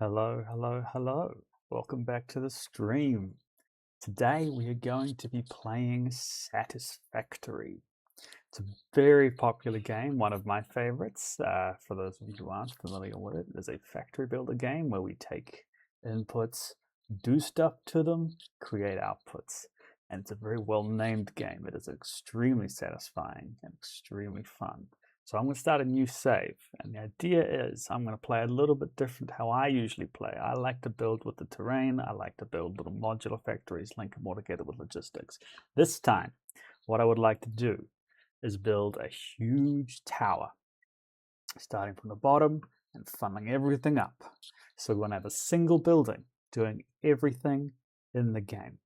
Hello, hello, hello. Welcome back to the stream. Today we are going to be playing Satisfactory. It's a very popular game, one of my favorites. For those of you who aren't familiar with it, it's a factory builder game where we take inputs, do stuff to them, create outputs. And it's a very well named game. It is extremely satisfying and extremely fun. So I'm going to start a new save, and the idea is I'm going to play a little bit different how I usually play. I like to build with the terrain. I like to build little modular factories, link them all together with logistics. This time, what I would like to do is build a huge tower, starting from the bottom and funneling everything up. So we're going to have a single building doing everything in the game.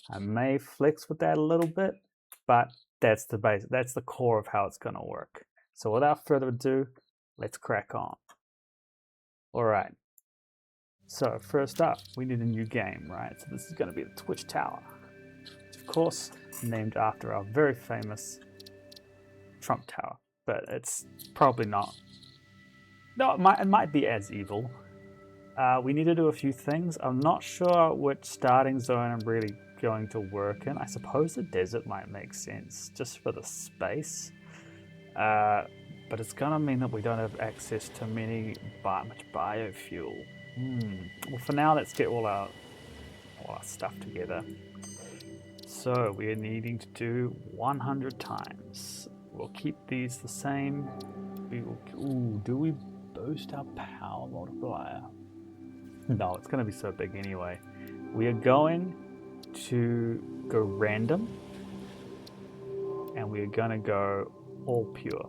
I may flex with that a little bit, but that's the base. That's the core of how it's going to work. So without further ado, let's crack on. All right. So first up, we need a new game, right? So this is going to be the Twitch Tower. Of course, named after our very famous Trump Tower, but it's probably not. No, it might be as evil. We need to do a few things. I'm not sure which starting zone I'm really going to work in. I suppose the desert might make sense just for the space. But it's gonna mean that we don't have access to much biofuel. Well, for now, let's get all our stuff together. So we are needing to do 100 times. We'll keep these the same. We will. Ooh, do we boost our power multiplier? No, it's gonna be so big anyway. We are going to go random, and we are gonna go all pure.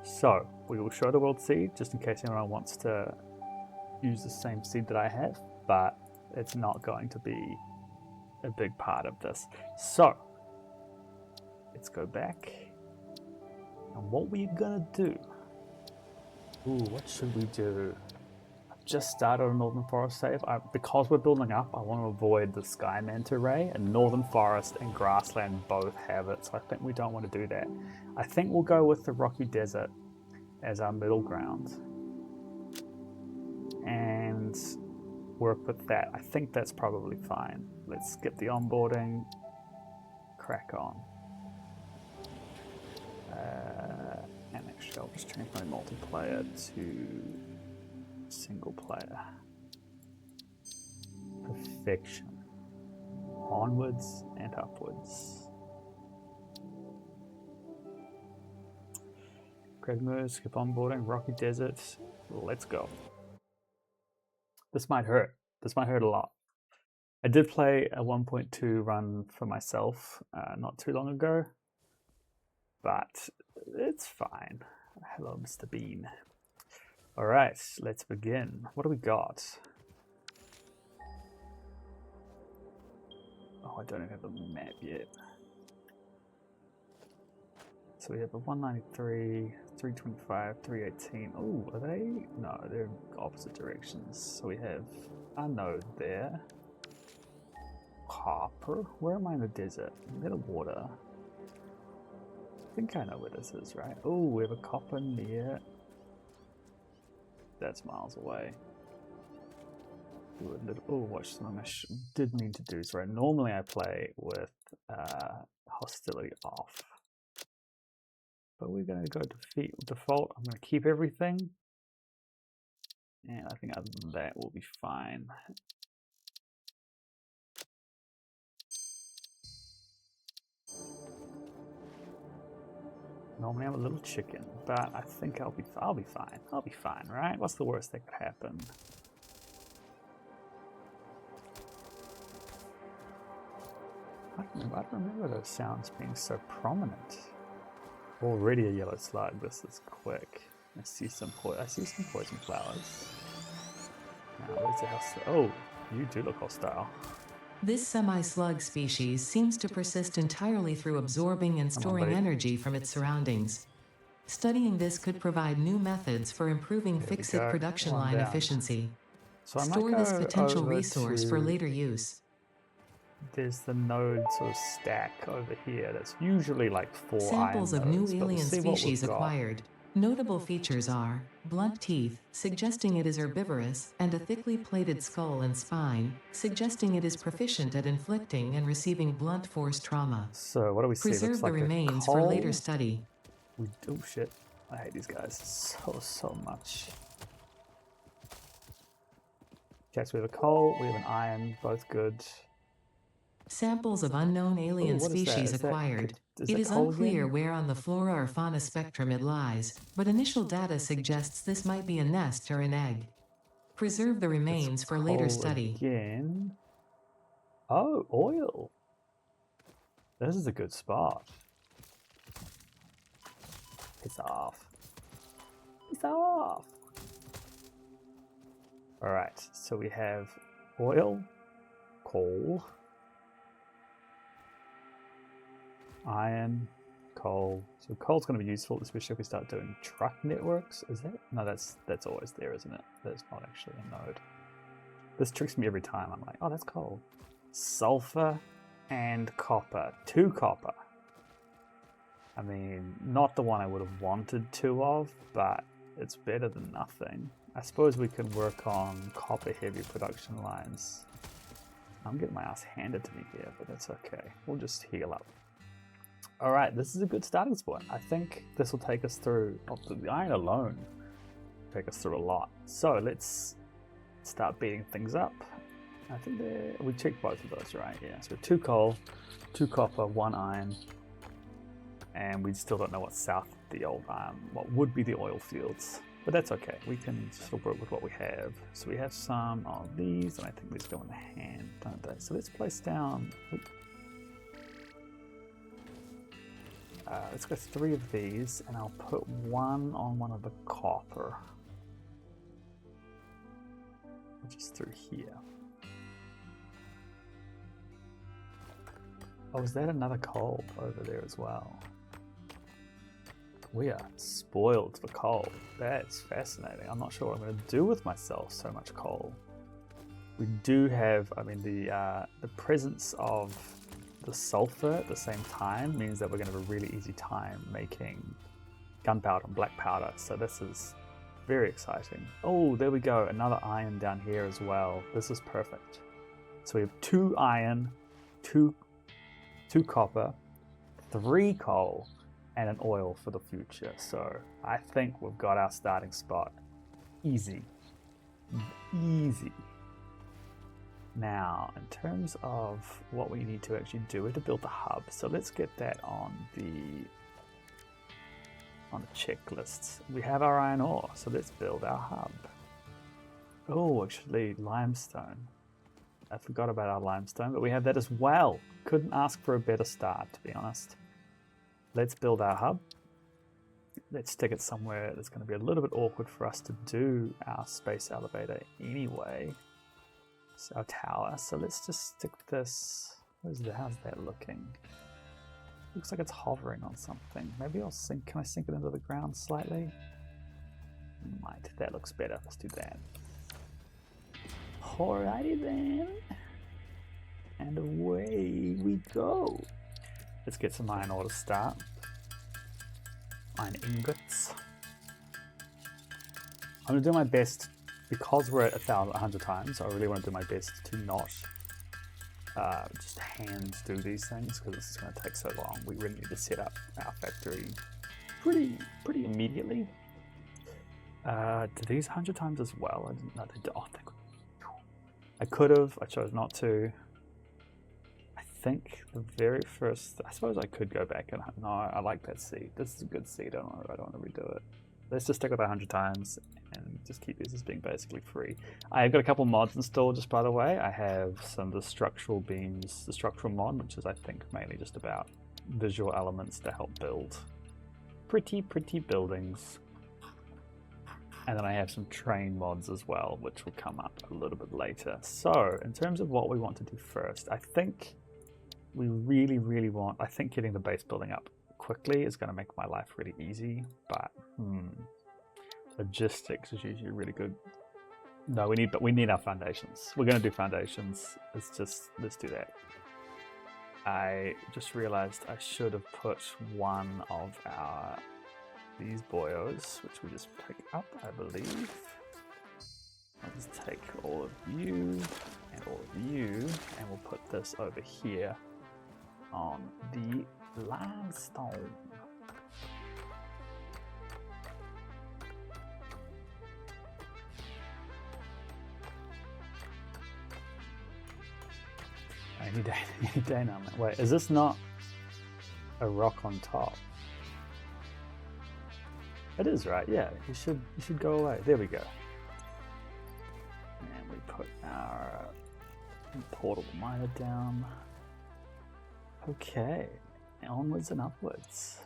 So we will show the world seed just in case anyone wants to use the same seed that I have, but it's not going to be a big part of this. So let's go back. And what we're gonna do, what should we do? I've just started a Northern Forest save. Because we're building up, I want to avoid the Sky Manta Ray, and Northern Forest and Grassland both have it, so I think we don't want to do that. I think we'll go with the Rocky Desert as our middle ground and work with that. I think that's probably fine. Let's skip the onboarding, crack on. And actually I'll just change my multiplayer to single player. Perfection. Onwards and upwards. Craigmore, skip onboarding, Rocky Desert. Let's go. This might hurt. This might hurt a lot. I did play a 1.2 run for myself not too long ago, but it's fine. Hello, Mr. Bean. All right, let's begin. What do we got? Oh, I don't even have a map yet. So we have a 193, 325, 318. Oh, are they? No, they're opposite directions. So we have a node there. Copper? Where am I in the desert? Near the water. I think I know where this is, right? Oh, we have a copper near. That's miles away. Do a little. Oh, watch something I did mean to do. So normally I play with hostility off. But we're going to go default. I'm going to keep everything. And I think other than that, we'll be fine. Normally I'm a little chicken, but I think I'll be fine. I'll be fine, right? What's the worst that could happen? I don't remember those sounds being so prominent. Already a yellow slug. This is quick. I see some poison flowers. Now, where's the house? Oh, you do look hostile. This semi-slug species seems to persist entirely through absorbing and storing energy from its surroundings. Studying this could provide new methods for improving fixit production line efficiency. So Store this potential resource for later use. There's the node sort of stack over here. That's usually like 4 Samples iron of new nodes, alien species acquired. Notable features are blunt teeth, suggesting it is herbivorous, and a thickly plated skull and spine, suggesting it is proficient at inflicting and receiving blunt force trauma. So what do we see? Preserve Looks the like a remains for coal. later study. Oh shit. I hate these guys so much. Okay, so we have a coal, we have an iron, both good. Samples of unknown alien What is that? species Is that, acquired. is It that is coal unclear again? where on the flora or fauna spectrum it lies, but initial data suggests this might be a nest or an egg. Preserve the remains It's for later coal study. again. Oh, oil. This is a good spot. Piss off. Piss off. Alright, so we have oil, coal, iron, coal. So coal's going to be useful, especially if we start doing truck networks. Is that? No, that's always there, isn't it? That's not actually a node. This tricks me every time. I'm like, oh, that's coal. Sulfur and copper. 2 copper. I mean, not the one I would have wanted 2 of, but it's better than nothing. I suppose we can work on copper heavy production lines. I'm getting my ass handed to me here, but that's okay. We'll just heal up. Alright, this is a good starting spot. I think this will take us through, the iron alone, take us through a lot. So let's start beating things up. I think we checked both of those, right? Yeah, so 2 coal, 2 copper, 1 iron. And we still don't know what's south of the old, what would be the oil fields. But that's okay, we can still work with what we have. So we have some of these, and I think these go in the hand, don't they? So let's place down, let's go 3 of these, and I'll put 1 on one of the copper, which is through here. Oh, is that another coal over there as well? We are spoiled for coal. That's fascinating. I'm not sure what I'm going to do with myself, so much coal. We do have, I mean, the presence of the sulfur at the same time means that we're going to have a really easy time making gunpowder and black powder. So this is very exciting. Oh, there we go. Another iron down here as well. This is perfect. So we have 2 iron, 2 copper, 3 coal, and an oil for the future. So I think we've got our starting spot. Easy. Easy. Now, in terms of what we need to actually do, we have to build the hub. So let's get that on the checklist. We have our iron ore, so let's build our hub. Oh, actually, limestone. I forgot about our limestone, but we have that as well. Couldn't ask for a better start, to be honest. Let's build our hub. Let's stick it somewhere that's going to be a little bit awkward for us to do our space elevator anyway. It's our tower. So let's just stick this. How's that looking? Looks like it's hovering on something. Maybe I'll sink. Can I sink it into the ground slightly? Might. That looks better. Let's do that. Alrighty then. And away we go. Let's get some iron ore to start. Iron ingots. I'm going to do my best, because we're at 100 times, I really want to do my best to not just hand do these things, because this is going to take so long. We really need to set up our factory pretty immediately. Do these 100 times as well? I didn't know they did. Oh, I could have. I chose not to. I think the very first, I suppose I could go back and, no, I like that seed. This is a good seed, I don't want to redo it. Let's just stick with 100 times and just keep these as being basically free. I've got a couple mods installed, just by the way. I have some of the structural beams, the structural mod, which is I think mainly just about visual elements to help build pretty buildings. And then I have some train mods as well, which will come up a little bit later. So in terms of what we want to do first, I think we really want, I think getting the base building up quickly is going to make my life really easy, but logistics is usually really good. No, we need our foundations. We're going to do foundations. Let's do that. I just realized I should have put one of our these boyos, which we just pick up, I believe. I'll just take all of you and all of you, and we'll put this over here on the limestone. Any day now, man. Wait, is this not a rock on top? It is, right? Yeah, you should go away. There we go. And we put our portable miner down. Okay, onwards and upwards.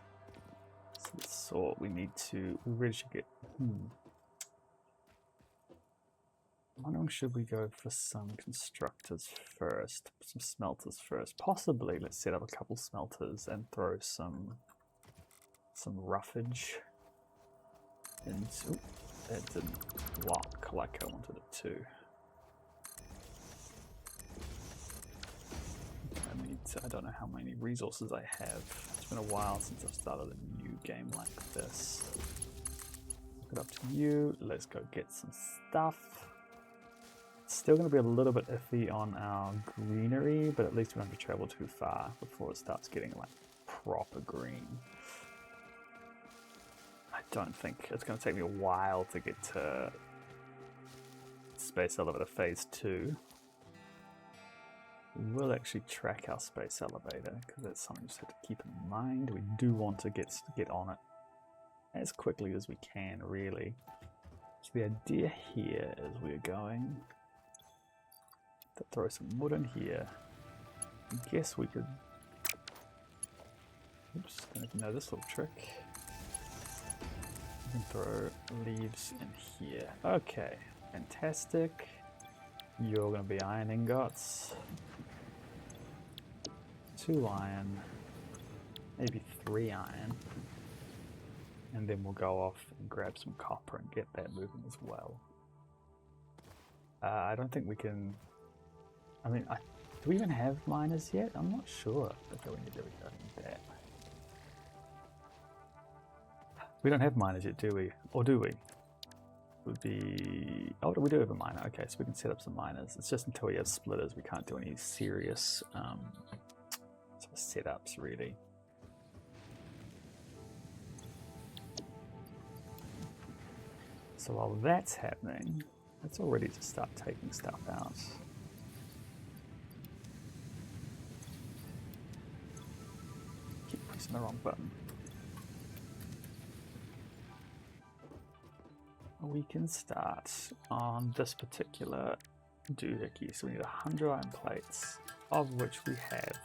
So the sort we need to. We really should get. I'm wondering, should we go for some constructors first, some smelters first? Possibly. Let's set up a couple smelters and throw some roughage into. That didn't lock like I wanted it to. I don't know how many resources I have. It's been a while since I've started a new game like this. Look it up to you. Let's go get some stuff. It's still going to be a little bit iffy on our greenery, but at least we don't have to travel too far before it starts getting like proper green. I don't think it's going to take me a while to get to Space Elevator Phase 2. We'll actually track our space elevator because that's something you just have to keep in mind. We do want to get on it as quickly as we can, really. So the idea here is we're going to throw some wood in here. I guess we could. Oops, don't even know this little trick. We can throw leaves in here. Okay, fantastic. You're going to be iron ingots. 2 iron, maybe 3 iron, and then we'll go off and grab some copper and get that moving as well. I don't think we can. I mean, do we even have miners yet? I'm not sure. Okay, there we go. That. We don't have miners yet, do we? Or do we? Would be. Oh, we do have a miner. Okay, so we can set up some miners. It's just until we have splitters, we can't do any serious setups, really. So while that's happening, it's all ready to start taking stuff out. Keep pressing the wrong button. We can start on this particular doohickey. So we need 100 iron plates, of which we have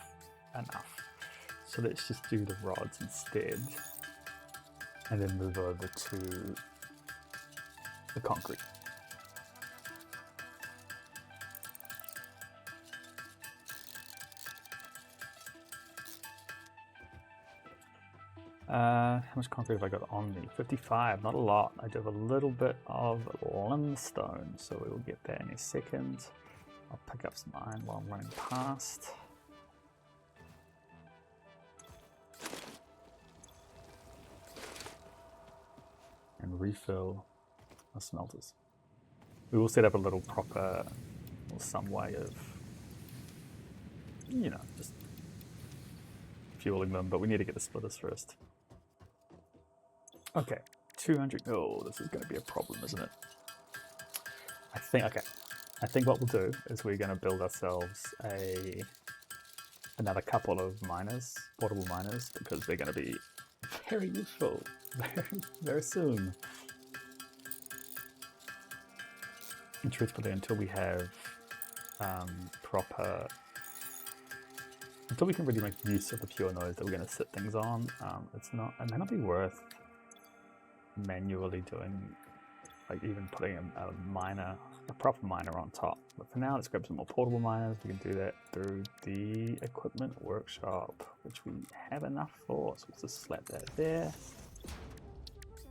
enough. So let's just do the rods instead, and then move over to the concrete. How much concrete have I got on me? 55, not a lot. I do have a little bit of limestone, so we will get that in a second. I'll pick up some iron while I'm running past. And refill our smelters. We will set up a little proper, or some way of, you know, just fueling them, but we need to get the splitters first. Okay, 200. Oh, this is going to be a problem, isn't it? I think what we'll do is we're going to build ourselves another couple of miners, portable miners, because they're going to be very useful very soon. And truthfully, until we have until we can really make use of the pure nodes that we're going to sit things on, it may not be worth manually doing, like even putting a proper miner on top. But for now, let's grab some more portable miners. We can do that through the equipment workshop, which we have enough for. So let's just slap that there.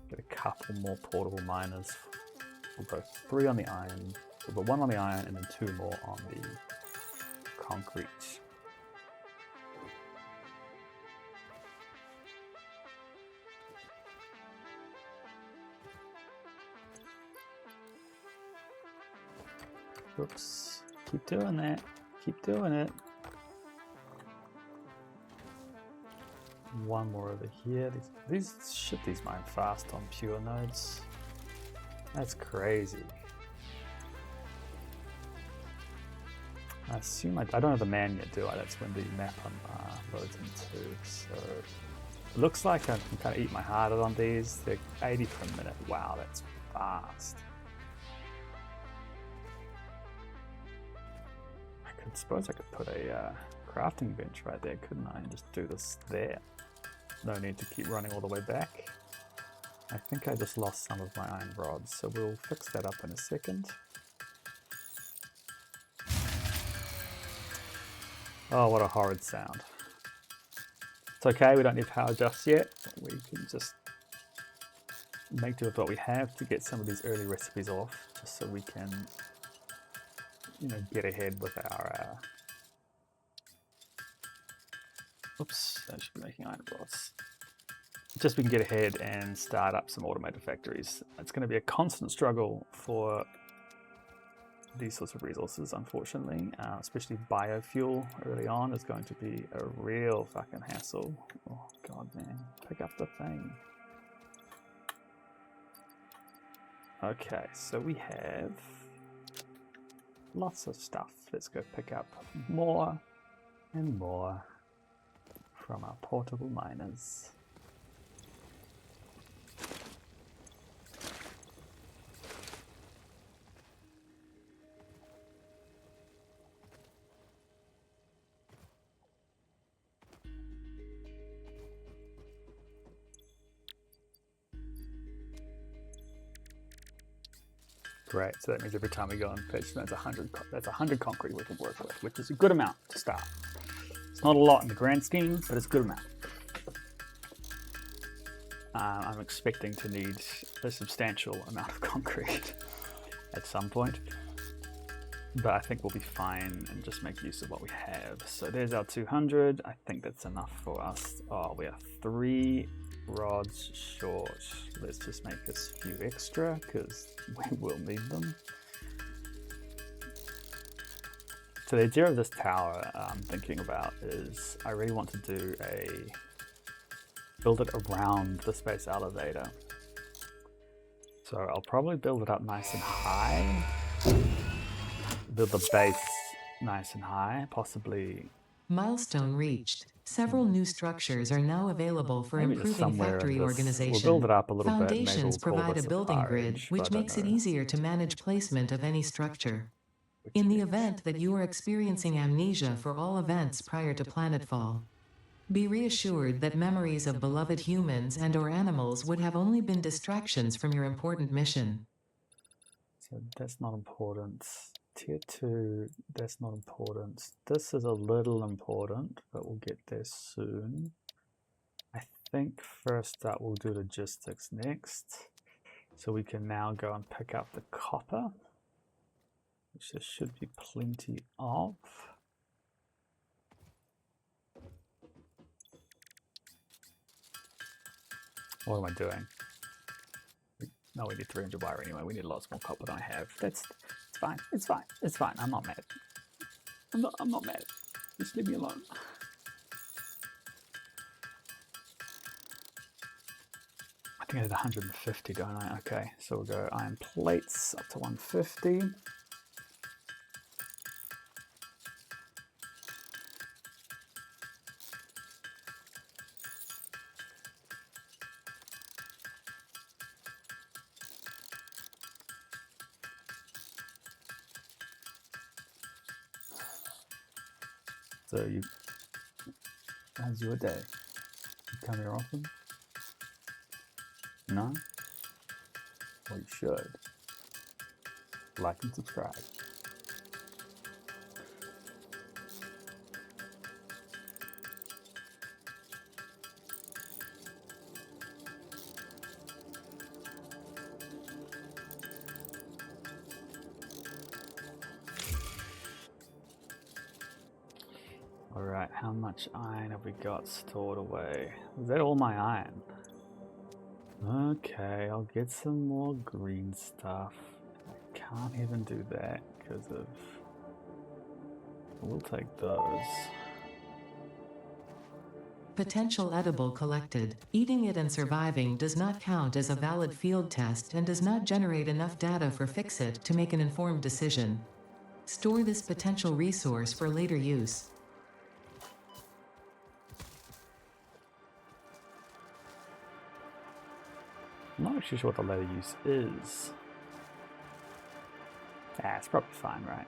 Get a couple more portable miners. We'll go 3 on the iron. We'll go 1 on the iron and then 2 more on the concrete. Oops. Keep doing that. Keep doing it. One more over here. These mine fast on pure nodes. That's crazy. I assume I don't have the man yet, do I? That's when the map loads into. So it looks like I can kind of eat my heart out on these. They're 80 per minute. Wow, that's fast. I suppose I could put a crafting bench right there, couldn't I? And just do this there. No need to keep running all the way back. I think I just lost some of my iron rods, so we'll fix that up in a second. Oh, what a horrid sound. It's okay, we don't need power just yet. We can just make do with what we have to get some of these early recipes off, just so we can, you know, get ahead with our... Oops, I should be making iron rods. Just we can get ahead and start up some automated factories. It's going to be a constant struggle for these sorts of resources, unfortunately, especially biofuel early on is going to be a real fucking hassle. Oh god, man, pick up the thing. Okay, so we have lots of stuff. Let's go pick up more and more from our portable miners. Great, so that means every time we go and pitch, that's 100 concrete we can work with, which is a good amount to start. It's not a lot in the grand scheme, but it's a good amount. I'm expecting to need a substantial amount of concrete at some point, but I think we'll be fine and just make use of what we have. So there's our 200. I think that's enough for us. Oh, we are 3 rods short. Let's just make a few extra because we will need them. So the idea of this tower I'm thinking about is I really want to build it around the space elevator. So I'll probably build it up nice and high, build the base nice and high, possibly. Milestone reached. Several new structures are now available for improving factory organization. We'll build it up a little bit. Foundations provide a building grid, which makes it easier to manage placement of any structure. In the event that you are experiencing amnesia for all events prior to planetfall, be reassured that memories of beloved humans and/or animals would have only been distractions from your important mission. So that's not important. Tier 2, that's not important. This is a little important, but we'll get there soon. I think first up we'll do logistics next. So we can now go and pick up the copper, which there should be plenty of. What am I doing? No, we need 300 wire anyway. We need lots more copper than I have. It's fine. It's fine. It's fine. I'm not mad. I'm not mad. Just leave me alone. I think I did 150, don't I? Okay, so we'll go iron plates up to 150. So how's your day? You come here often? No? Well, you should. Like and subscribe. Alright, how much iron have we got stored away? Is that all my iron? Okay, I'll get some more green stuff. I can't even do that because of... We'll take those. Potential edible collected. Eating it and surviving does not count as a valid field test and does not generate enough data for Fixit to make an informed decision. Store this potential resource for later use. I'm not actually sure what the later use is. Ah, it's probably fine, right?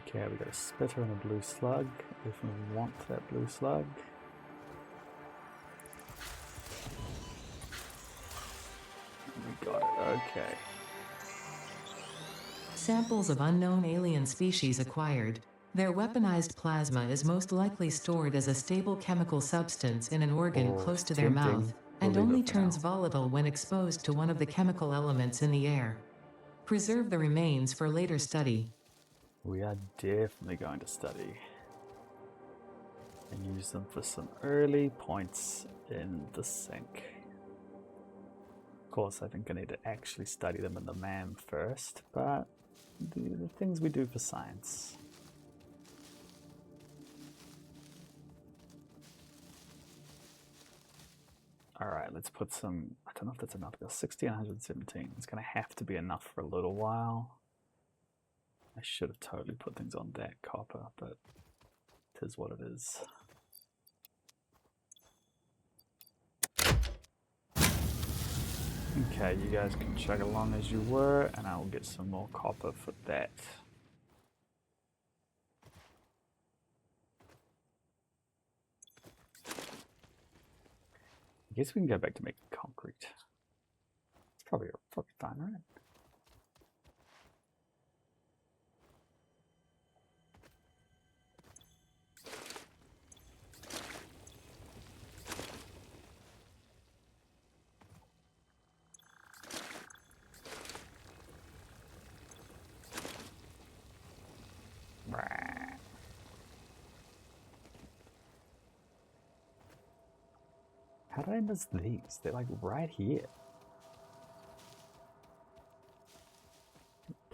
Okay, we got a spitter and a blue slug. If we want that blue slug. We got it, okay. Samples of unknown alien species acquired. Their weaponized plasma is most likely stored as a stable chemical substance in an organ close to their mouth, and only turns volatile when exposed to one of the chemical elements in the air. Preserve the remains for later study. We are definitely going to study and use them for some early points in the sink. Of course, I think I need to actually study them in the MAM first, but the things we do for science. Alright, let's put some, I don't know if that's enough, 60 and 117. It's going to have to be enough for a little while. I should have totally put things on that copper, but it is what it is. Okay, you guys can chug along as you were, and I will get some more copper for that. I guess we can go back to making concrete. It's probably fine, right? How did I miss these? They're like right here.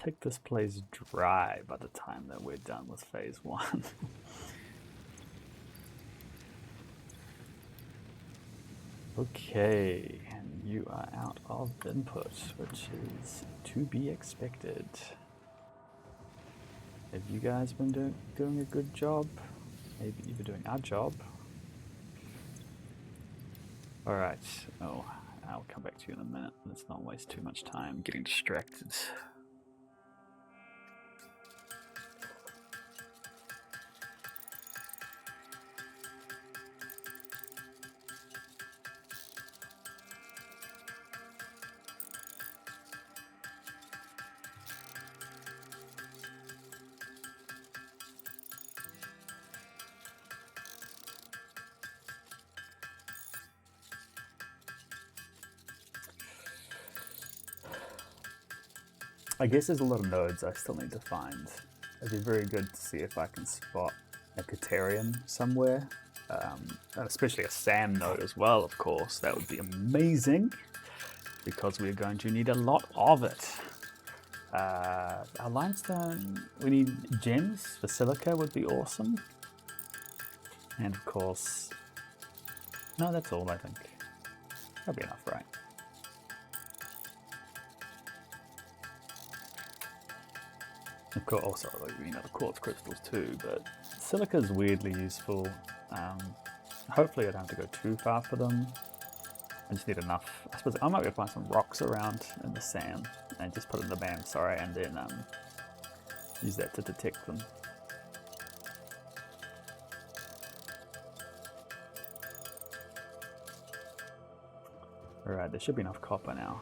Take this place dry by the time that we're done with phase 1. Okay, and you are out of input, which is to be expected. Have you guys been doing a good job? Maybe even doing our job. Alright, oh, I'll come back to you in a minute. Let's not waste too much time getting distracted. I guess there's a lot of nodes I still need to find. It'd be very good to see if I can spot a Caterium somewhere, and especially a SAM node as well, of course. That would be amazing, because we're going to need a lot of it. Our limestone, we need gems for silica would be awesome. And of course, no, that's all I think. That'll be enough, right? Of course, also, you know, the quartz crystals too, but silica is weirdly useful. Hopefully I don't have to go too far for them. I just need enough. I suppose I might be able to find some rocks around in the sand and just put it in the BAM, sorry, and then use that to detect them. Alright, there should be enough copper now.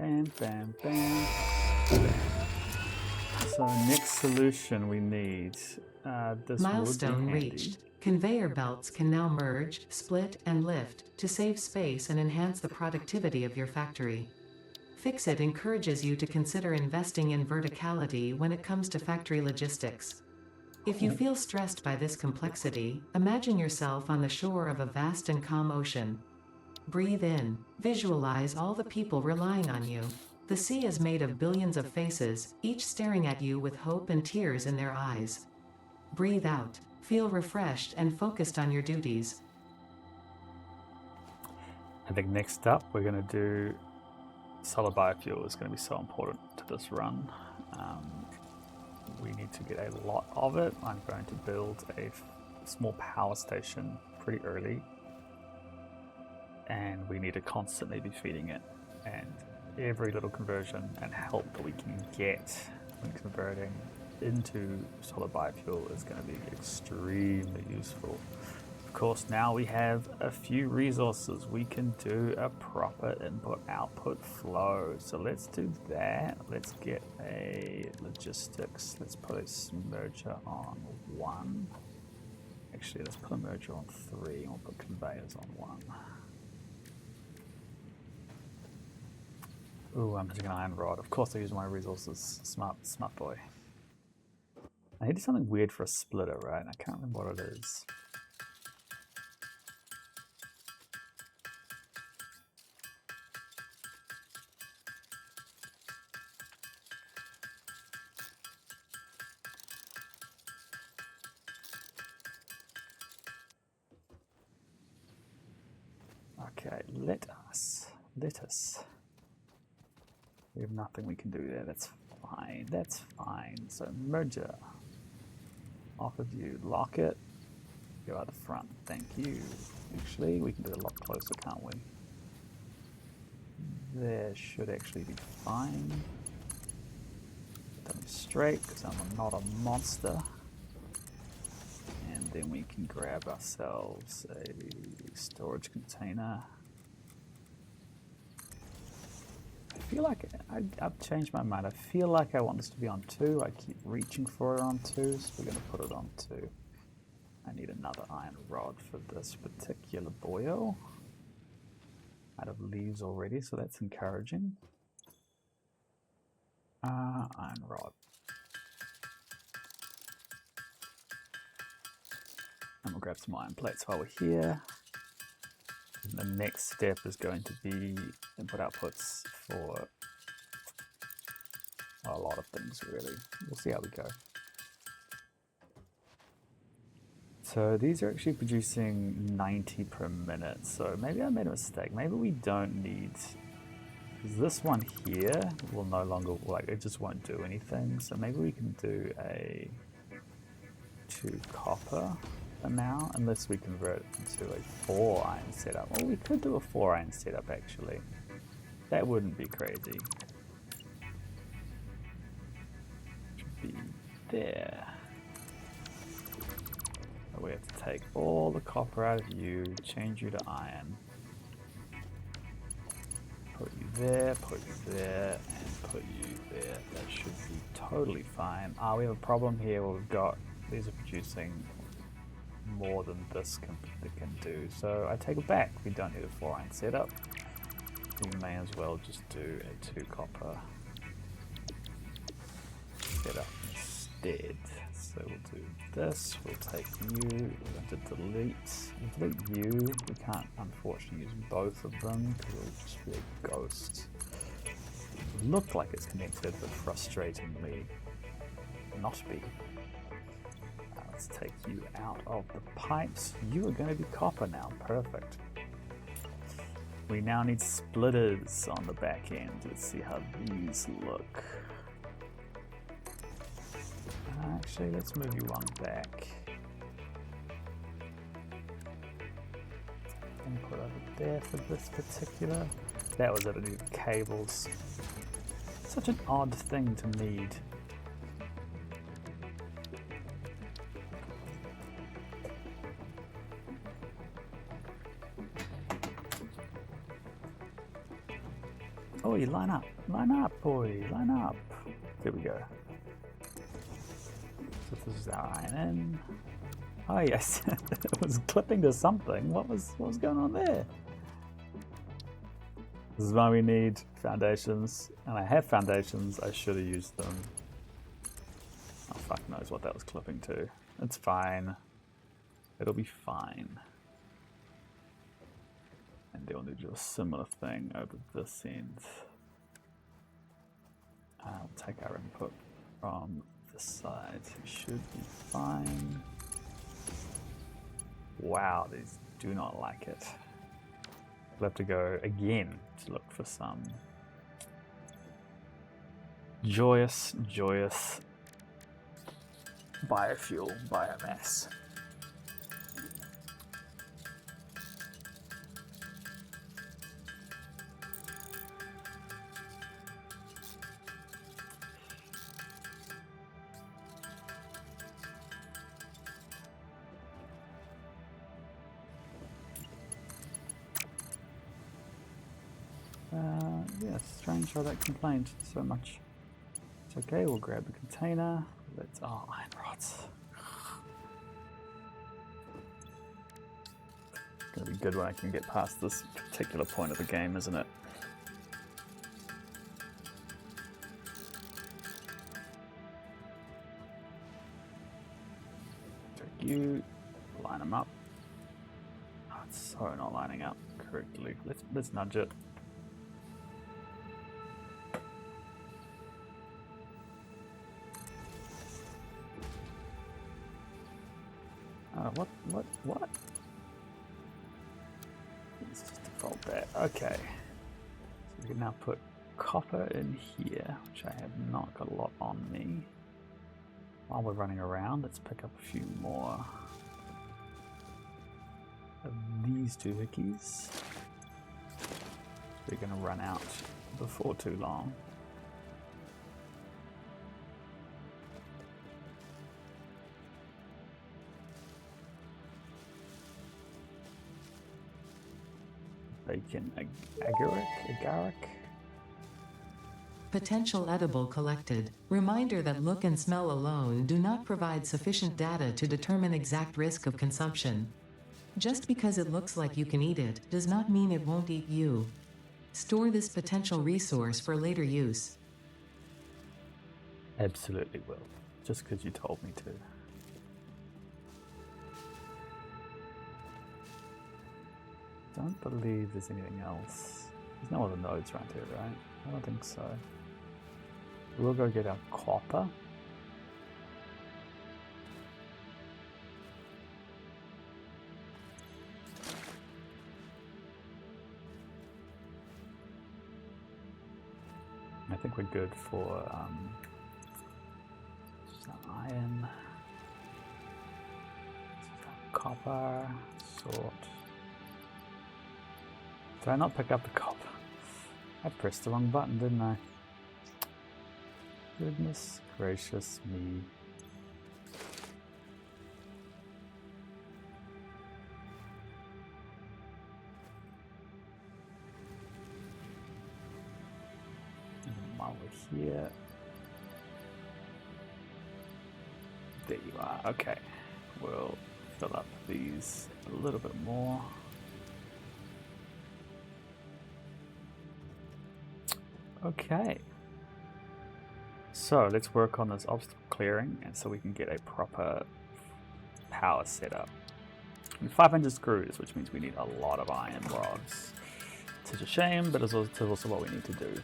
Bam, bam, bam, bam. So next solution we need, this Milestone would be handy. reached. Conveyor belts can now merge, split, and lift to save space and enhance the productivity of your factory. Fix-It encourages you to consider investing in verticality when it comes to factory logistics. If you feel stressed by this complexity, imagine yourself on the shore of a vast and calm ocean. Breathe in. Visualize all the people relying on you. The sea is made of billions of faces, each staring at you with hope and tears in their eyes. Breathe out. Feel refreshed and focused on your duties. I think next up we're going to do solid biofuel. Is going to be so important to this run. We need to get a lot of it. I'm going to build a small power station pretty early, and we need to constantly be feeding it, and every little conversion and help that we can get when converting into solid biofuel is going to be extremely useful. Of course, now we have a few resources. We can do a proper input-output flow. So let's do that. Let's get a logistics. Let's put a merger on 1. Actually, let's put a merger on 3, and we'll put conveyors on 1. Ooh, I'm using an iron rod. Of course I use my resources. Smart boy. I need to do something weird for a splitter, right? I can't remember what it is. Okay, let us. We have nothing we can do there. That's fine. So merger. Off of you. Lock it. Go out the front. Thank you. Actually, we can do it a lot closer, can't we? There should actually be fine. Done straight, because I'm not a monster. And then we can grab ourselves a storage container. I feel like I've changed my mind. I feel like I want this to be on 2. I keep reaching for it on 2, so we're going to put it on 2. I need another iron rod for this particular boil. Out of leaves already, so that's encouraging. Iron rod. And we'll grab some iron plates while we're here. And the next step is going to be input outputs for a lot of things, really. We'll see how we go. So these are actually producing 90 per minute. So maybe I made a mistake. Maybe we don't need, because this one here will no longer, like, it just won't do anything. So maybe we can do a 2 copper for now, unless we convert it into a 4 iron setup. Well, we could do a 4 iron setup actually. That wouldn't be crazy. Should be there. So we have to take all the copper out of you, change you to iron. Put you there, and put you there. That should be totally fine. We have a problem here where we've got, these are producing more than this can do. So I take it back. We don't need a 4 iron setup. We may as well just do a 2 copper setup instead. So we'll do this. We'll take you. We're going to delete you. We can't unfortunately use both of them because it'll just be a ghost. It looked like it's connected, but frustratingly not be. Let's take you out of the pipes. You are going to be copper now. Perfect. We now need splitters on the back end. Let's see how these look. Actually, let's move you one back. And put over there for this particular. That was it. I needed cables. Such an odd thing to need. Oh, you line up, boy, line up. There we go. So this is our iron in. Oh yes, it was clipping to something. What was going on there? This is why we need foundations, and I have foundations. I should have used them. Oh, fuck knows what that was clipping to. It's fine. It'll be fine. And they'll do a similar thing over this end. I'll take our input from this side. It should be fine. Wow, these do not like it. We'll have to go again to look for some joyous biofuel, biomass. Yeah, strange how that complained so much. It's okay, we'll grab the container. Let's, oh, iron rods. It's gonna be good when I can get past this particular point of the game, isn't it? Take you, line them up. Oh, it's so not lining up correctly. Let's nudge it. What? Let's just default that. Okay. So we can now put copper in here, which I have not got a lot on me. While we're running around, let's pick up a few more of these two hickeys. We're going to run out before too long. Bacon agaric. Potential edible collected. Reminder that look and smell alone do not provide sufficient data to determine exact risk of consumption. Just because it looks like you can eat it does not mean it won't eat you. Store this potential resource for later use. Absolutely will. Just because you told me to. Don't believe there's anything else. There's no other nodes around here, right? I don't think so. We'll go get our copper. I think we're good for some iron, copper, sort. Did I not pick up the copper? I pressed the wrong button, didn't I? Goodness gracious me. And while we're here... There you are, okay. We'll fill up these a little bit more. Okay, so let's work on this obstacle clearing, and so we can get a proper power setup. 500 screws, which means we need a lot of iron rods. It's a shame, but it's also what we need to do.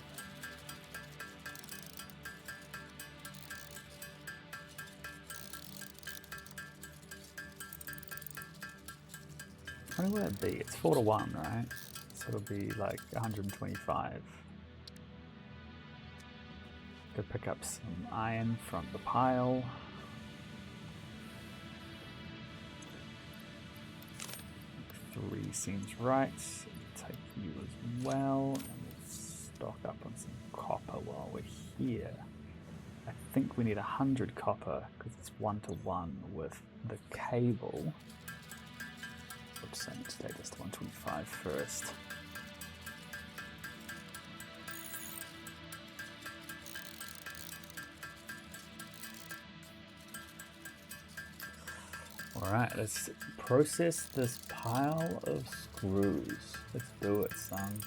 I wonder what it'd be. It's 4-to-1, right? So it'll be like 125. Go pick up some iron from the pile. Three seems right. Take you as well, and let's stock up on some copper while we're here. I think we need 100 copper because it's 1-to-1 with the cable. Oops, I need to take this to 125 first. Alright, let's process this pile of screws. Let's do it, son.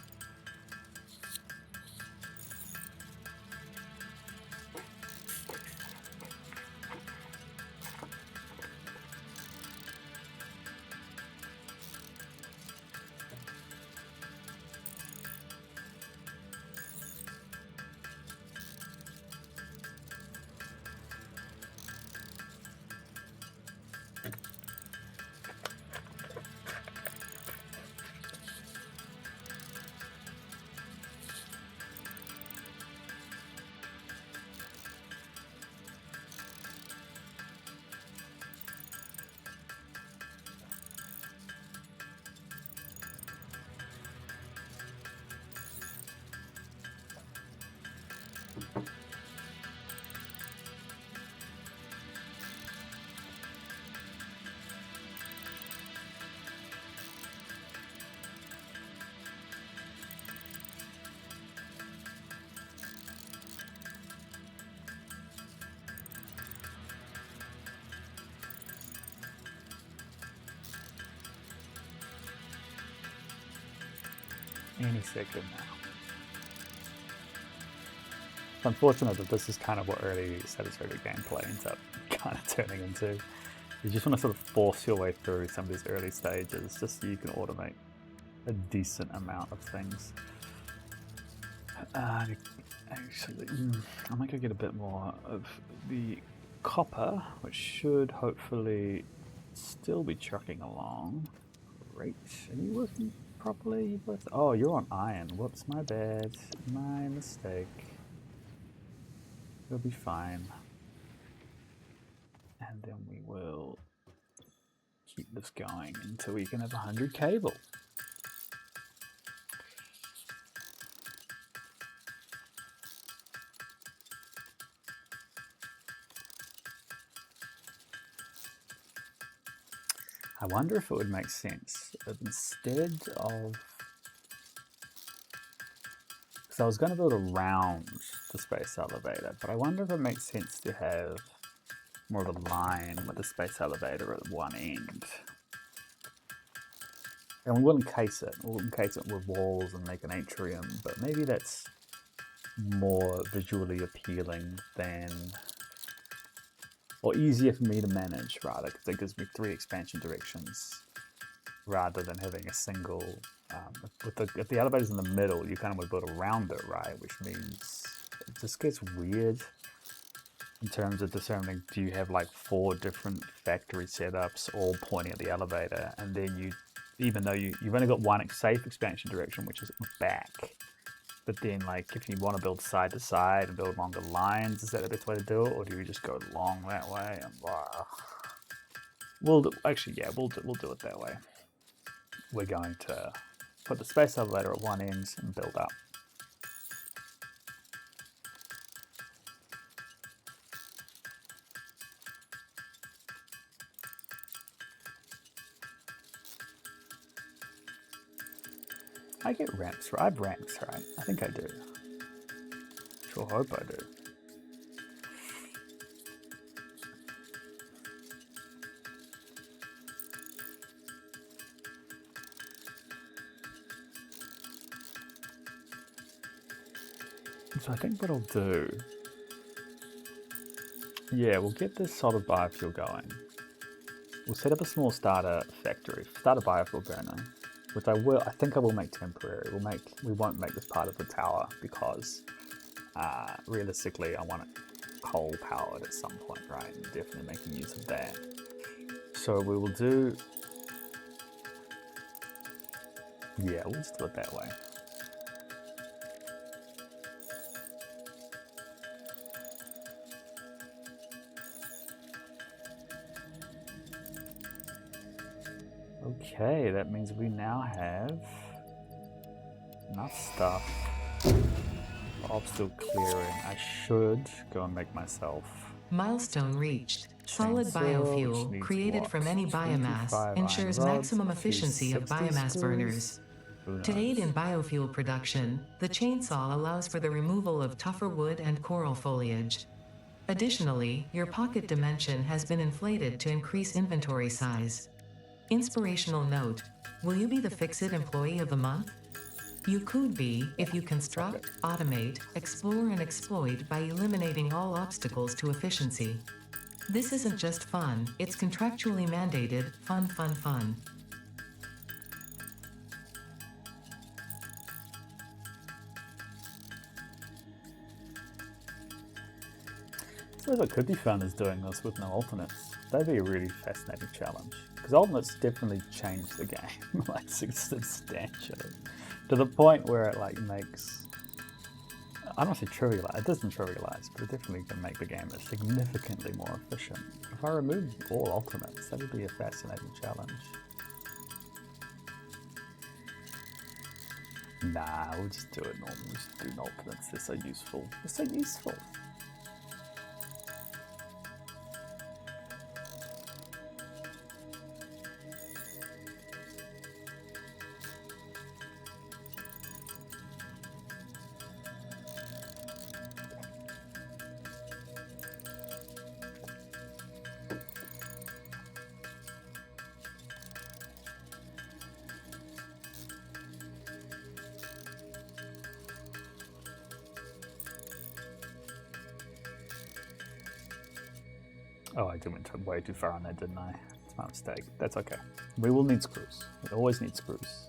Any second now. It's unfortunate that this is kind of what early Satisfactory gameplay ends up kind of turning into. You just want to sort of force your way through some of these early stages just so you can automate a decent amount of things. Actually, I might go get a bit more of the copper, which should hopefully still be trucking along. Great. Are you working properly? Oh, you're on iron. Whoops, my bad. My mistake. You'll be fine. And then we will keep this going until we can have 100 cable. I wonder if it would make sense if instead of, because I was going to build around the space elevator, but I wonder if it makes sense to have more of a line with the space elevator at one end. And we will encase it. We'll encase it with walls and make an atrium, but maybe that's more visually appealing than, or easier for me to manage rather, because it gives me 3 expansion directions rather than having a single. If the elevator's in the middle, you kind of would build around it, right? Which means it just gets weird in terms of determining, do you have like 4 different factory setups all pointing at the elevator, and then you, even though you've only got one safe expansion direction, which is back, but then like if you want to build side to side and build longer lines, is that the best way to do it, or do you just go long that way? And we'll do it that way. We're going to put the space elevator at one end and build up. I get ramps, right? I have ramps, right? I think I do. Sure hope I do. So I think what I'll do, yeah, we'll get this solid biofuel going. We'll set up a small starter factory, start a biofuel burner, which I think I will make temporary. We won't make this part of the tower because realistically I want it coal powered at some point, right? And definitely making use of that. So we will do, yeah, we'll just do it that way. Okay, that means we now have enough stuff. Obstacle clearing. I should go and make myself. Milestone reached. Solid biofuel, created from any biomass, ensures maximum efficiency of biomass burners. To aid in biofuel production, the chainsaw allows for the removal of tougher wood and coral foliage. Additionally, your pocket dimension has been inflated to increase inventory size. Inspirational note: will you be the Fix-It Employee of the Month? You could be if you construct, automate, explore, and exploit by eliminating all obstacles to efficiency. This isn't just fun, it's contractually mandated, fun, fun, fun. So what could be fun is doing this with no alternates. That'd be a really fascinating challenge. Because alternates definitely change the game, like substantially. To the point where it like makes, I don't say trivialize, it doesn't trivialize, but it definitely can make the game significantly more efficient. If I remove all alternates, that would be a fascinating challenge. Nah, we'll just do it normal. We'll just do alternates. They're so useful. They're so useful. Oh, I went way too far on that, didn't I? It's my mistake. That's okay. We will need screws. We always need screws.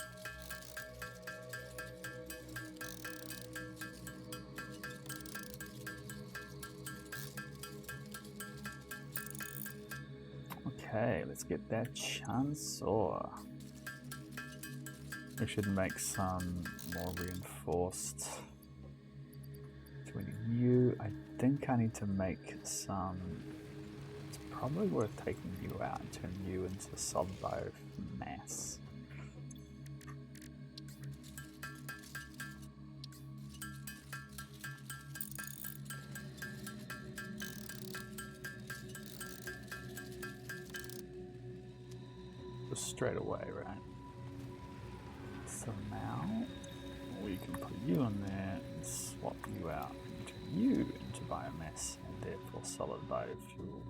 Okay, let's get that chainsaw. We should make some more reinforced. Do we need you? I think I need to make some. It's probably worth taking you out and turning you into a solid biomass. Just straight away, right? So now we can put you in there and swap you out and turn you into biomass and therefore solid biofuel.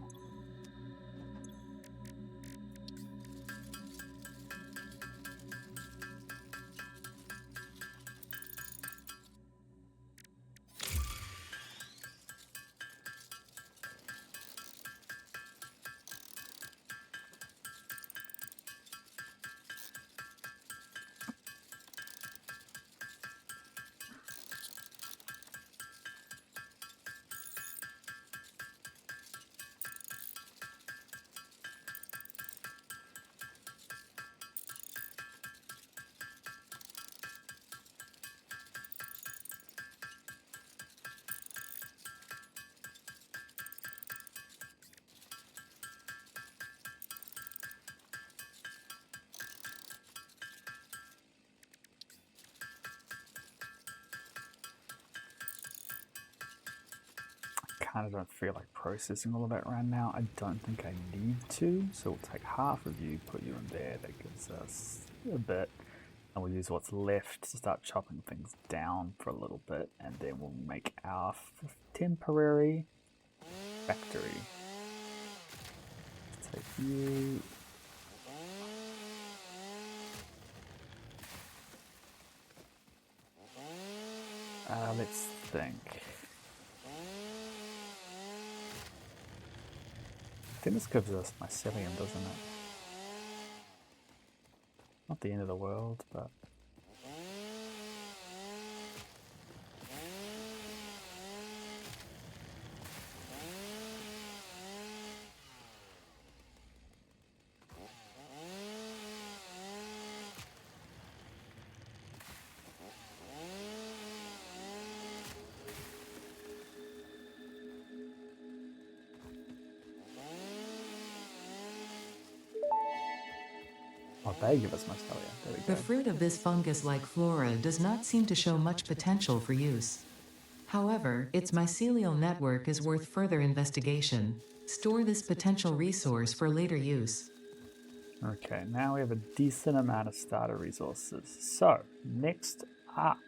Kind of don't feel like processing all of that right now. I don't think I need to, so we'll take half of you, put you in there. That gives us a bit, and we'll use what's left to start chopping things down for a little bit, and then we'll make our temporary factory. Take you. Let's think. I think this gives us mycelium, doesn't it? Not the end of the world, but... Oh, they give us mycelium. There we go. The fruit of this fungus-like flora does not seem to show much potential for use. However, its mycelial network is worth further investigation. Store this potential resource for later use. Okay, now we have a decent amount of starter resources. So, next up,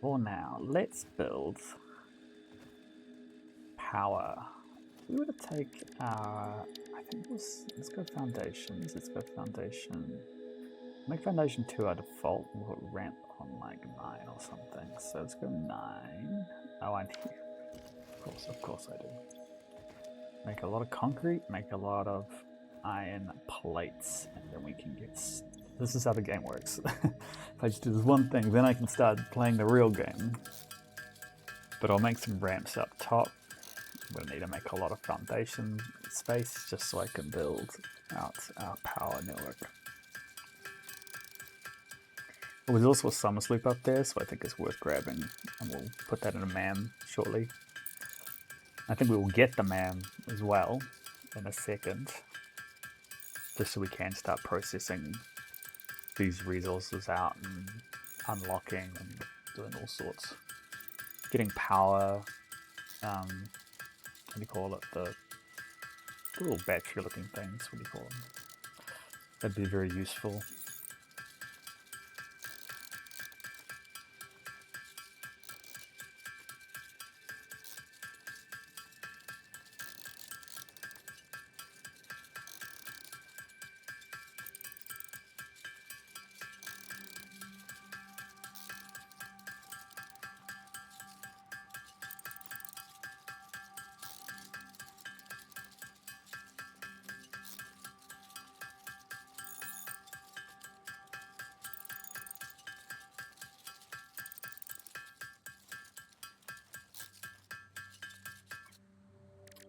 for now, let's build power. We were to take our, I think let's go foundations. Let's go foundation. Make foundation 2 our default. We'll put ramp on like 9 or something. So let's go 9. Oh, I need. Of course I do. Make a lot of concrete. Make a lot of iron plates, and then we can get. This is how the game works. If I just do this one thing, then I can start playing the real game. But I'll make some ramps up top. We'll need to make a lot of foundation space just so I can build out our power network. There's also a summer sloop up there, so I think it's worth grabbing, and we'll put that in a MAM shortly. I think we will get the MAM as well in a second, just so we can start processing these resources out and unlocking and doing all sorts. Getting power, what do you call it, the little battery looking things, what do you call them? That'd be very useful.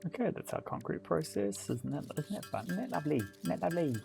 Okay, that's our concrete process. Isn't that fun? Isn't that lovely? Isn't that lovely?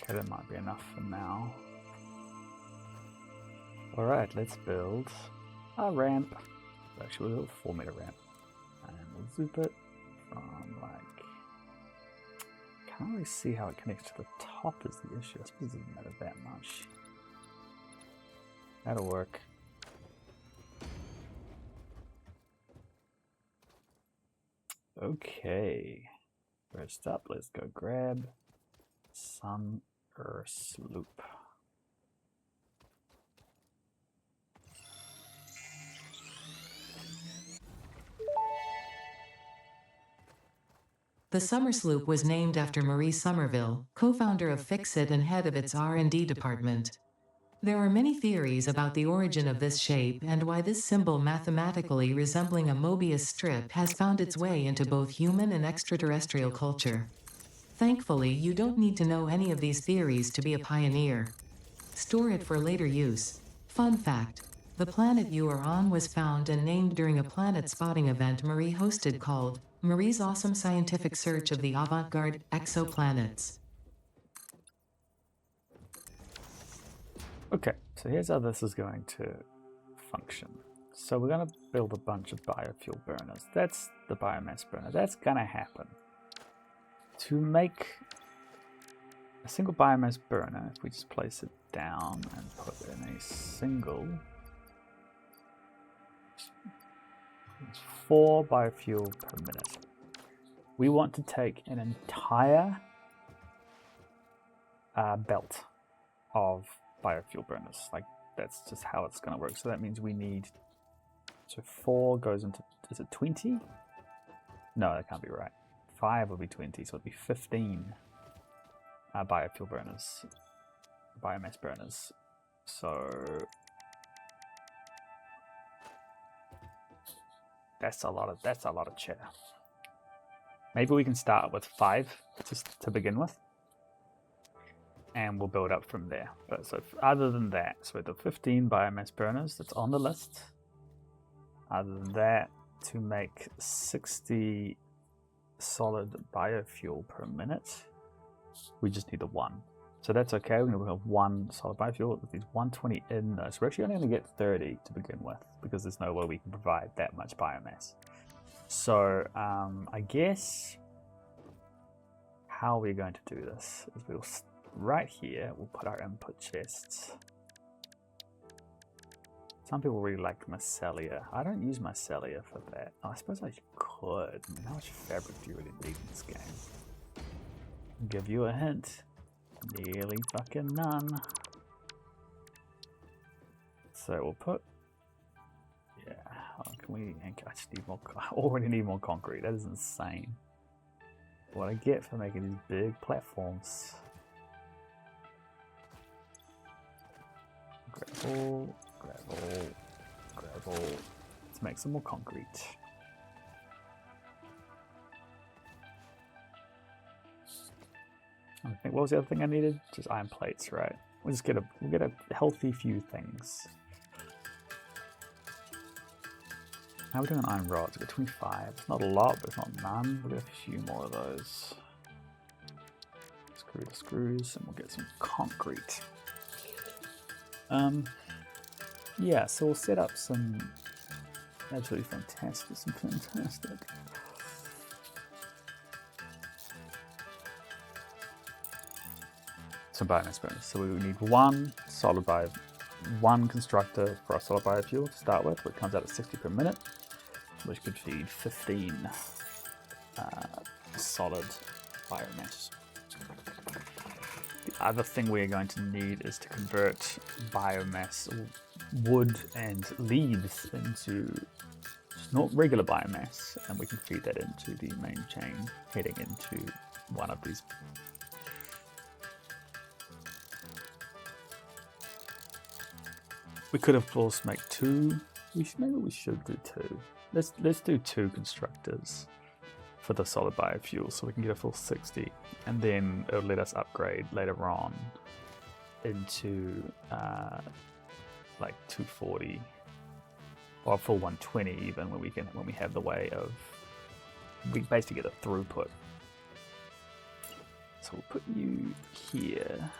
Okay, that might be enough for now. Alright, let's build a ramp. Actually, we'll build a 4-meter ramp. And we'll zoop it from like... Can't really see how it connects to the top is the issue. I suppose it doesn't matter that much. That'll work. Okay. First up, let's go grab some sloop. The Summer Sloop was named after Marie Somerville, co-founder of Fixit and head of its R&D department. There are many theories about the origin of this shape and why this symbol mathematically resembling a Mobius strip has found its way into both human and extraterrestrial culture. Thankfully, you don't need to know any of these theories to be a pioneer. Store it for later use. Fun fact: the planet you are on was found and named during a planet spotting event Marie hosted called Marie's Awesome Scientific Search of the Avant-Garde Exoplanets. Okay, so here's how this is going to function. So we're going to build a bunch of biofuel burners. That's the biomass burner. That's going to happen. To make a single biomass burner, if we just place it down and put in a single, it's 4 biofuel per minute. We want to take an entire belt of biofuel burners. Like, that's just how it's going to work. So that means we need, so 4 goes into, is it 20? No, that can't be right. 5 would be 20, so it'd be 15 biofuel burners, biomass burners. So that's a lot of cheddar. Maybe we can start with 5 just to begin with. and we'll build up from there. But so other than that, so the 15 biomass burners that's on the list. Other than that, to make 60 solid biofuel per minute, we just need the 1. So that's okay. We're going to have 1 solid biofuel. There's 120 in though. So we're actually only going to get 30 to begin with because there's no way we can provide that much biomass. So I guess how we're going to do this is we'll right here, we'll put our input chests. Some people really like mycelia. I don't use mycelia for that. Oh, I suppose I could. I mean, how much fabric do you really need in this game? I'll give you a hint. Nearly fucking none. So we'll put... Yeah, oh, can we... I just need more... I already need more concrete. That is insane. What I get for making these big platforms. Gravel, gravel, gravel. Let's make some more concrete. I think what was the other thing I needed? Just iron plates, right? We'll get a healthy few things. How are we doing on iron rods? We've got 25. It's not a lot, but it's not none. We'll get a few more of those. Screw the screws, and we'll get some concrete. Yeah, so we'll set up some absolutely fantastic, some biomass burners. So we will need 1 constructor for our solid biofuel to start with, which comes out at 60 per minute, which could feed 15 solid biomass. The other thing we're going to need is to convert biomass, wood and leaves into not regular biomass, and we can feed that into the main chain heading into one of these. We could of course make 2. Maybe we should do 2. Let's do 2 constructors for the solid biofuel so we can get a full 60, and then it'll let us upgrade later on into like 240 or full 120 even when we have the way of, we basically get a throughput. So we'll put you here.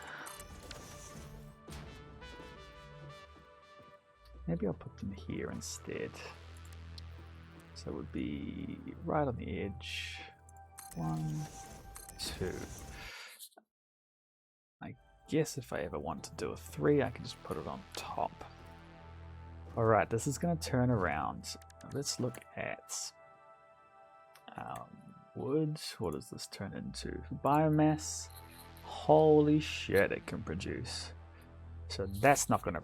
Maybe I'll put them here instead. So it would be right on the edge. 1, 2. I guess if I ever want to do a 3, I can just put it on top. Alright, this is going to turn around. Let's look at wood. What does this turn into? Biomass. Holy shit, it can produce. So that's not going to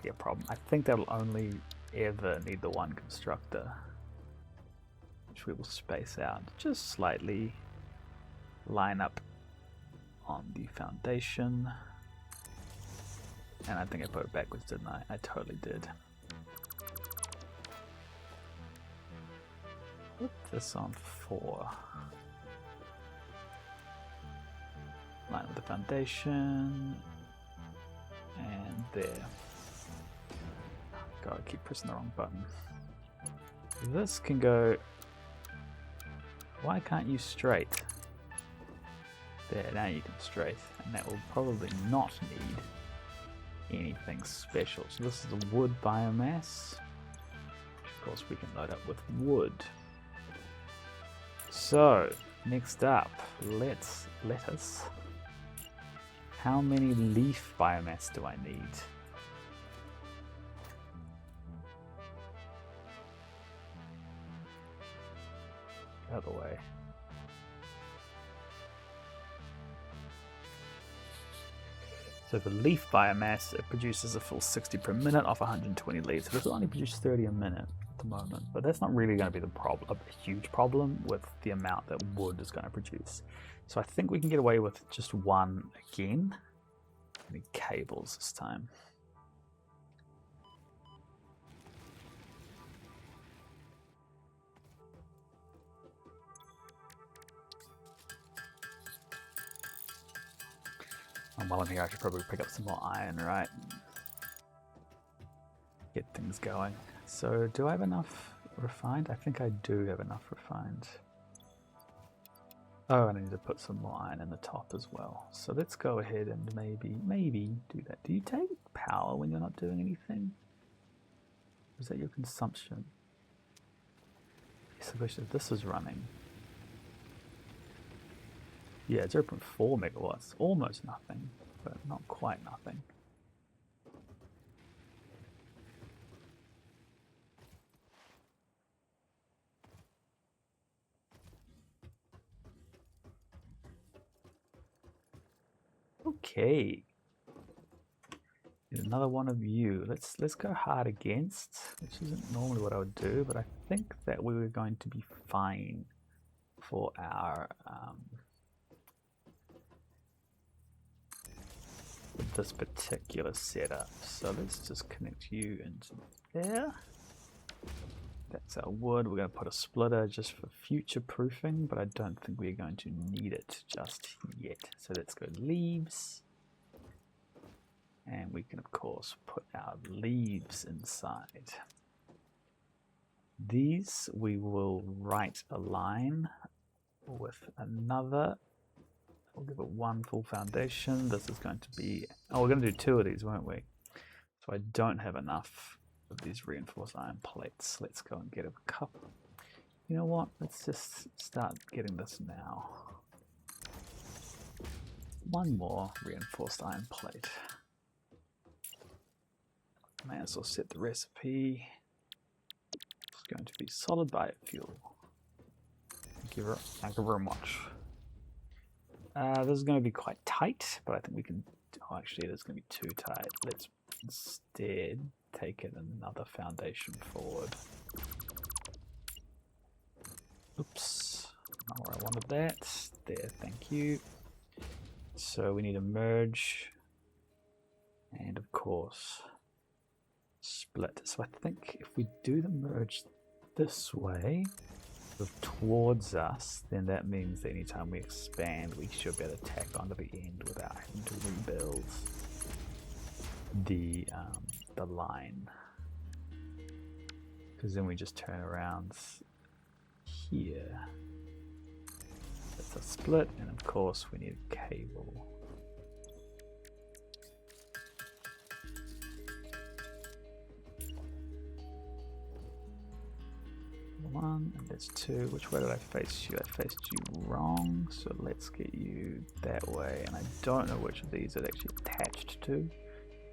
be a problem. I think that'll only ever need the 1 constructor, which we will space out just slightly, line up on the foundation. And I think I put it backwards, didn't I? I totally did. Put this on 4. Line with the foundation. And there. God, I keep pressing the wrong button. This can go... Why can't you straight? There, now you can straight. And that will probably not need anything special. So this is the wood biomass. Of course we can load up with wood. So, next up, lettuce. How many leaf biomass do I need? Out of the way. So for leaf biomass, it produces a full 60 per minute off 120 leaves. So this will only produce 30 a minute at the moment, but that's not really going to be a huge problem with the amount that wood is going to produce. So I think we can get away with just 1 again. I need cables this time. while I'm here, I should probably pick up some more iron, right? Get things going. So, do I have enough refined? I think I do have enough refined. Oh, and I need to put some more iron in the top as well. So let's go ahead and maybe do that. Do you take power when you're not doing anything? Or is that your consumption? Yes, the question is, this is running. Yeah, 0.4 megawatts. Almost nothing, but not quite nothing. Okay. Another one of you. Let's go hard against, which isn't normally what I would do, but I think that we were going to be fine for our this particular setup. So let's just connect you into there. That's our wood. We're going to put a splitter just for future proofing, but I don't think we're going to need it just yet. So let's go leaves. And we can, of course, put our leaves inside. These we will right align with another. We'll give it one full foundation. This is going to be... Oh, we're going to do two of these, won't we? So I don't have enough of these reinforced iron plates. Let's go and get a couple. You know what? Let's just start getting this now. One more reinforced iron plate. May as well set the recipe. It's going to be solid biofuel. Thank you very much. This is going to be quite tight, but I think we can... Oh, actually, it is going to be too tight. Let's instead take it another foundation forward. Oops, not where I wanted that. There, thank you. So we need a merge, and of course, split. So I think if we do the merge this way, towards us, then that means that anytime we expand, we should be able to tack onto the end without having to rebuild the line. Because then we just turn around here. That's a split, and of course we need a cable. One, and there's two. Which way did I face you? I faced you wrong, so let's get you that way. And I don't know which of these it actually attached to.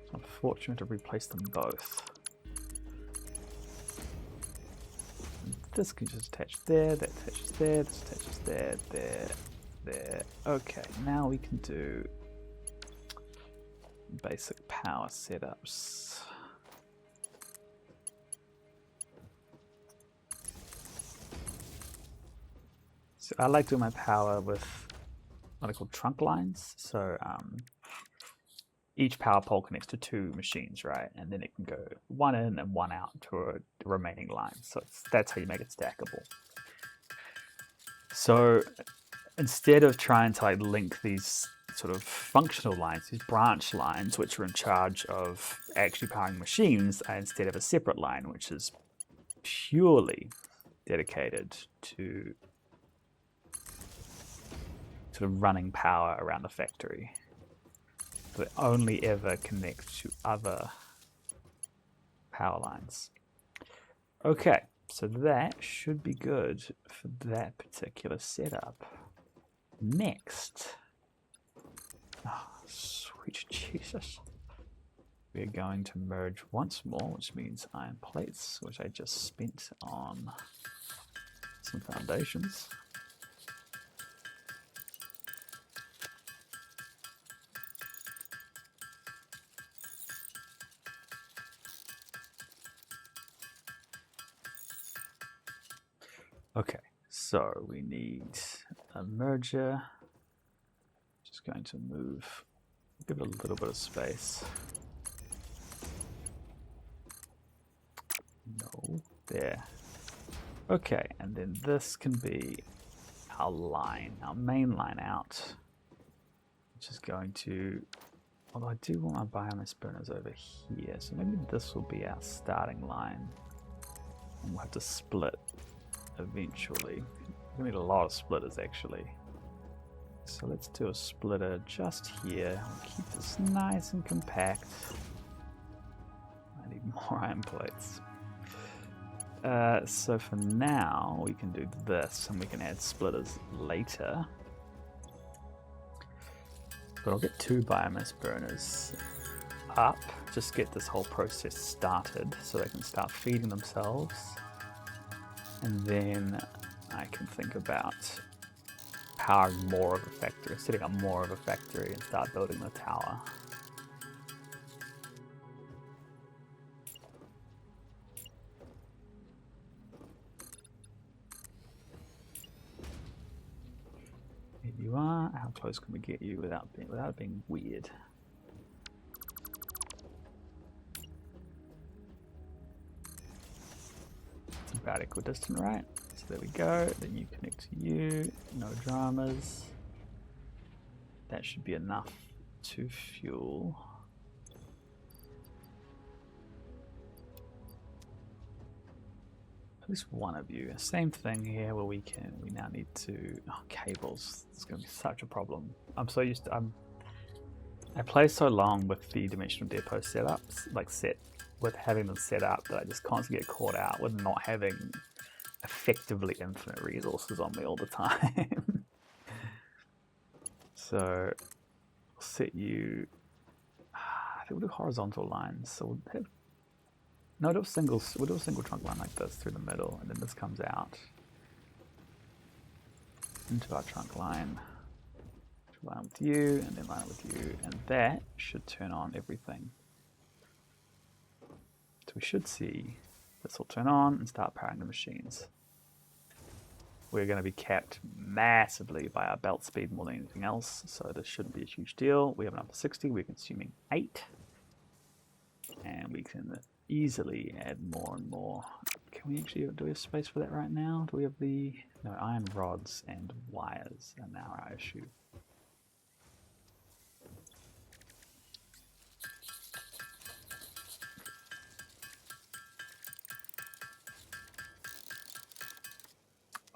It's unfortunate to replace them both. And this can just attach there, that attaches there, this attaches there, there, there. Okay, now we can do basic power setups. So I like doing my power with what are called trunk lines. So each power pole connects to two machines, right? And then it can go one in and one out to a remaining line. So that's how you make it stackable. So instead of trying to like link these sort of functional lines, these branch lines, which are in charge of actually powering machines, I instead have a separate line, which is purely dedicated to sort of running power around the factory. So they only ever connect to other power lines. Okay, so that should be good for that particular setup. Next, oh, sweet Jesus. We're going to merge once more, which means iron plates, which I just spent on some foundations. Okay, so we need a merger. Just going to move, give it a little bit of space. No, there. Okay, and then this can be our line, our main line out. which is going to, although I do want my biomass burners over here, so maybe this will be our starting line, and we'll have to split eventually. We're gonna need a lot of splitters actually. So let's do a splitter just here. We'll keep this nice and compact. I need more iron plates. So for now, we can do this, and we can add splitters later. But I'll get 2 biomass burners up, just get this whole process started so they can start feeding themselves. And then I can think about powering more of a factory, setting up more of a factory and start building the tower. Here you are. How close can we get you without it being weird? It's about equidistant, right? So there we go. Then you connect to you. No dramas. That should be enough to fuel. At least one of you. Same thing here where we now need to, cables. It's going to be such a problem. I'm so used to, I play so long with the dimensional depot setups, with having them set up, that I just constantly get caught out with not having effectively infinite resources on me all the time. So we'll set you, I think we'll do horizontal lines. So we'll have, no, we'll do a single trunk line like this through the middle, and then this comes out into our trunk line. Line with you, and then line with you, and that should turn on everything. So we should see this will turn on and start powering the machines. We're going to be capped massively by our belt speed more than anything else, so this shouldn't be a huge deal. We have enough for 60, we're consuming 8, and we can easily add more and more. Can we actually, do we have space for that right now? Do we have no, iron rods and wires are now our issue.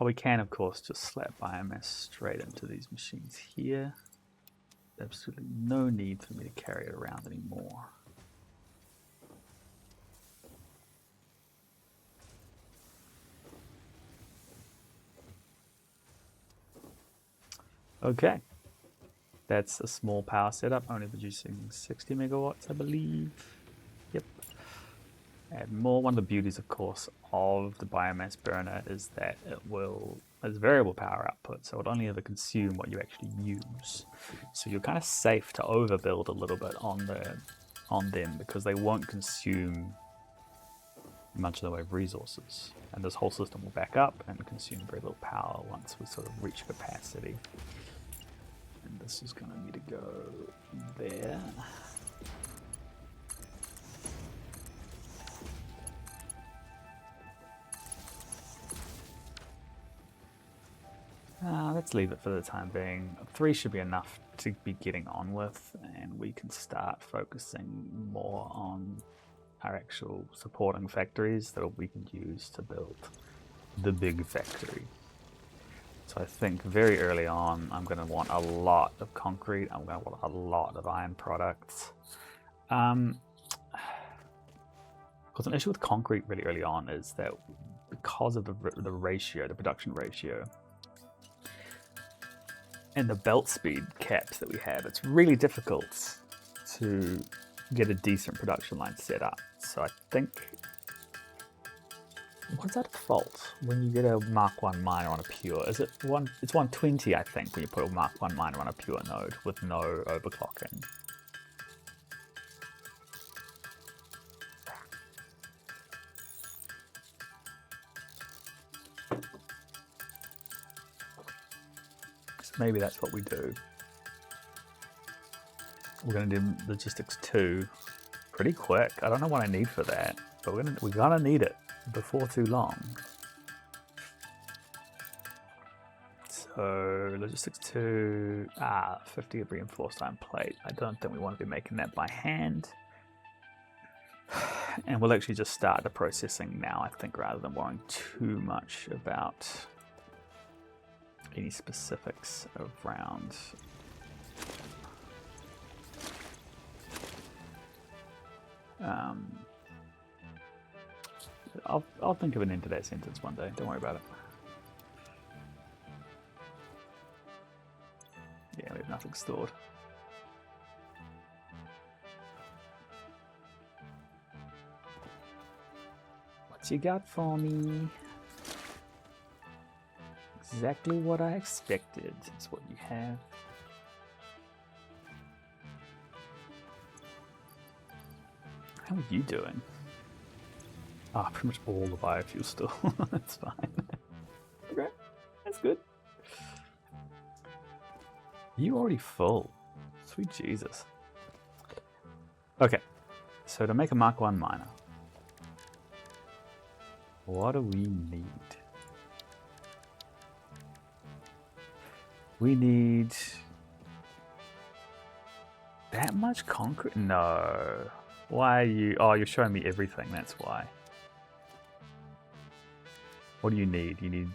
Oh, we can, of course, just slap biomass straight into these machines here. Absolutely no need for me to carry it around anymore. Okay. That's a small power setup, only producing 60 megawatts, I believe. Yep. Add more. One of the beauties, of course, of the biomass burner is that it's variable power output, so it'll only ever consume what you actually use. So you're kind of safe to overbuild a little bit on them because they won't consume much in the way of resources. And this whole system will back up and consume very little power once we sort of reach capacity. And this is going to need to go there. Let's leave it for the time being. 3 should be enough to be getting on with, and we can start focusing more on our actual supporting factories that we can use to build the big factory. So I think very early on I'm going to want a lot of concrete, I'm going to want a lot of iron products. Because an issue with concrete really early on is that because of the ratio, the production ratio, and the belt speed caps that we have, it's really difficult to get a decent production line set up. So I think, what's that default when you get a Mark 1 miner on a pure? Is it it's 120, I think, when you put a Mark 1 miner on a pure node with no overclocking. Maybe that's what we do. We're going to do logistics 2 pretty quick. I don't know what I need for that, but we're gonna need it before too long. So So logistics 2, 50 of reinforced iron plate. I don't think we want to be making that by hand. And we'll actually just start the processing now, I think, rather than worrying too much about any specifics around I'll think of an end to that sentence one day. Don't worry about it. Yeah, we have nothing stored. What you got for me? Exactly what I expected. It's what you have. How are you doing? Pretty much all the biofuel still. That's fine. Okay, that's good. You already full. Sweet Jesus. Okay, so to make a Mark 1 miner, what do we need? We need that much concrete? No. Why are you? Oh, you're showing me everything. That's why. What do you need? You need.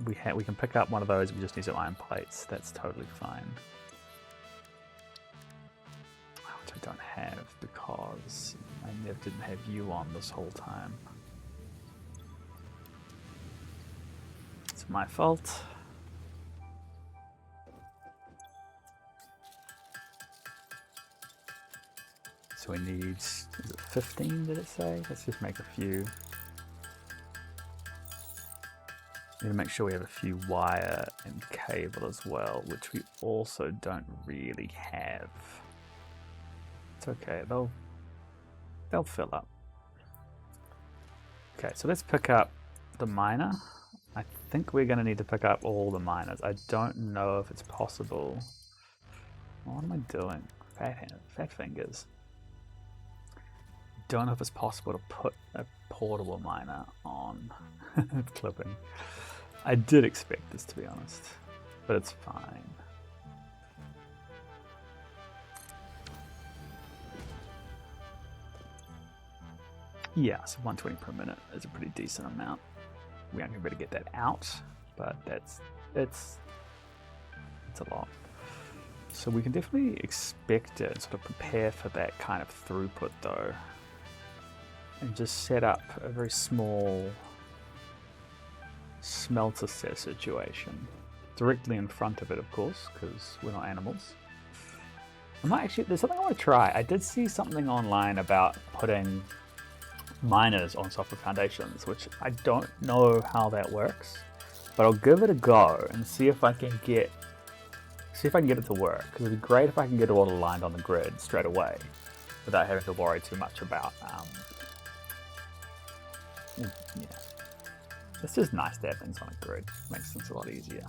We can pick up one of those. We just need some iron plates. That's totally fine. Which I don't have because I never didn't have you on this whole time. It's my fault. So we need, is it 15, did it say? Let's just make a few. Need to make sure we have a few wire and cable as well, which we also don't really have. It's okay, they'll fill up. Okay, so let's pick up the miner. I think we're going to need to pick up all the miners. I don't know if it's possible. What am I doing? Fat fingers. Don't know if it's possible to put a portable miner on clipping. I did expect this, to be honest, but it's fine. Yeah, so 120 per minute is a pretty decent amount. We aren't going to be able to get that out, but it's a lot. So we can definitely expect it and sort of prepare for that kind of throughput though. And just set up a very small smelter set situation directly in front of it, of course, because we're not animals. There's something I want to try. I did see something online about putting miners on software foundations, which I don't know how that works, but I'll give it a go and see if I can get it to work, because it'd be great if I can get it all aligned on the grid straight away without having to worry too much about it's just nice to have things on a grid. Makes things a lot easier.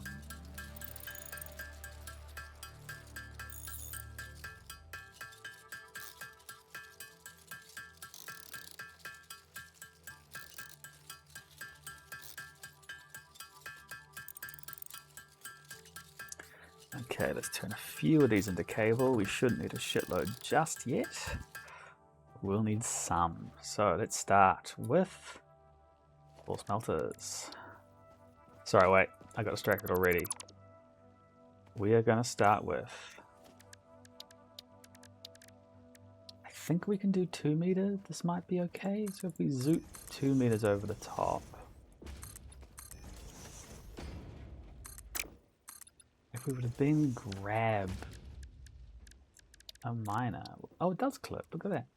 Okay, let's turn a few of these into cable. We shouldn't need a shitload just yet. We'll need some. So let's start with 4 smelters. Sorry, wait, I got distracted already. We are going to start with, I think we can do 2 meters. This might be okay. So if we zoot 2 meters over the top. If we would have been grab a miner. Oh, it does clip. Look at that.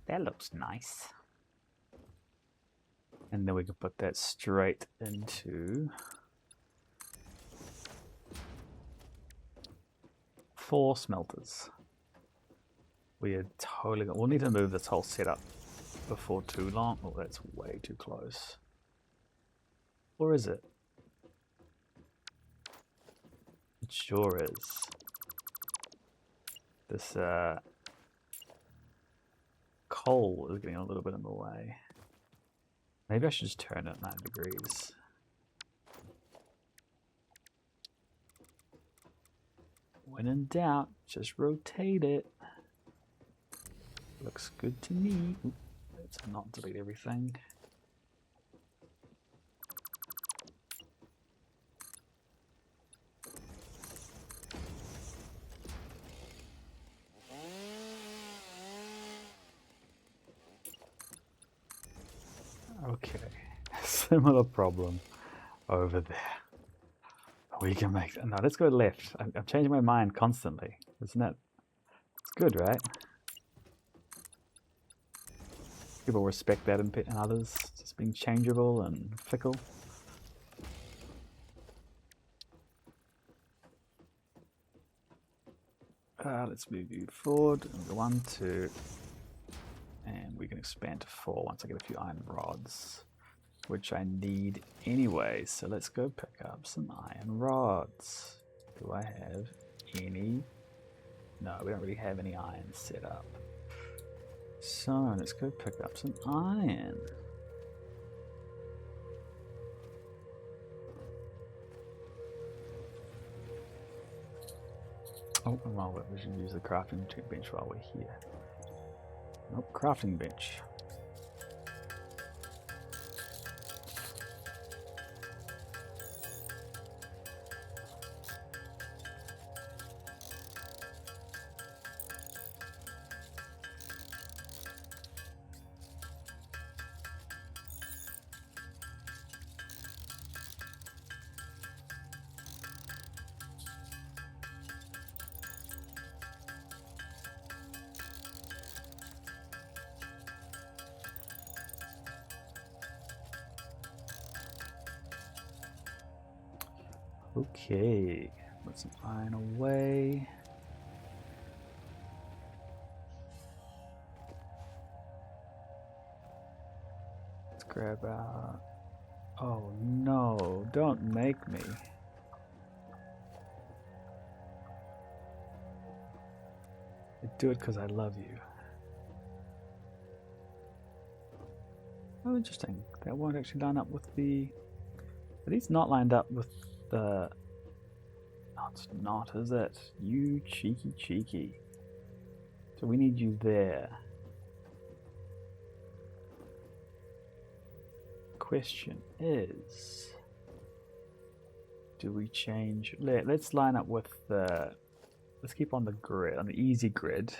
That looks nice. And then we can put that straight into 4 smelters. We'll need to move this whole setup before too long. Oh, that's way too close. Or is it? It sure is. This coal is getting a little bit in the way. Maybe I should just turn it 9 degrees. When in doubt, just rotate it. Looks good to me. Oop, let's not delete everything. Okay, similar problem over there. We can make that. No, let's go left. I'm changing my mind constantly. Isn't it? It's good, right? People respect that in others, just being changeable and fickle. Let's move you forward. 1, 2, and we can expand to 4 once I get a few iron rods, which I need anyway. So let's go pick up some iron rods. Do I have any? No, we don't really have any iron set up. So let's go pick up some iron. Oh, well, we should use the crafting bench while we're here. Nope, crafting bench. Okay, put some iron away. Let's grab out. Oh no, don't make me. I do it because I love you. Oh, interesting. That won't actually line up with the. But it's not lined up with the. No, it's not, is it? You cheeky. So we need you there. Question is, do we change? Let's line up with the. Let's keep on the grid, on the easy grid.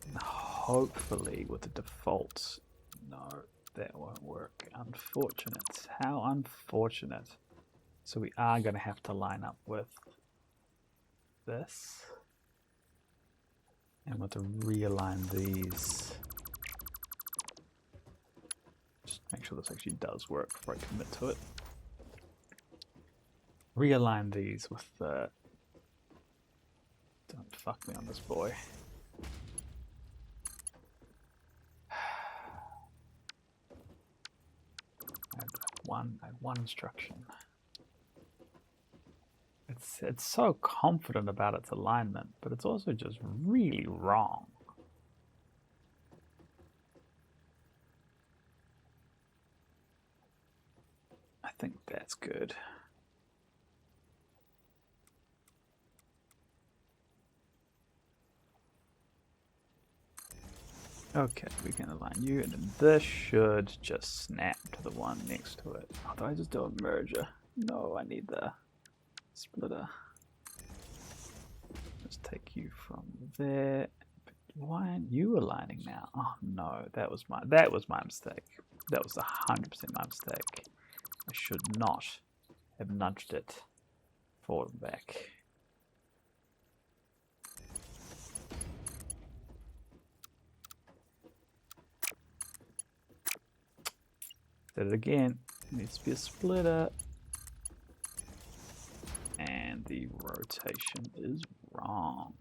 And hopefully with the defaults. No, that won't work. Unfortunate. How unfortunate. So we are going to have to line up with this. And we'll have to realign these. Just make sure this actually does work before I commit to it. Realign these with the... Don't fuck me on this, boy. I had one instruction. It's so confident about its alignment, but it's also just really wrong. I think that's good. Okay, we can align you, and then this should just snap to the one next to it. Oh, do I just do a merger? No, I need the splitter. Let's take you from there. But why aren't you aligning now? Oh no, that was my mistake. That was 100% my mistake. I should not have nudged it forward and back. Did it again. It needs to be a splitter. And the rotation is wrong.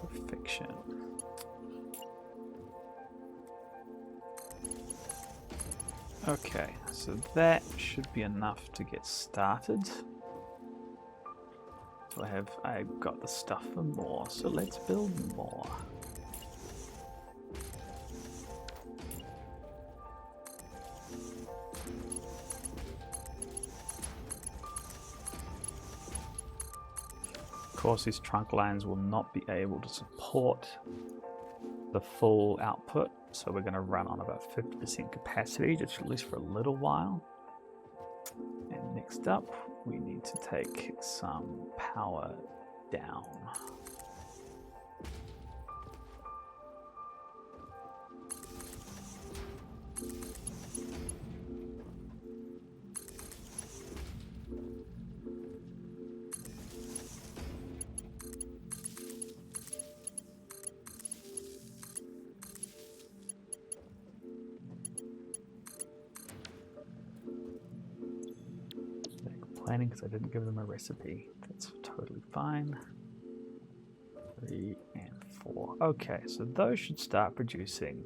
Perfection. Okay, so that should be enough to get started. So I've got the stuff for more, so let's build more. Of course, these trunk lines will not be able to support the full output, so we're going to run on about 50% capacity, just at least for a little while. And next up, we need to take some power down. Because I didn't give them a recipe. That's totally fine. 3 and 4. Okay, so those should start producing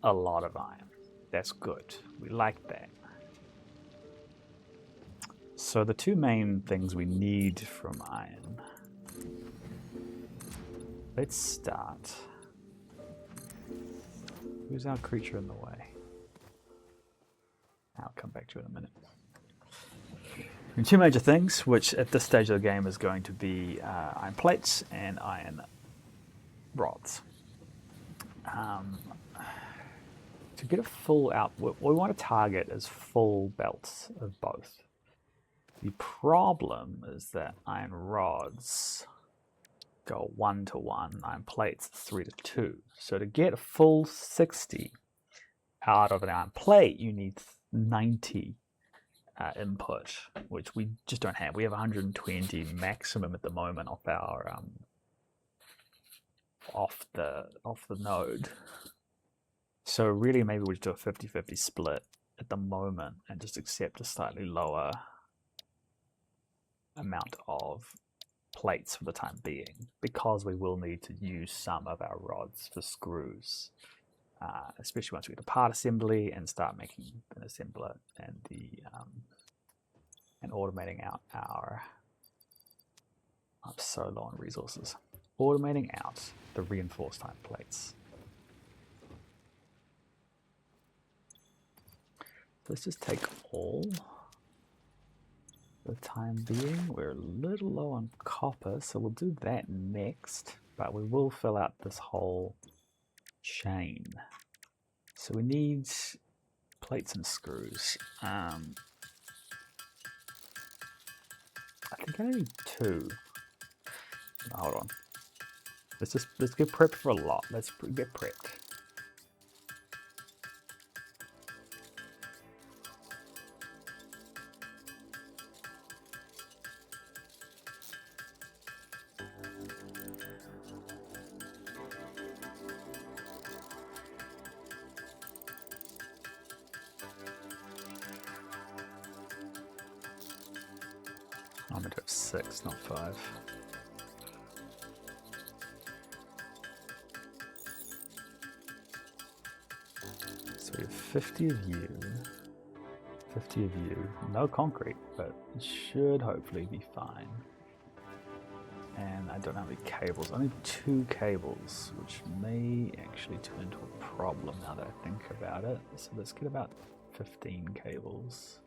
a lot of iron. That's good. We like that. So the two main things we need from iron. Let's start. Who's our creature in the way? I'll come back to it in a minute. And two major things, which at this stage of the game is going to be iron plates and iron rods. To get a full output, what we want to target is full belts of both. The problem is that iron rods go 1-to-1, iron plates 3-to-2. So to get a full 60 out of an iron plate, you need 90 input, which we just don't have. We have 120 maximum at the moment off our off the node. So really, maybe we just do a 50-50 split at the moment and just accept a slightly lower amount of plates for the time being, because we will need to use some of our rods for screws. Especially once we get to part assembly and start making an assembler and and automating out our. I'm so low on resources. Automating out the reinforced iron plates. Let's just take all. For the time being, we're a little low on copper, so we'll do that next. But we will fill out this whole chain. So we need plates and screws. I think I need 2. No, hold on. Let's get prepped for a lot. Let's get prepped. I'm going to have 6, not 5. So we have 50 of you, 50 of you. No concrete, but it should hopefully be fine. And I don't have any cables, only 2 cables, which may actually turn into a problem now that I think about it. So let's get about 15 cables.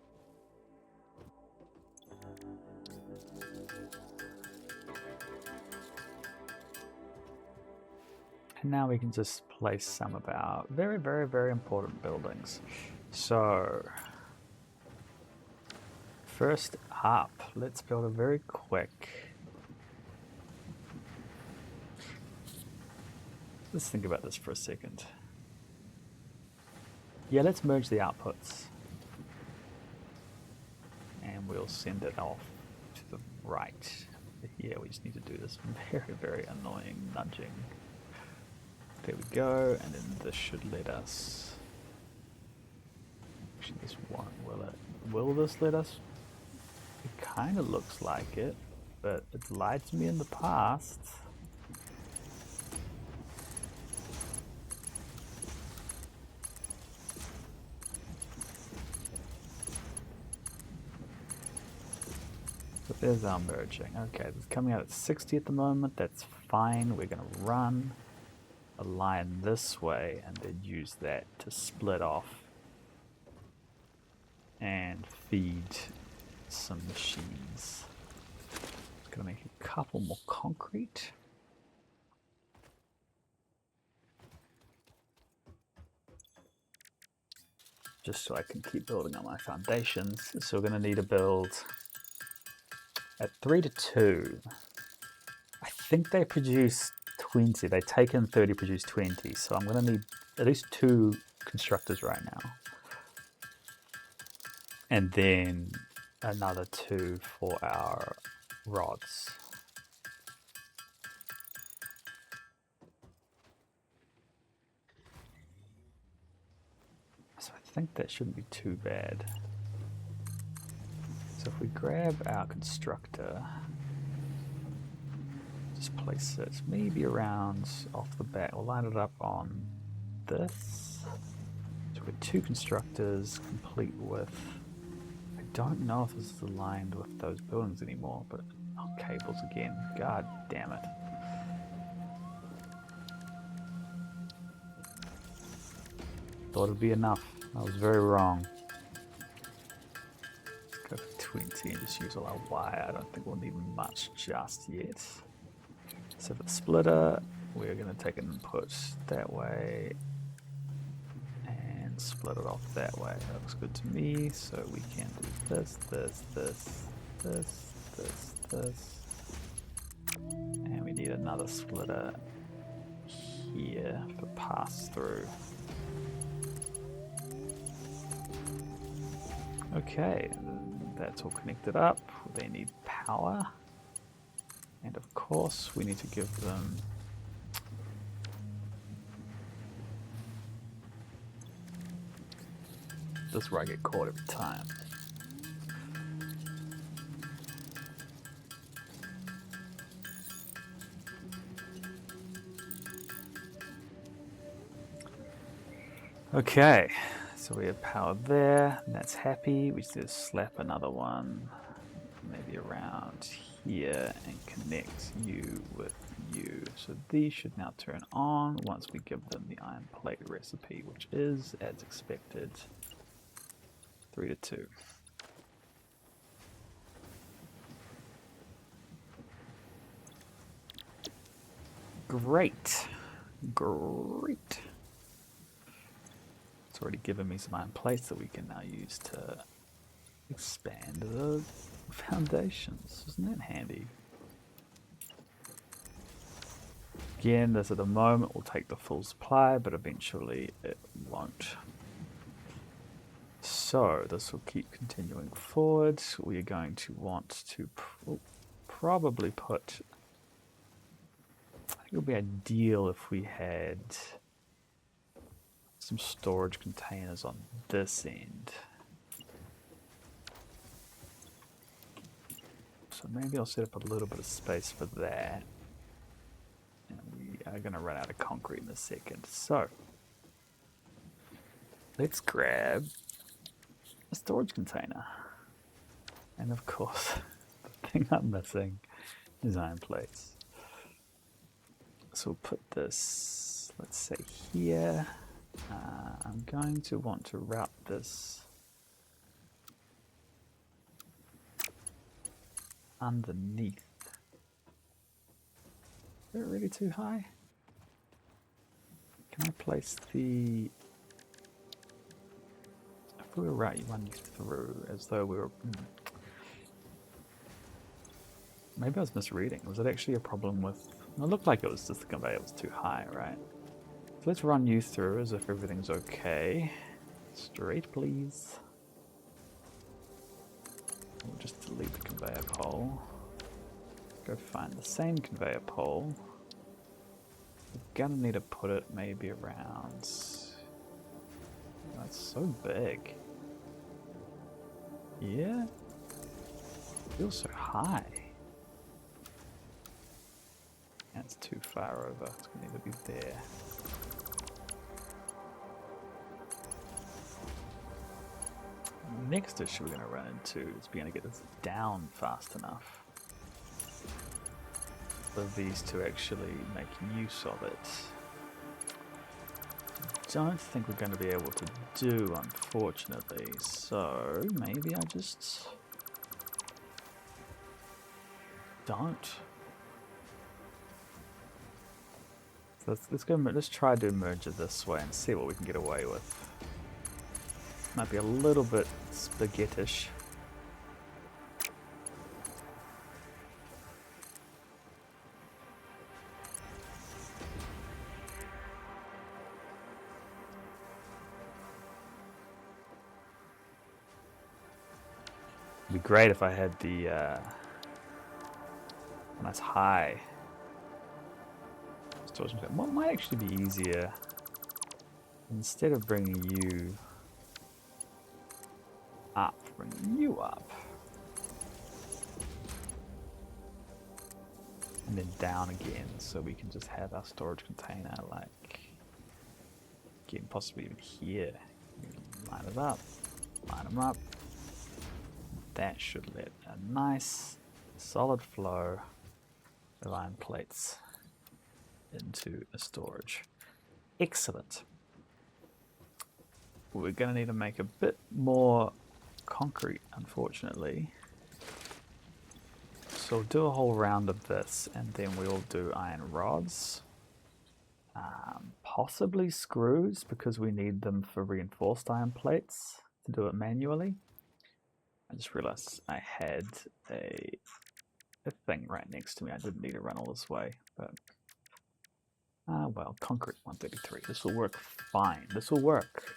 And now we can just place some of our very, very, very important buildings. So, first up, let's build a very quick. Let's think about this for a second. Yeah, let's merge the outputs. And we'll send it off to the right. Yeah, we just need to do this very, very annoying nudging. There we go, and then this should let us. Actually, this won't, will it? Will this let us? It kind of looks like it, but it's lied to me in the past. There's our merging. Okay, it's coming out at 60 at the moment. That's fine. We're going to run a line this way and then use that to split off and feed some machines. It's going to make a couple more concrete. Just so I can keep building on my foundations. So we're going to need to build at 3 to 2. I think they produce 20. They take in 30, produce 20. So I'm going to need at least 2 constructors right now. And then another 2 for our rods. So I think that shouldn't be too bad. So if we grab our constructor, just place it maybe around off the bat. We'll line it up on this. So we've got 2 constructors complete with, I don't know if this is aligned with those buildings anymore, but oh, cables again. God damn it. Thought it'd be enough. I was very wrong. Let's go for 20 and just use all our wire. I don't think we'll need much just yet. So for the splitter, we're going to take an input that way and split it off that way. That looks good to me. So we can do this, this, this, this, this, this. And we need another splitter here for pass through. Okay, that's all connected up. They need power. And of course, we need to give them this is where I get caught every time. Okay, so we have power there, and that's happy. We just slap another one maybe around here and connect you with you. So these should now turn on once we give them the iron plate recipe, which is, as expected, 3 to 2. Great. Great. It's already given me some iron plates that we can now use to expand the foundations. Isn't that handy? Again, this at the moment will take the full supply, but eventually it won't. So this will keep continuing forward. We are going to want to probably put, I think it would be ideal if we had some storage containers on this end. So maybe I'll set up a little bit of space for that. And we are going to run out of concrete in a second. So let's grab a storage container. And of course, the thing I'm missing is iron plates. So we'll put this, let's say here. I'm going to want to route this underneath. Is it really too high? Can I place the... If we were running through as though we were... Maybe I was misreading. Was it actually a problem with... It looked like it was just the conveyor was too high, right? So let's run you through as if everything's okay. Straight, please. We'll just delete the conveyor pole. Go find the same conveyor pole. We're gonna need to put it maybe around... That's so big. Yeah? It feels so high. That's too far over. It's gonna need to be there. next issue we're going to run into is being able to get this down fast enough for these to actually make use of it. Don't think we're going to be able to do, unfortunately, so maybe I just don't. So let's try to merge it this way and see what we can get away with. Might be a little bit spaghettish. It'd be great if I had the nice high storage. What might actually be easier, instead of bringing you up, bringing you up, and then down again, so we can just have our storage container like getting possibly even here. Line it up, line them up. That should let a nice solid flow of iron plates into the storage. Excellent. We're going to need to make a bit more concrete, unfortunately. So we'll do a whole round of this, and then we'll do iron rods. Possibly screws, because we need them for reinforced iron plates to do it manually. I just realized I had a thing right next to me. I didn't need to run all this way, but well, concrete 133. This will work fine. This will work.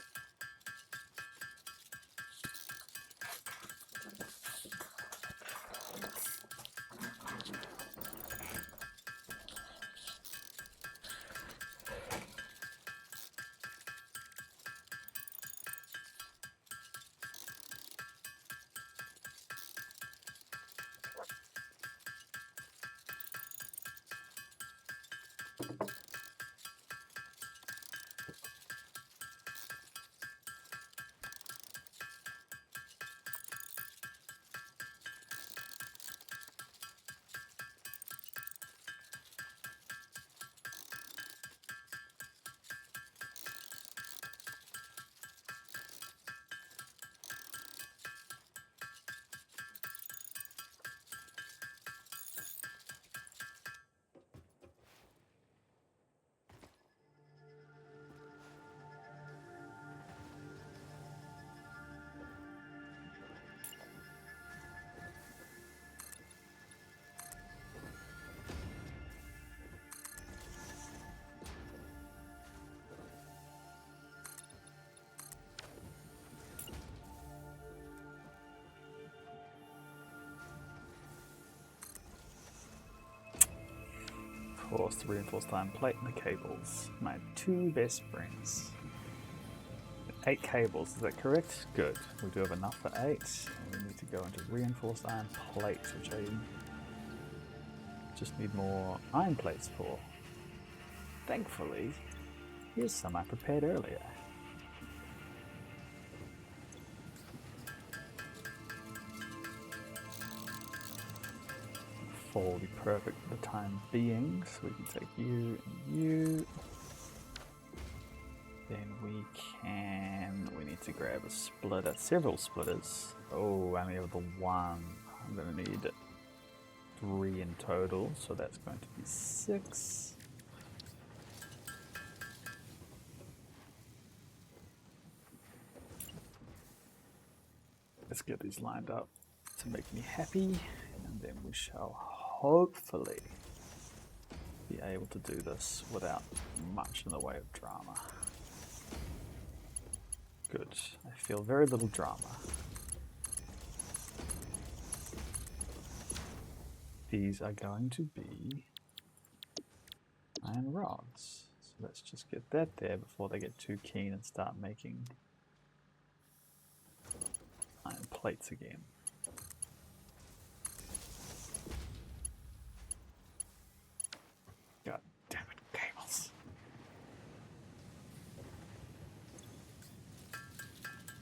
Of course, the reinforced iron plate and the cables. My two best friends. 8 cables, is that correct? Good. We do have enough for 8. And we need to go into reinforced iron plates, which I just need more iron plates for. Thankfully, here's some I prepared earlier. 4 will be perfect for the time being, so we can take you and you. Then we need to grab a splitter, several splitters. Oh, I only have the one. I'm going to need 3 in total, so that's going to be 6. Let's get these lined up to make me happy, and then we shall hopefully be able to do this without much in the way of drama. Good. I feel very little drama. These are going to be iron rods. So let's just get that there before they get too keen and start making iron plates again. God damn it, cables.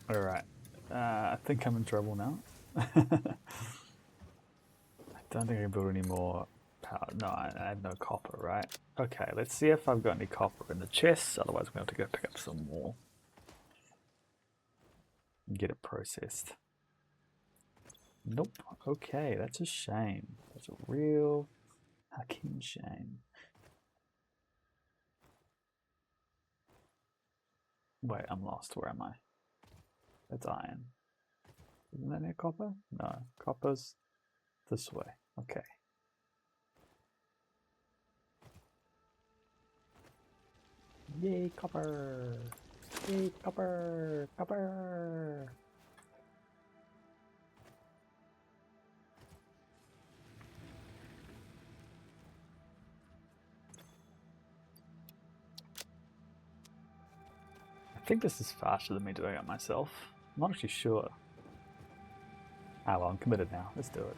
Alright, I think I'm in trouble now. I don't think I can build any more power. No, I have no copper, right? Okay, let's see if I've got any copper in the chests. Otherwise, I'm going to have to go pick up some more and get it processed. Nope. Okay, that's a shame. That's a real fucking shame. Wait, I'm lost. Where am I? That's iron. Isn't that near copper? No, copper's this way. Okay. Yay, copper! Yay, copper! Copper! I think this is faster than me doing it myself. I'm not actually sure. Ah, well, I'm committed now. Let's do it.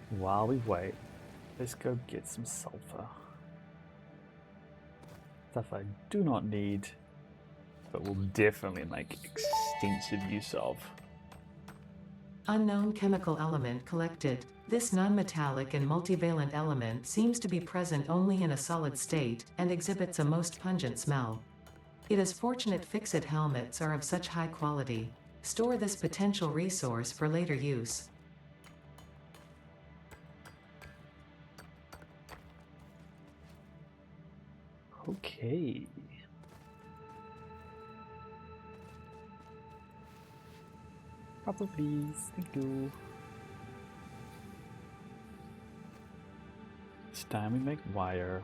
While we wait, let's go get some sulfur. Stuff I do not need, but will definitely make extensive use of. Unknown chemical element collected. This non-metallic and multivalent element seems to be present only in a solid state, and exhibits a most pungent smell. It is fortunate fixit helmets are of such high quality. Store this potential resource for later use. Okay. Copper, please. Thank you. It's time we make wire.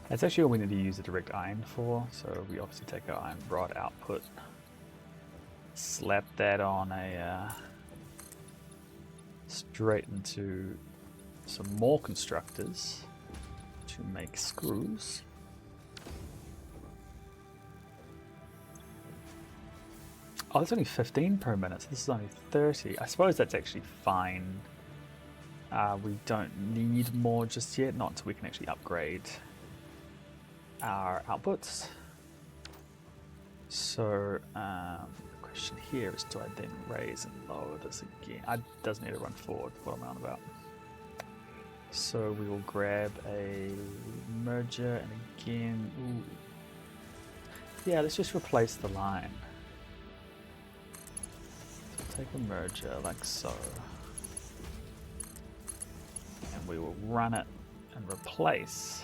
That's actually all we need to use the direct iron for, so we obviously take our iron rod output, slap that on a straight into some more constructors to make screws. Oh, that's only 15 per minute, so this is only 30. I suppose that's actually fine. We don't need more just yet, not until we can actually upgrade our outputs. So the question here is, do I then raise and lower this again? It does need to run forward. What am I on about? So we will grab a merger and again, ooh. Yeah, let's just replace the line. So take a merger like so, and we will run it and replace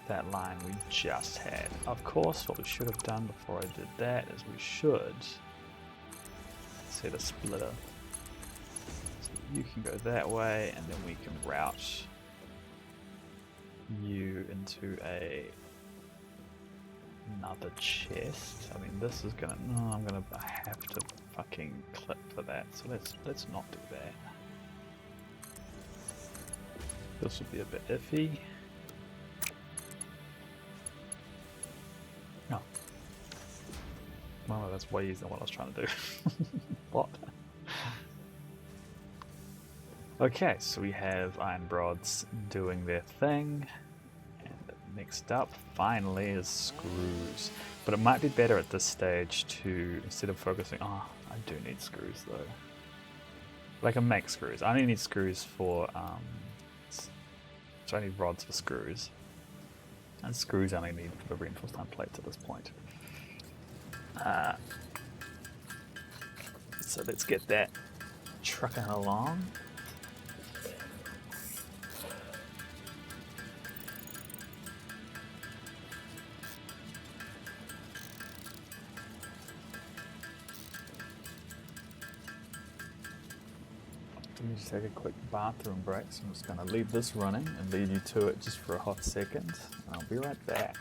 that line we just had. Of course, what we should have done before I did that is we should set a splitter. So you can go that way, and then we can route you into another chest. I mean, this is gonna. No, I have to fucking clip for that. So let's not do that. This would be a bit iffy. No. Well, that's way easier than what I was trying to do. What? Okay, so we have iron rods doing their thing. And next up, finally, is screws. But it might be better at this stage to, instead of focusing... Oh, I do need screws, though. But I can make screws. I only need screws for... so I need rods for screws. And screws I only need for reinforced iron plates at this point. So let's get that trucking along. I need to take a quick bathroom break, so I'm just going to leave this running and leave you to it just for a hot second. I'll be right back.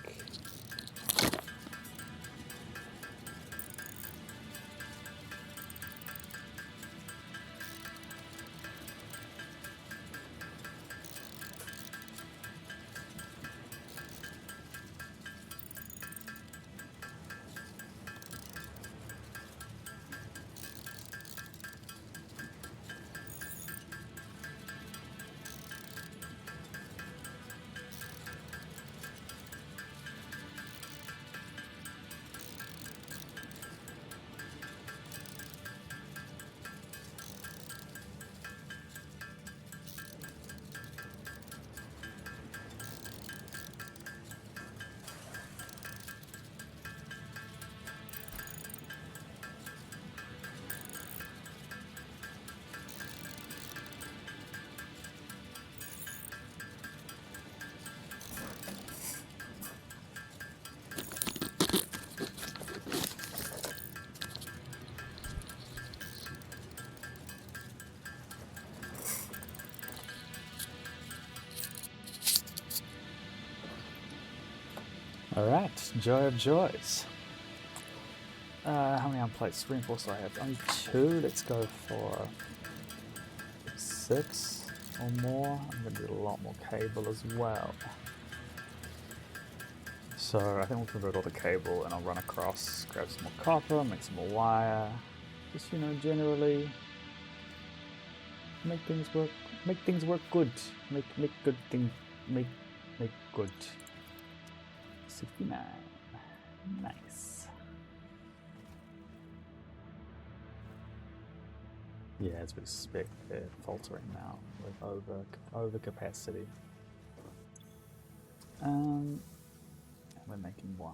Alright, joy of joys. How many unplayed reinforcements do I have? Only 2. Let's go for 6 or more. I'm going to do a lot more cable as well. So I think we'll convert all the cable and I'll run across, grab some more copper, make some more wire. Just, you know, generally make things work good. Make good things, make good. 69. Nice. Yeah, as we expect, they're faltering now with over capacity. We're making wire.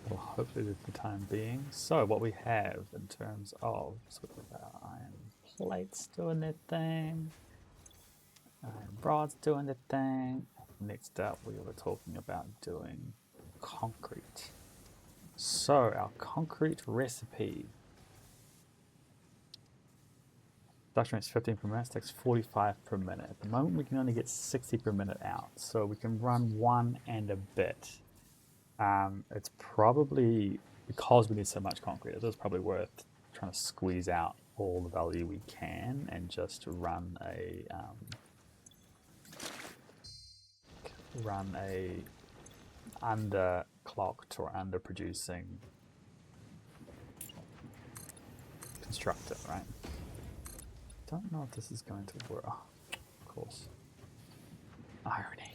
Well, hopefully for the time being. So what we have in terms of sort of our iron plates doing their thing, iron rods doing their thing. Next up we were talking about doing concrete. So our concrete recipe. Production rate is 15 per minute, takes 45 per minute. At the moment we can only get 60 per minute out, so we can run 1 and a bit. It's probably, because we need so much concrete, it is probably worth trying to squeeze out all the value we can and just run a underclocked or underproducing constructor, right? Don't know if this is going to work. Of course. Irony.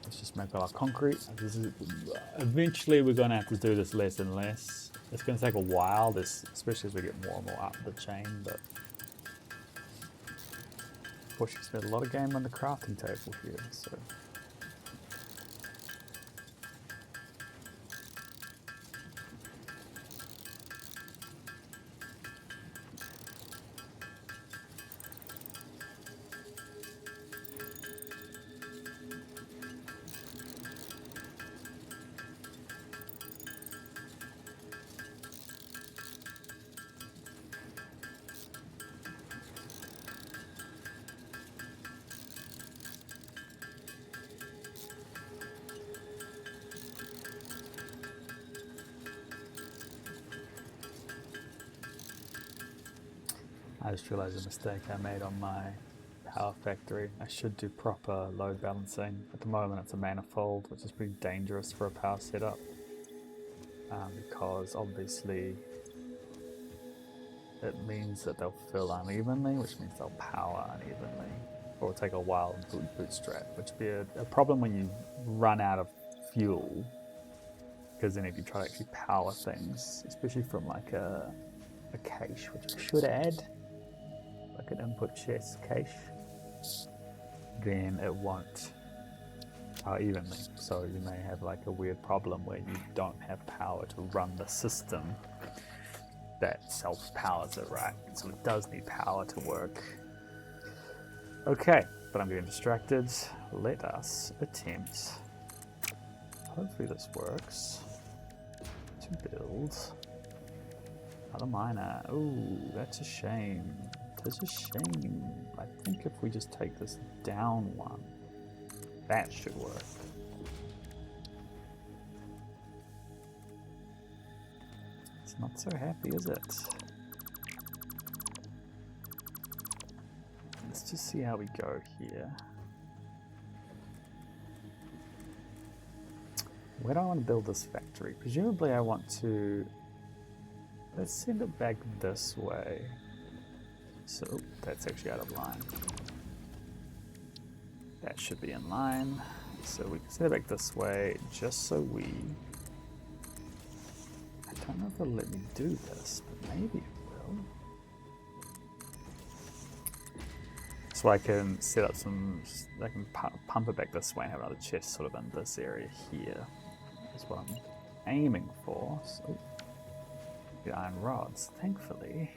Let's just make all our concrete. Eventually we're going to have to do this less and less. It's going to take a while, especially as we get more and more up the chain, but unfortunately spent a lot of game on the crafting table here, so I just realized a mistake I made on my power factory. I should do proper load balancing. At the moment it's a manifold, which is pretty dangerous for a power setup, because obviously it means that they'll fill unevenly, which means they'll power unevenly, or it'll take a while to bootstrap, which would be a problem when you run out of fuel, because then if you try to actually power things, especially from like a cache, which I should add, like an input chest cache, then it won't evenly. So you may have like a weird problem where you don't have power to run the system that self-powers it, right? So it does need power to work. Okay, but I'm getting distracted. Let us attempt, hopefully this works, to build another miner. Oh, that's a shame. That's a shame. I think if we just take this down one, that should work. It's not so happy, is it? Let's just see how we go here. Where do I want to build this factory? Presumably I want to... Let's send it back this way. So that's actually out of line. That should be in line. So we can send it back this way just so we... I don't know if it'll let me do this, but maybe it will. So I can set up some... I can pump it back this way and have another chest sort of in this area here. That's what I'm aiming for. So the iron rods, thankfully.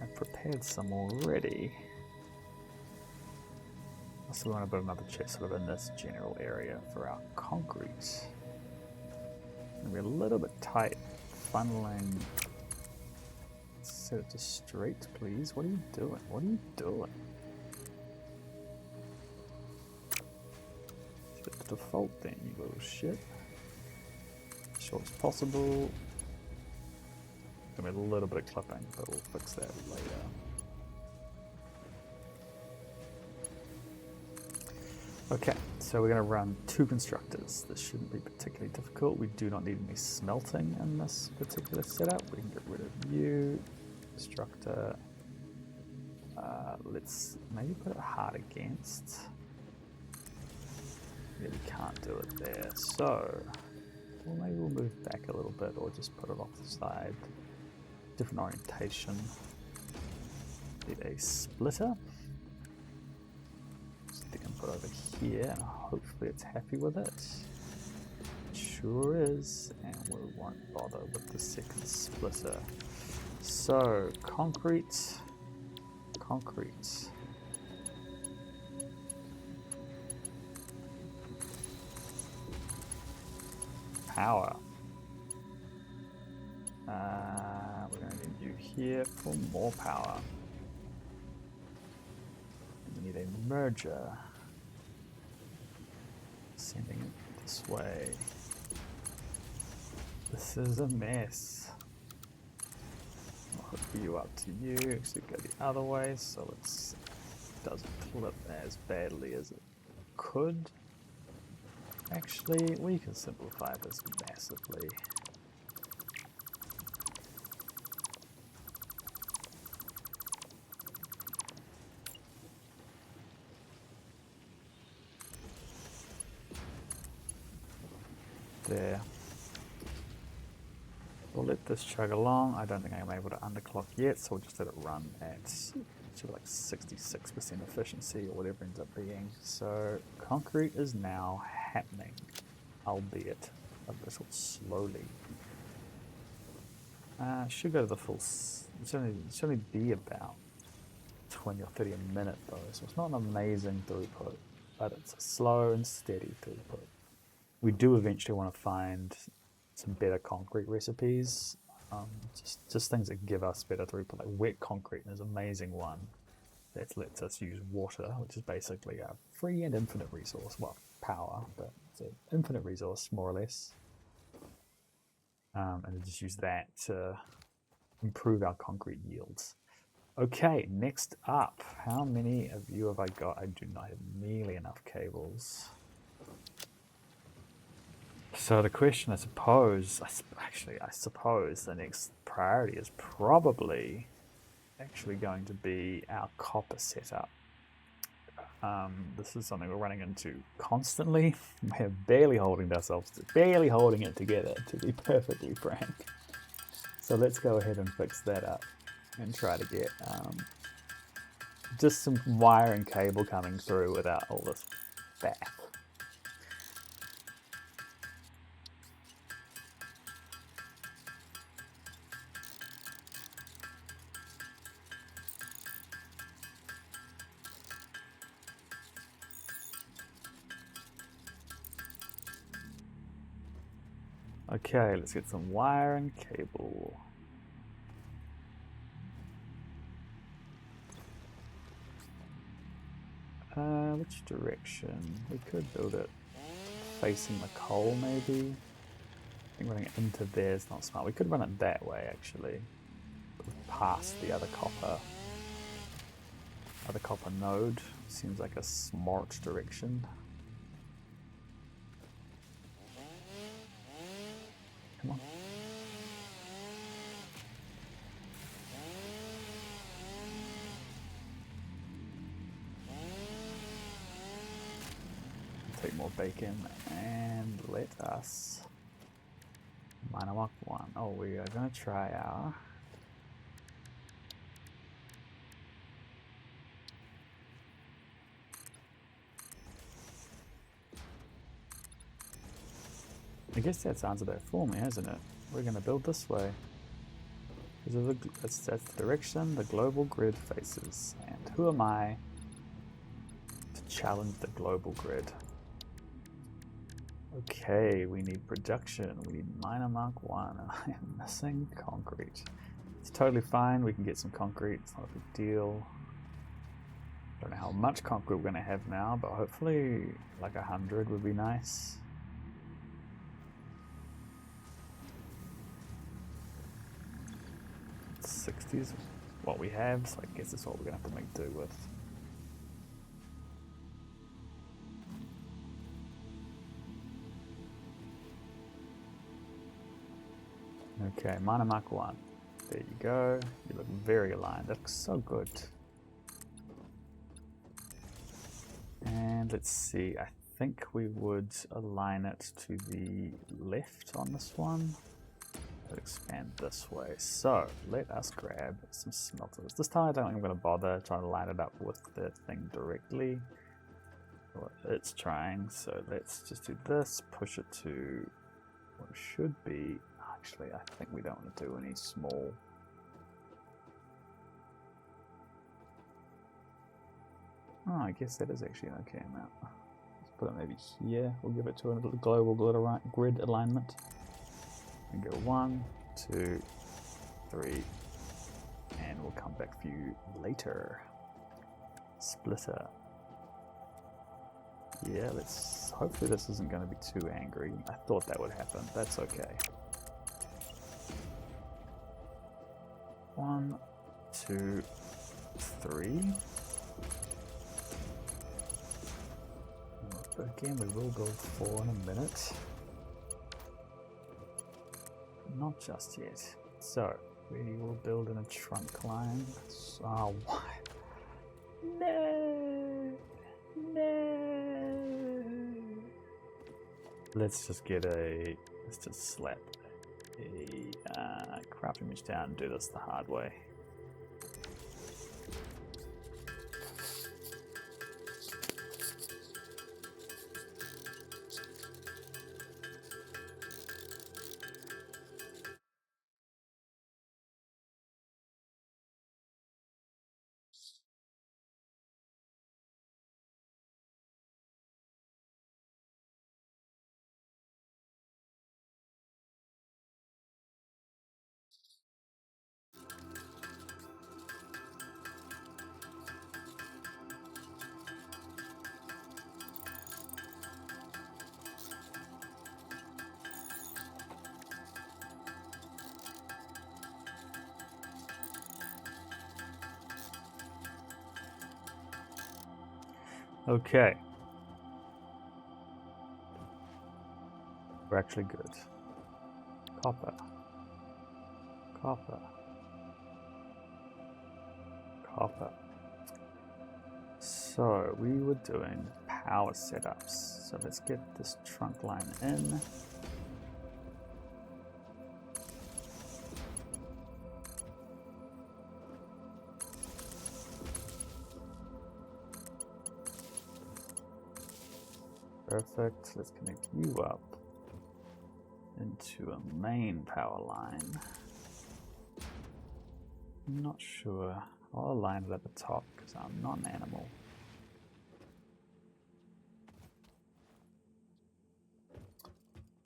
I've prepared some already. So we want to build another chest sort of in this general area for our concrete. And we're a little bit tight funneling. Set it to straight, please. What are you doing? What are you doing? Set it to default then, you little shit. Sure as possible. Gonna be a little bit of clipping, but we'll fix that later. Okay, so we're going to run 2 constructors. This shouldn't be particularly difficult. We do not need any smelting in this particular setup. We can get rid of you, constructor. Let's maybe put it hard against. Yeah, we can't do it there. So, well, maybe we'll move back a little bit or just put it off the side. Different orientation. Need a splitter. Stick and put over here, and hopefully it's happy with it. It sure is, and we won't bother with the second splitter. So, concrete. Power. We're going to need you here for more power. We need a merger. Sending it this way. This is a mess. I'll hook you up to you. Actually go the other way so it doesn't clip as badly as it could. Actually, we can simplify this massively. There. We'll let this chug along. I don't think I'm able to underclock yet, so we'll just let it run at sort of like 66% efficiency or whatever it ends up being. So concrete is now happening, albeit a little slowly. Should go to the full. It should only be about 20 or 30 a minute though, so it's not an amazing throughput, but it's a slow and steady throughput. We do eventually want to find some better concrete recipes, just things that give us better throughput, like wet concrete is an amazing one that lets us use water, which is basically a free and infinite resource. Well, power, but it's an infinite resource, more or less. And just use that to improve our concrete yields. Okay, next up, how many of you have I got? I do not have nearly enough cables. So the question, I suppose the next priority is probably actually going to be our copper setup. This is something we're running into constantly. We're barely holding it together, to be perfectly frank. So let's go ahead and fix that up and try to get just some wire and cable coming through without all this faff. Okay, let's get some wire and cable. Which direction? We could build it facing the coal, maybe. I think running it into there is not smart. We could run it that way, actually, past the other copper node. Seems like a smart direction. Come on. Take more bacon and let us mine up one. Oh, we are going to try our I guess that sounds about for me, hasn't it? We're going to build this way. That's the direction the global grid faces. And who am I to challenge the global grid? Okay, we need production. We need miner mark 1. I am missing concrete. It's totally fine. We can get some concrete. It's not a big deal. Don't know how much concrete we're going to have now, but hopefully like 100 would be nice. 60 is what we have, so I guess that's what we're going to have to make do with. Okay, miner mark 1. There you go. You look very aligned. That looks so good. And let's see, I think we would align it to the left on this one. Let's expand this way. So let us grab some smelters. This time I don't think I'm going to bother trying to line it up with the thing directly. Well, it's trying, so let's just do this, push it to what it should be. Actually, I think we don't want to do any small. Oh, I guess that is actually an okay amount. Let's put it maybe here. We'll give it to a little global grid alignment. And go 1, 2, 3, and we'll come back for you later. Splitter. Yeah, let's. Hopefully, this isn't going to be too angry. I thought that would happen. That's okay. 1, 2, 3. But again, we will build 4 in a minute. Not just yet. So, we will build in a trunk line. Oh, why? No! No! Let's just get a. Let's just slap a crafting image down and do this the hard way. Okay. We're actually good. Copper. Copper. Copper. So we were doing power setups. So let's get this trunk line in. Perfect. Let's connect you up into a main power line. I'm not sure. I'll align it at the top because I'm not an animal.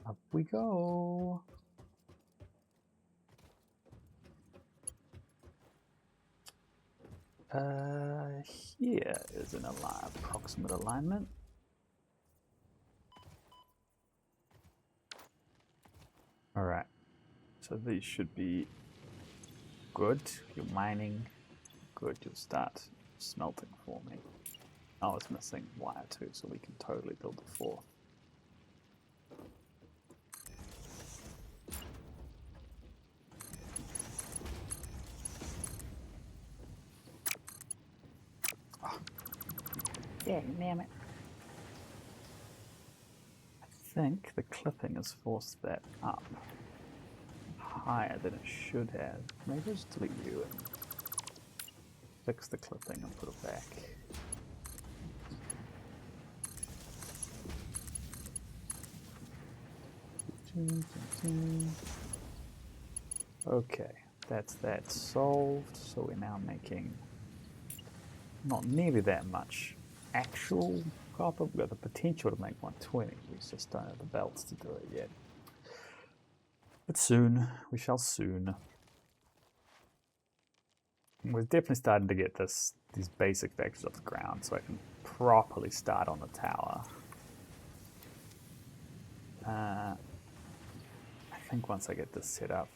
Up we go. Here is an approximate alignment. All right, so these should be good. You're mining. Good, you'll start smelting for me. Oh, it's missing wire too, so we can totally build the fourth. Oh. Yeah, damn it. I think the clipping has forced that up higher than it should have. Maybe I'll just delete you and fix the clipping and put it back. Okay, that's that solved. So we're now making not nearly that much actual copper. We've got the potential to make 120. We just don't have the belts to do it yet. But soon, we shall soon. We're definitely starting to get these basic vectors off the ground, so I can properly start on the tower. I think once I get this set up,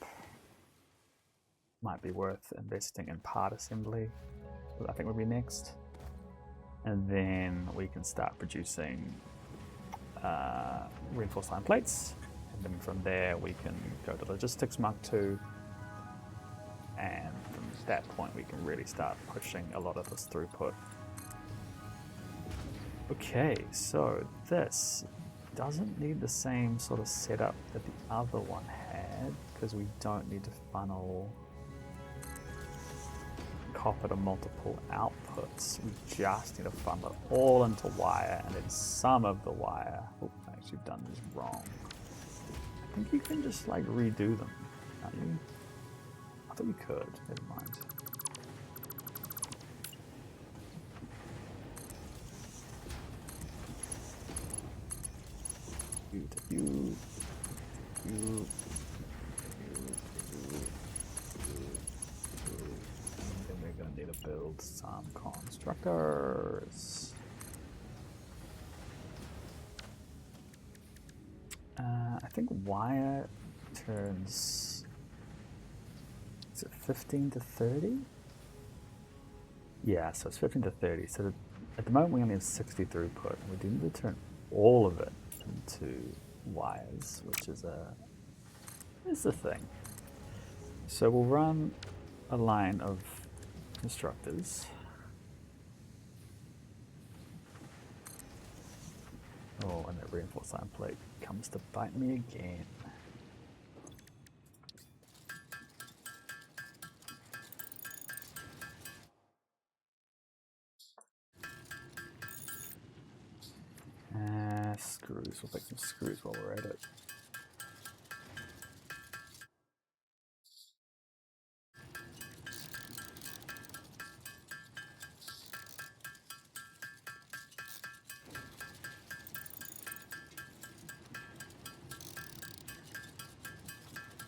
might be worth investing in part assembly. I think will be next, and then we can start producing reinforced iron plates, and then from there we can go to logistics Mark II, and from that point we can really start pushing a lot of this throughput. Okay, so this doesn't need the same sort of setup that the other one had, because we don't need to funnel copper to multiple outputs. We just need to funnel it all into wire, and then some of the wire. Oh, I actually done this wrong. I think you can just like redo them, can't you? I thought you could. Never mind. You. Need to build some constructors. I think wire turns, is it 15 to 30? Yeah, so it's 15 to 30. So at the moment we only have 60 throughput, and we do need to turn all of it into wires, which is the thing. So we'll run a line of constructors. Oh, and that reinforced iron plate comes to bite me again. Screws. We'll make some screws while we're at it.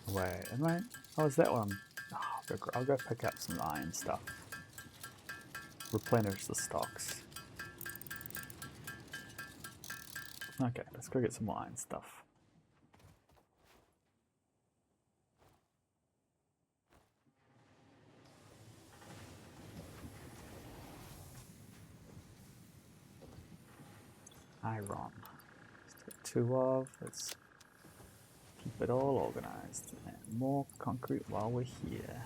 Wait, am I? Oh, is that one? Oh, I'll go pick up some iron stuff. Replenish the stocks. Okay, let's go get some iron stuff. Iron. Let's take 2 of. Let's keep it all organized. And more concrete while we're here.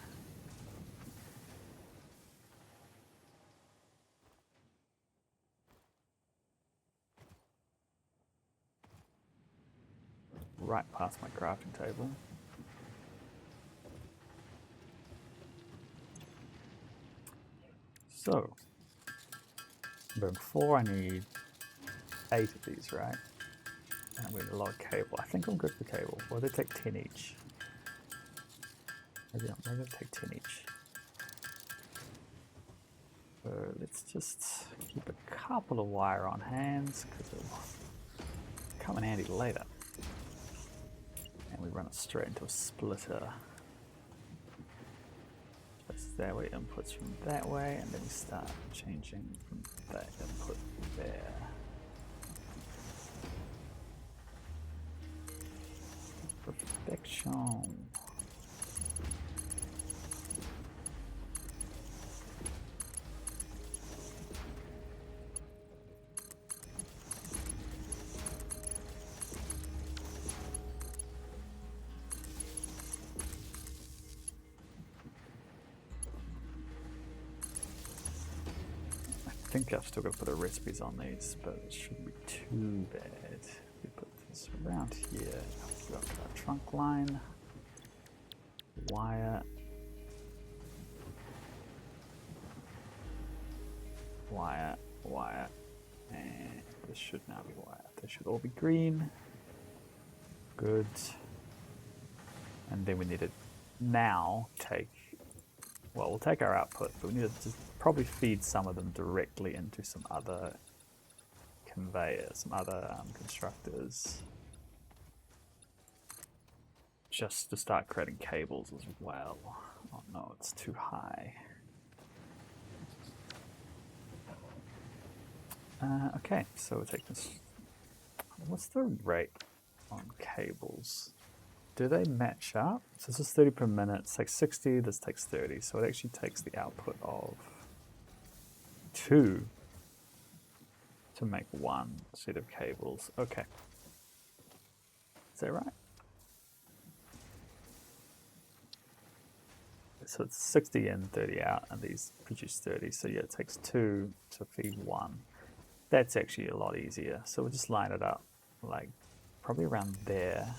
Right past my crafting table. So, before I need 8 of these, right? And we need a lot of cable. I think I'm good for cable. Or they take 10 each. Maybe I'll take 10 each. So let's just keep a couple of wire on hands, because it'll come in handy later. run it straight into a splitter. That's that way, inputs from that way, and then we start changing from that input there. Perfection. I think I've still got to put the recipes on these, but it shouldn't be too bad. We put this around here. We've got our trunk line, wire, wire, wire, and this should now be wire. They should all be green. Good. And then we need to now take, well, we'll take our output, but we need to just probably feed some of them directly into some other conveyors, some other constructors, just to start creating cables as well. Oh no, it's too high. Okay, so we'll take this. What's the rate on cables? Do they match up? So this is 30 per minute, this takes 60, this takes 30. So it actually takes the output of 2 to make 1 set of cables. Okay. Is that right? So it's 60 in, 30 out, and these produce 30. So yeah, it takes 2 to feed 1. That's actually a lot easier. So we'll just line it up like probably around there.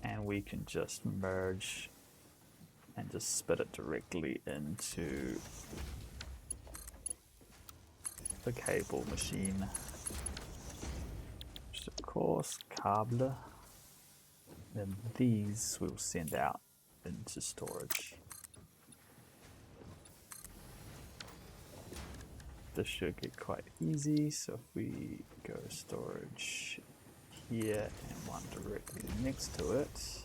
And we can just merge and just spit it directly into the cable machine. Just of course, cable. Then these we'll send out into storage. This should get quite easy. So if we go storage here and one directly next to it.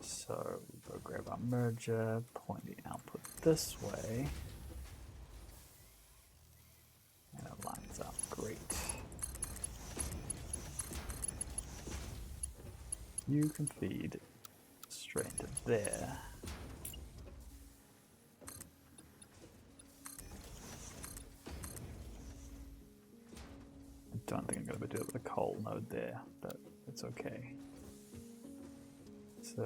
So we'll go grab our merger, point the output this way, and it lines up great. You can feed straight into there. I don't think I'm going to be doing it with a coal node there, but it's okay. So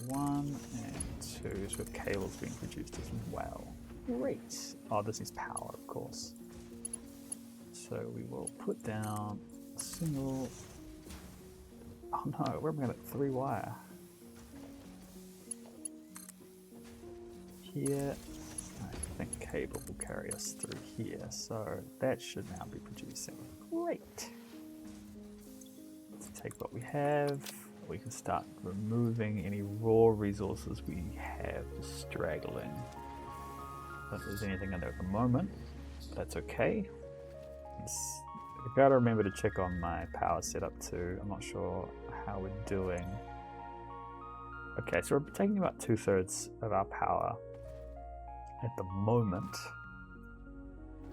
1 and 2, so we have cables being produced as well. Great. Oh, this is power, of course. So we will put down a single. Oh no, where am I going to 3 wire? Here. I think cable will carry us through here, so that should now be producing. Great. Let's take what we have. We can start removing any raw resources we have straggling. Don't think there's anything in there at the moment. That's okay. I've got to remember to check on my power setup too. I'm not sure how we're doing. Okay, so we're taking about 2/3 of our power at the moment.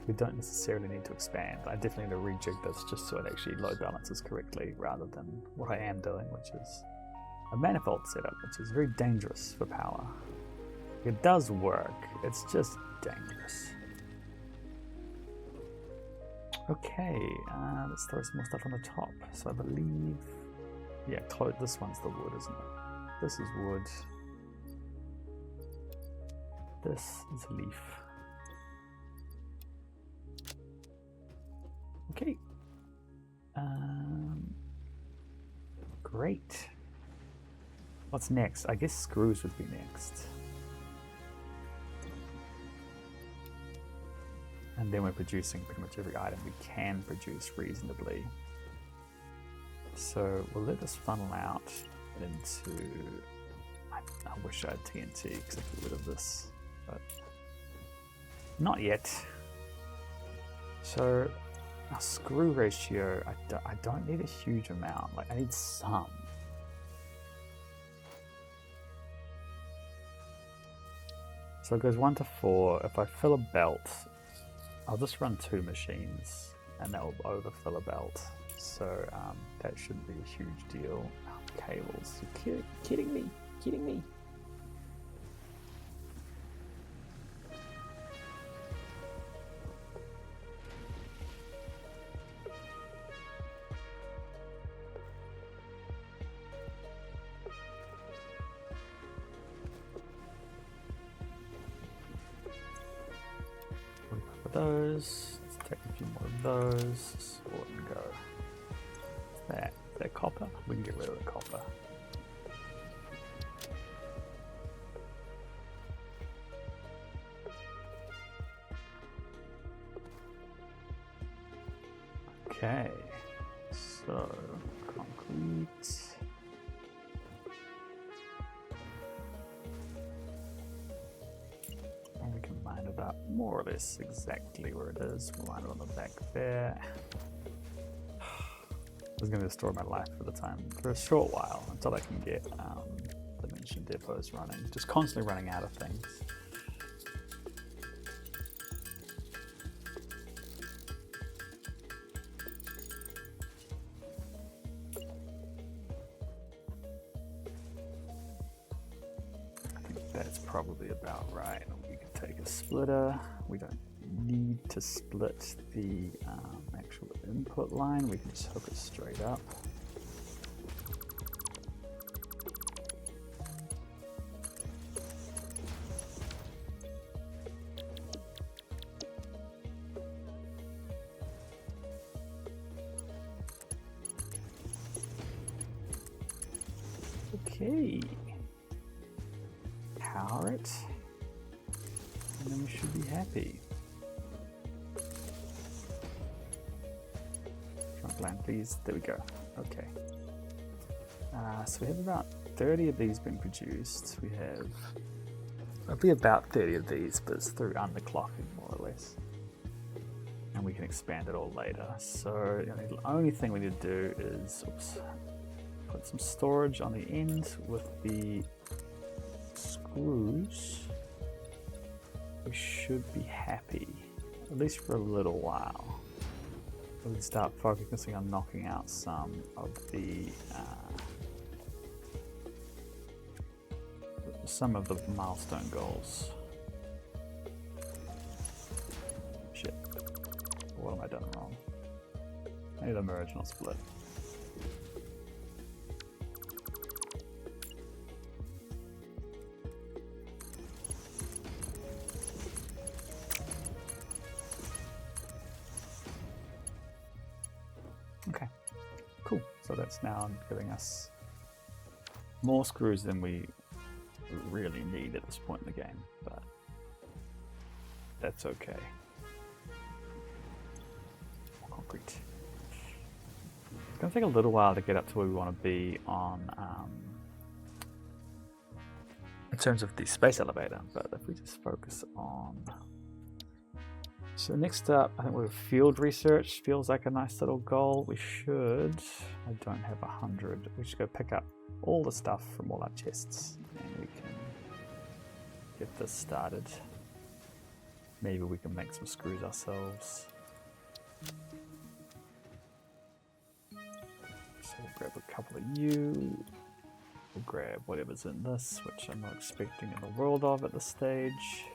We don't necessarily need to expand. I definitely need to rejig this just so it actually load balances correctly rather than what I am doing, which is a manifold setup, which is very dangerous for power. It does work, it's just dangerous. Okay, let's throw some more stuff on the top. So I believe, yeah, this one's the wood, isn't it? This is wood. This is leaf. Okay. Great. What's next? I guess screws would be next. And then we're producing pretty much every item we can produce reasonably. So we'll let this funnel out into. I wish I had TNT because I could get rid of this, but not yet. So our screw ratio, I don't need a huge amount. Like I need some, So it goes 1 to 4. If I fill a belt, I'll just run 2 machines and that will overfill a belt. So that shouldn't be a huge deal. Oh, cables, you're kidding me, kidding me. Those. Let's take a few more of those. Sort and go. What's that copper? We can get rid of the copper. Okay. So concrete. And we can line it up more or less exactly where it is. We'll line it on the back there. This is going to destroy my life for a short while until I can get dimension depots running. Just constantly running out of things. I think that's probably about right. We can take a splitter. We don't need to split the actual input line. We can just hook it straight up. Okay. Power it. And then we should be happy. Front line, please. There we go. Okay. So we have about 30 of these being produced. We have probably about 30 of these, but it's through underclocking more or less. And we can expand it all later. So the only thing we need to do is put some storage on the end with the screws. We should be happy, at least for a little while. We can start focusing on knocking out some of the milestone goals. Shit. What am I doing wrong? I need a merge, not split. Okay, cool. So that's now giving us more screws than we really need at this point in the game, but that's okay. More concrete. It's going to take a little while to get up to where we want to be on in terms of the space elevator, but if we just focus on... So next up, I think we have field research. Feels like a nice little goal. We should... I don't have 100. We should go pick up all the stuff from all our chests and we can get this started. Maybe we can make some screws ourselves. So we'll grab a couple of you. We'll grab whatever's in this, which I'm not expecting in the world of at this stage.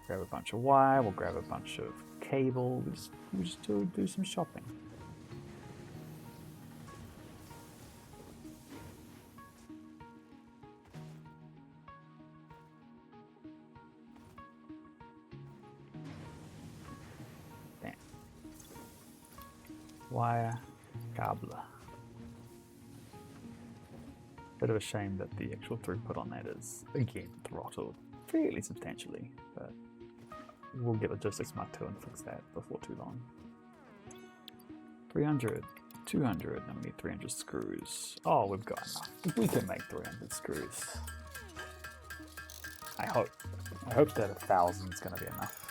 Grab a bunch of wire, we'll grab a bunch of cable, we'll just do some shopping. Bam. Wire, cable. Bit of a shame that the actual throughput on that is, again, throttled fairly substantially, but we'll get Logistics Mark II and fix that before too long. 300, 200, and we need 300 screws. Oh, we've got enough. We can make 300 screws. I hope. I hope that 1,000 is going to be enough.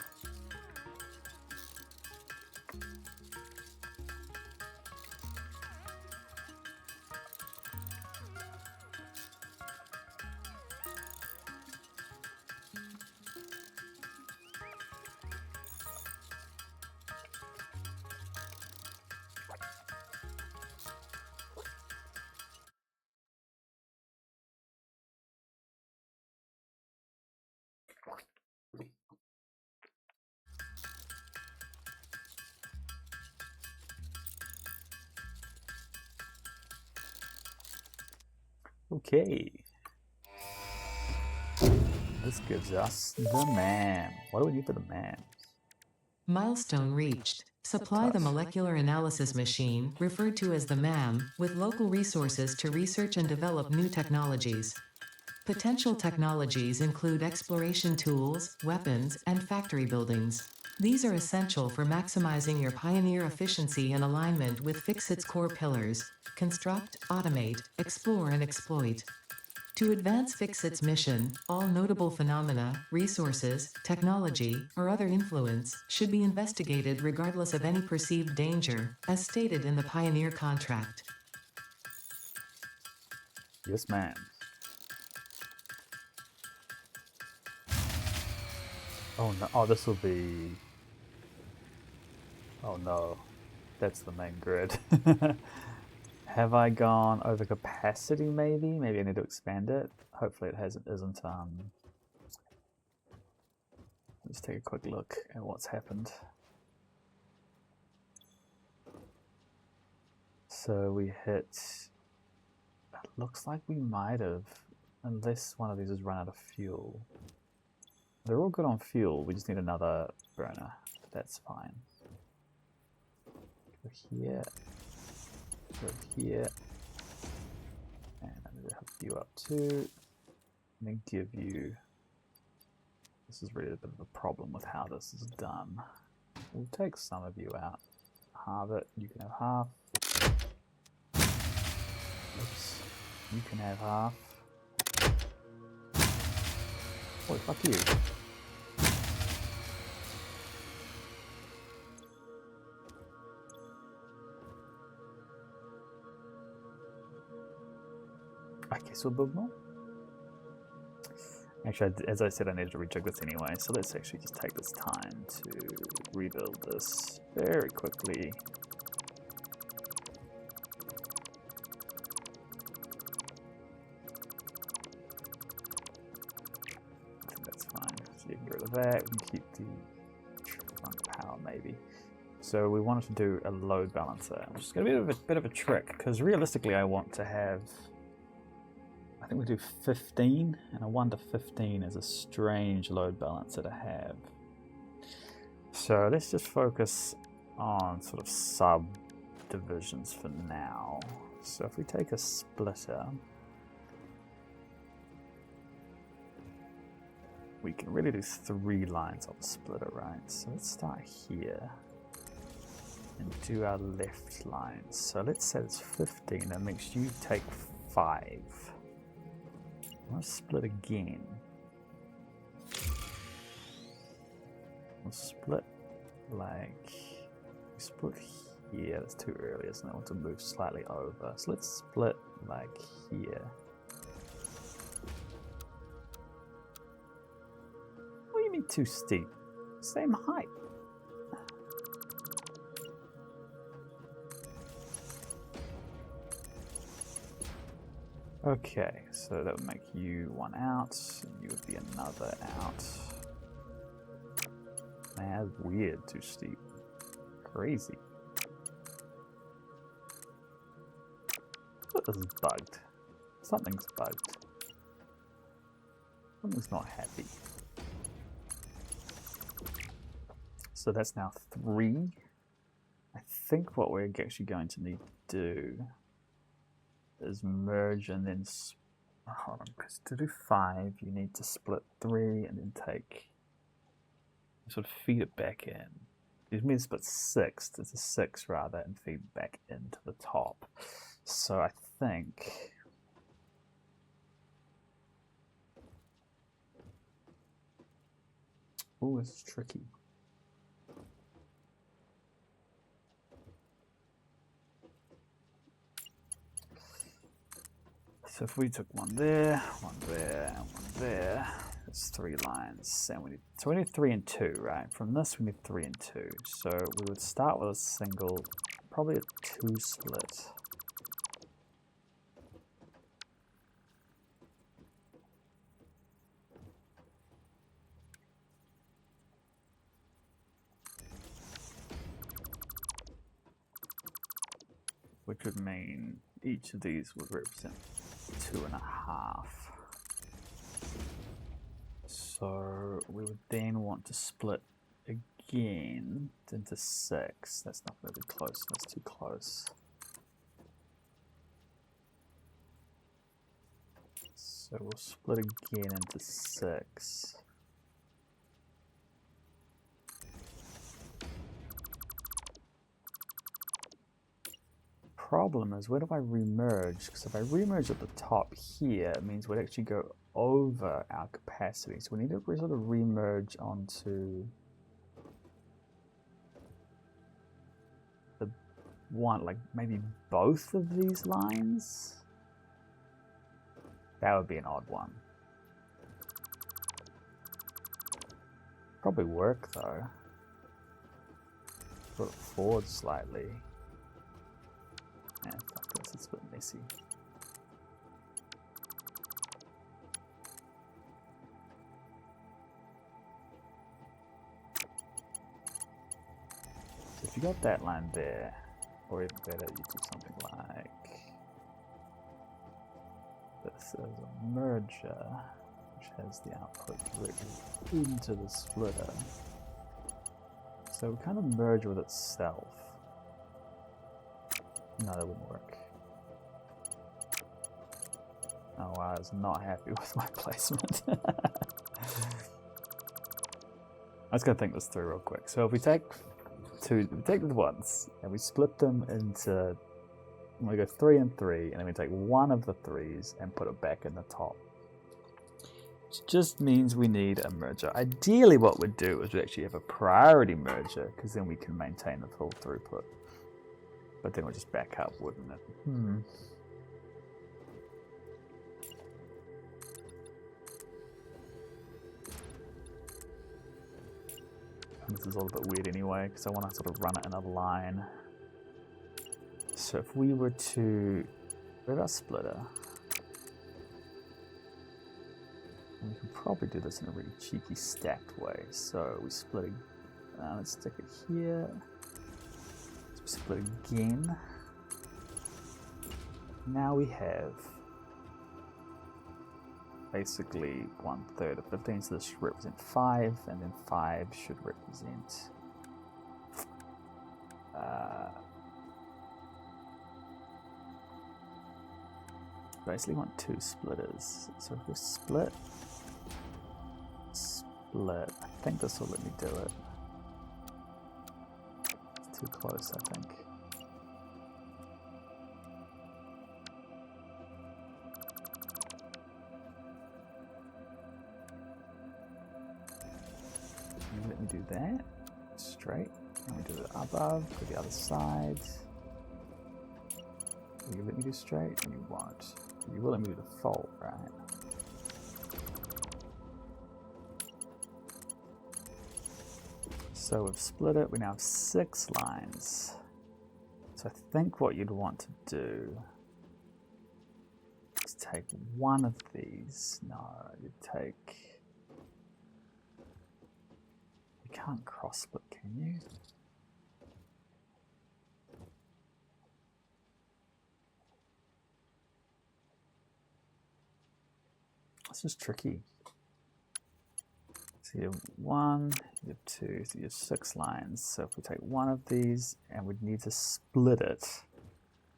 Okay. This gives us the man. What do we need for the man? Milestone reached. Supply the molecular analysis machine, referred to as the MAM, with local resources to research and develop new technologies. Potential technologies include exploration tools, weapons, and factory buildings. These are essential for maximizing your Pioneer efficiency and alignment with Fixit's core pillars: construct, automate, explore, and exploit. To advance Fixit's mission, all notable phenomena, resources, technology, or other influence should be investigated regardless of any perceived danger, as stated in the Pioneer contract. Yes, ma'am. Oh no! Oh, this will be. Oh no, that's the main grid. Have I gone over capacity? Maybe I need to expand it. Hopefully, it isn't. Let's take a quick look at what's happened. So we hit. It looks like we might have, unless one of these has run out of fuel. They're all good on fuel. We just need another burner. That's fine. Go here. Go here. And I'm going to hook you up too. And then give you. This is really a bit of a problem with how this is done. We'll take some of you out. Halve it. You can have half. Oops. You can have half. Oh, fuck you. Okay, so we'll build more. Actually, as I said, I needed to rejig this anyway, so let's actually just take this time to rebuild this very quickly. I think that's fine. So you can get rid of that. We can keep the front power maybe. So we wanted to do a load balancer, which is going to be a bit of a trick, because realistically I want to have, I think we do 15, and a 1 to 15 is a strange load balancer to have. So let's just focus on sort of subdivisions for now. So if we take a splitter, we can really do 3 lines of the splitter, right? So let's start here and do our left lines. So let's say it's 15, that makes you take 5. I'll split again. We'll split like, split here, that's too early, isn't it? I want to move slightly over. So let's split like here. What do you mean too steep? Same height. Okay, so that would make you 1 out, and you would be another out. Man, that's weird, too steep. Crazy. This is bugged. Something's bugged. Something's not happy. So that's now 3. I think what we're actually going to need to do is merge and then hold on, because to do 5 you need to split 3 and then take, sort of feed it back in. You mean split 6, it's a 6 rather, and feed back into the top. So I think oh, this is tricky. So if we took 1 there, 1 there, and 1 there, that's 3 lines. And we need 3 and 2, right? From this we need 3 and 2. So we would start with a single, probably a 2 split. which would mean each of these would represent 2.5. So we would then want to split again into 6. That's not going to be close, that's too close. So we'll split again into 6. Problem is, where do I remerge? Because if I remerge at the top here, it means we'd actually go over our capacity. So we need to sort of remerge onto the one, like maybe both of these lines. That would be an odd one. Probably work though. Put it forward slightly. Yeah, fuck this, it's a bit messy. So if you got that line there, or even better, you do something like this as a merger, which has the output directly into the splitter. So we kind of merge with itself. No, that wouldn't work. Oh wow, I was not happy with my placement. I was going to think this through real quick. So if we take the ones and we split them into, we go 3 and 3, and then we take one of the 3s and put it back in the top. Which just means we need a merger. Ideally what we'd do is we actually have a priority merger, because then we can maintain the full throughput. But then we'll just back up, wouldn't it? This is all a bit weird anyway, because I want to sort of run it in a line. So if we were to grab our splitter, and we can probably do this in a really cheeky stacked way. So we split it, let's stick it here. Split again. Now we have basically 1/3 of 15, so this should represent 5, and then 5 should represent basically want 2 splitters. So if we split, I think this will let me do it. Too close, I think. Let me do that straight. And we do it above to the other side. Will you let me do straight? And you won't. You will let me do the fold, right? So we've split it, we now have 6 lines. So I think what you'd want to do is take one of these. No, you'd take... You can't cross split, can you? This is tricky. So you have 1, you have 2, so you have 6 lines. So if we take one of these and we'd need to split it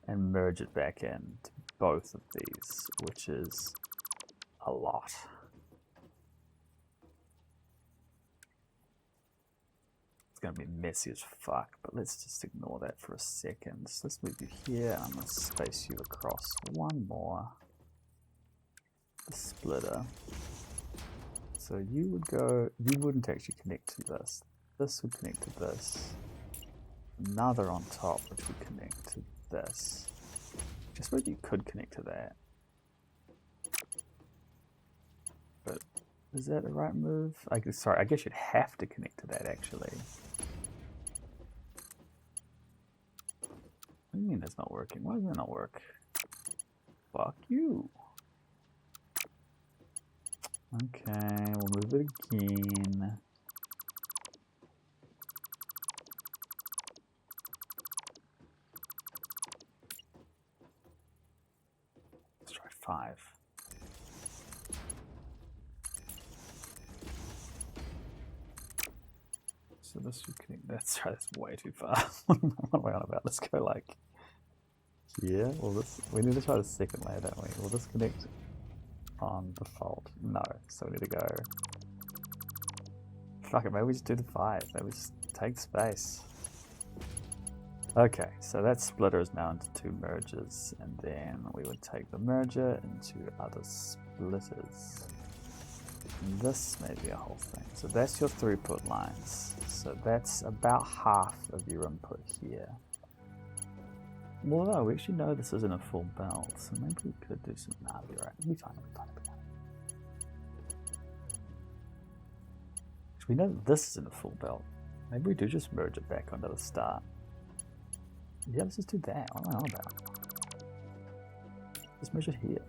and merge it back in to both of these, which is a lot. It's going to be messy as fuck, but let's just ignore that for a second. So let's move you here, and I'm going to space you across one more. The splitter. So you would go, you wouldn't actually connect to this. This would connect to this. Another on top, which would connect to this. I suppose you could connect to that. But is that the right move? Sorry, I guess you'd have to connect to that actually. What do you mean that's not working? Why does that not work? Fuck you. Okay, we'll move it again. 5. So this should connect. That's right, that's way too far. What am I on about? Let's go like here. Well, this, we need to try the second layer, don't we? Will this connect on default? No, so we need to go. Fuck it, maybe we just do the 5. Maybe we just take space. Okay, so that splitter is now into 2 mergers, and then we would take the merger into other splitters. And this may be a whole thing. So that's your throughput lines. So that's about half of your input here. Although we actually know this isn't a full belt, so maybe we could do some. Nah, we'll be right. We'll be fine. We know that this isn't a full belt. Maybe we do just merge it back onto the start. Yeah, let's just do that. What am I on about? Let's merge it here.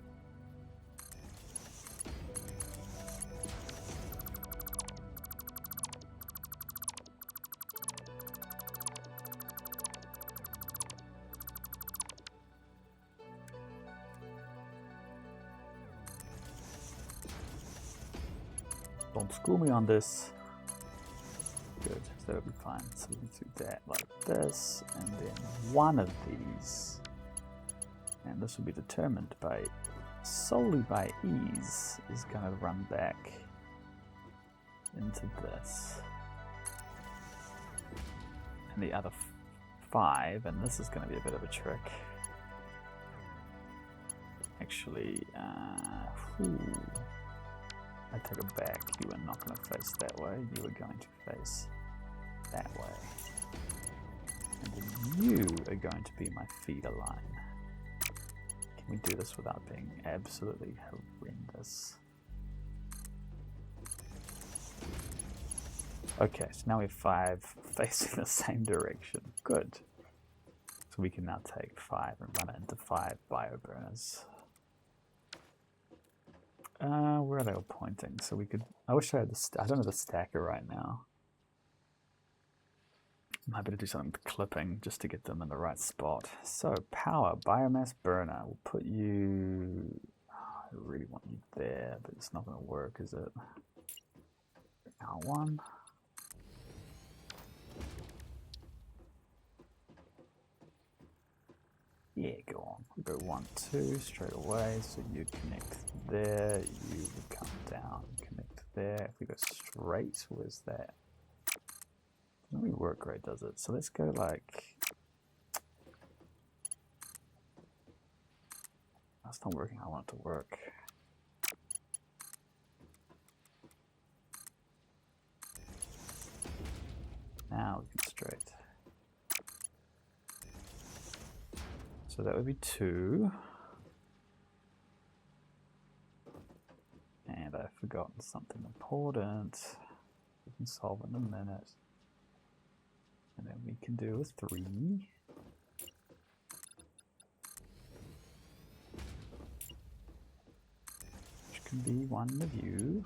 Don't school me on this. Good, so that'll be fine. So we can do that like this, and then one of these, and this will be determined by solely by ease, is going to run back into this, and the other 5, and this is going to be a bit of a trick. Actually, I take it back. You are not going to face that way. You are going to face that way. And then you are going to be my feeder line. Can we do this without being absolutely horrendous? Okay, so now we have 5 facing the same direction. Good. So we can now take 5 and run it into 5 bioburners. Where are they all pointing? So we could. I wish I had the. I don't have the stacker right now. I'm happy to do something with clipping just to get them in the right spot. So power biomass burner. We'll put you. I really want you there, but it's not going to work, is it? R1. Yeah, go on. We'll go 1, 2 straight away. So you connect there, you would come down, connect there. If we go straight, where's that? Doesn't really work great, does it? So let's go like. That's not working. I want it to work. Now we can straight. So that would be 2. And I've forgotten something important. We can solve in a minute. And then we can do a 3. Which can be one of you.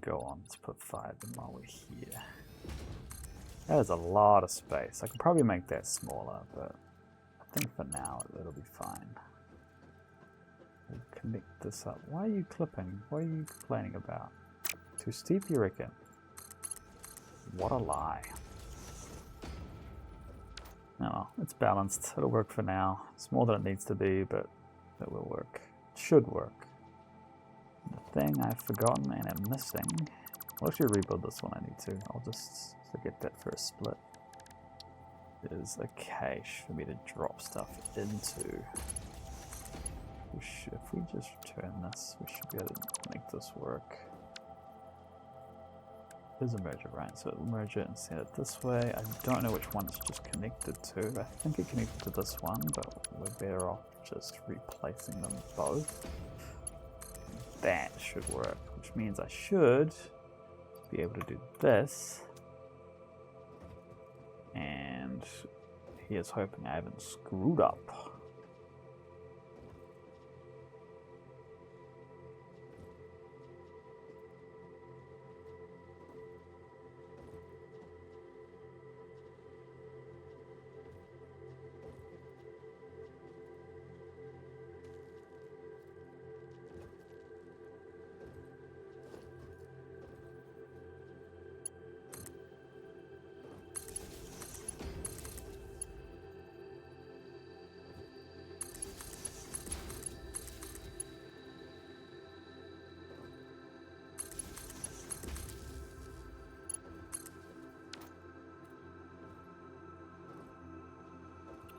Go on, let's put 5 in while we're here. That is a lot of space. I could probably make that smaller, but I think for now it'll be fine. We'll connect this up. Why are you clipping? What are you complaining about? Too steep, you reckon? What a lie. No, it's balanced. It'll work for now. It's more than it needs to be, but it will work. It should work. The thing I've forgotten and I'm missing. I'll actually rebuild this one. I need to. I'll just forget that for a split. Is a cache for me to drop stuff into. If we just return this, we should be able to make this work. There's a merger, right? So it'll merge it and send it this way. I don't know which one it's just connected to. I think it connected to this one, but we're better off just replacing them both. That should work, which means I should be able to do this. And he is hoping I haven't screwed up.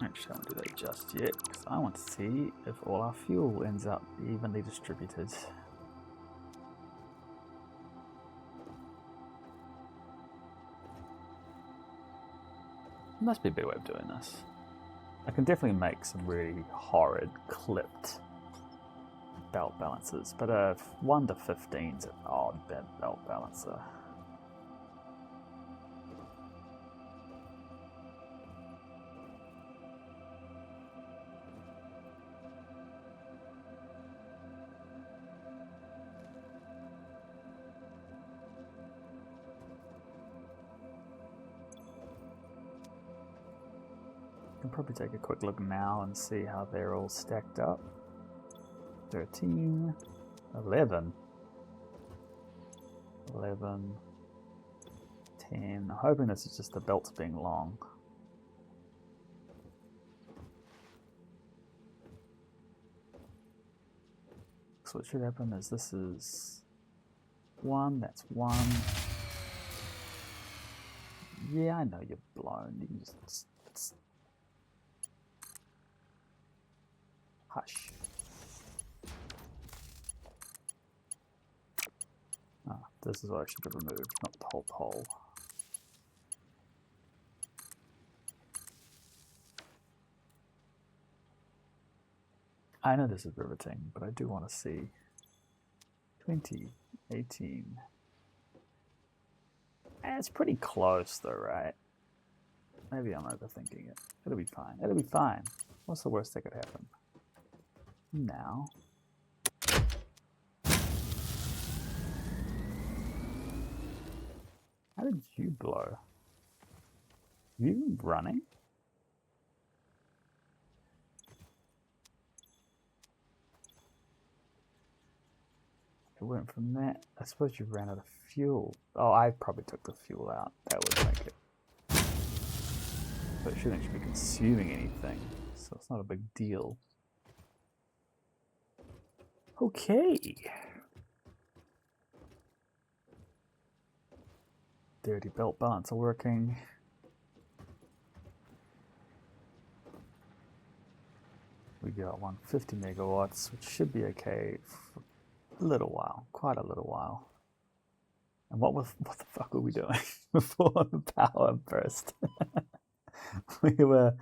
Actually, I won't do that just yet, because I want to see if all our fuel ends up evenly distributed. There must be a better way of doing this. I can definitely make some really horrid, clipped belt balancers, but a 1 to 15 is an odd belt balancer. I can probably take a quick look now and see how they're all stacked up. 13, 11, 11, 10. I'm hoping this is just the belts being long. So what should happen is this is 1, that's 1. Yeah, I know you're blown. You can just hush. Oh, this is what I should have removed, not the whole pole. I know this is riveting, but I do want to see 20, 18. It's pretty close though, right? Maybe I'm overthinking it. It'll be fine. It'll be fine. What's the worst that could happen? Now. How did you blow? You running? It went from that. I suppose you ran out of fuel. Oh, I probably took the fuel out. That would make it. But it shouldn't actually be consuming anything, so it's not a big deal. Okay. Dirty belt balancer working. We got 150 megawatts, which should be okay for a little while, quite a little while. And what the fuck were we doing before the power burst? we were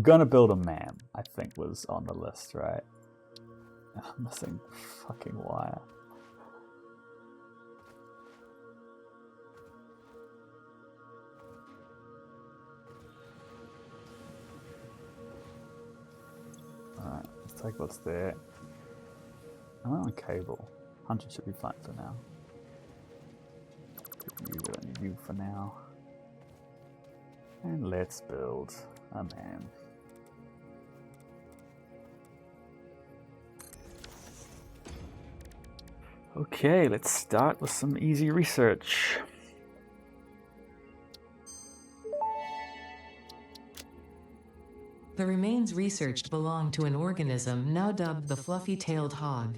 gonna build a MAM, I think was on the list, right? I'm missing fucking wire. Alright, let's take what's there. I went on cable. 100 should be fine for now. You for now. And let's build a MAM. Okay, let's start with some easy research. The remains researched belong to an organism now dubbed the fluffy-tailed hog.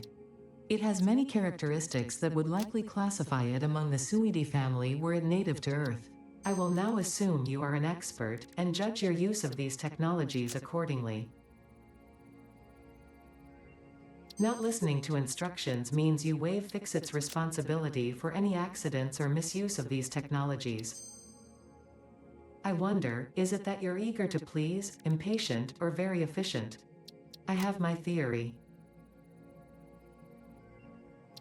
It has many characteristics that would likely classify it among the Suidae family were it native to Earth. I will now assume you are an expert and judge your use of these technologies accordingly. Not listening to instructions means you waive Fixit's responsibility for any accidents or misuse of these technologies. I wonder, is it that you're eager to please, impatient, or very efficient? I have my theory.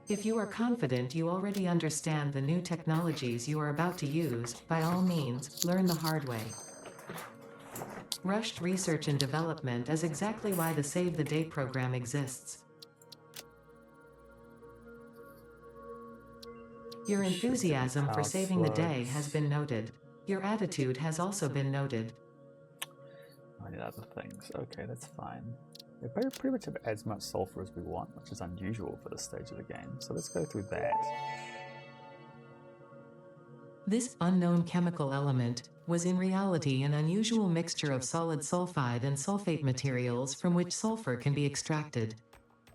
If you are confident you already understand the new technologies you are about to use, by all means, learn the hard way. Rushed research and development is exactly why the Save the Day program exists. Your enthusiasm for saving the day has been noted. Your attitude has also been noted. I need other things. Okay, that's fine. We pretty much have as much sulfur as we want, which is unusual for this stage of the game. So let's go through that. This unknown chemical element was in reality an unusual mixture of solid sulfide and sulfate materials from which sulfur can be extracted.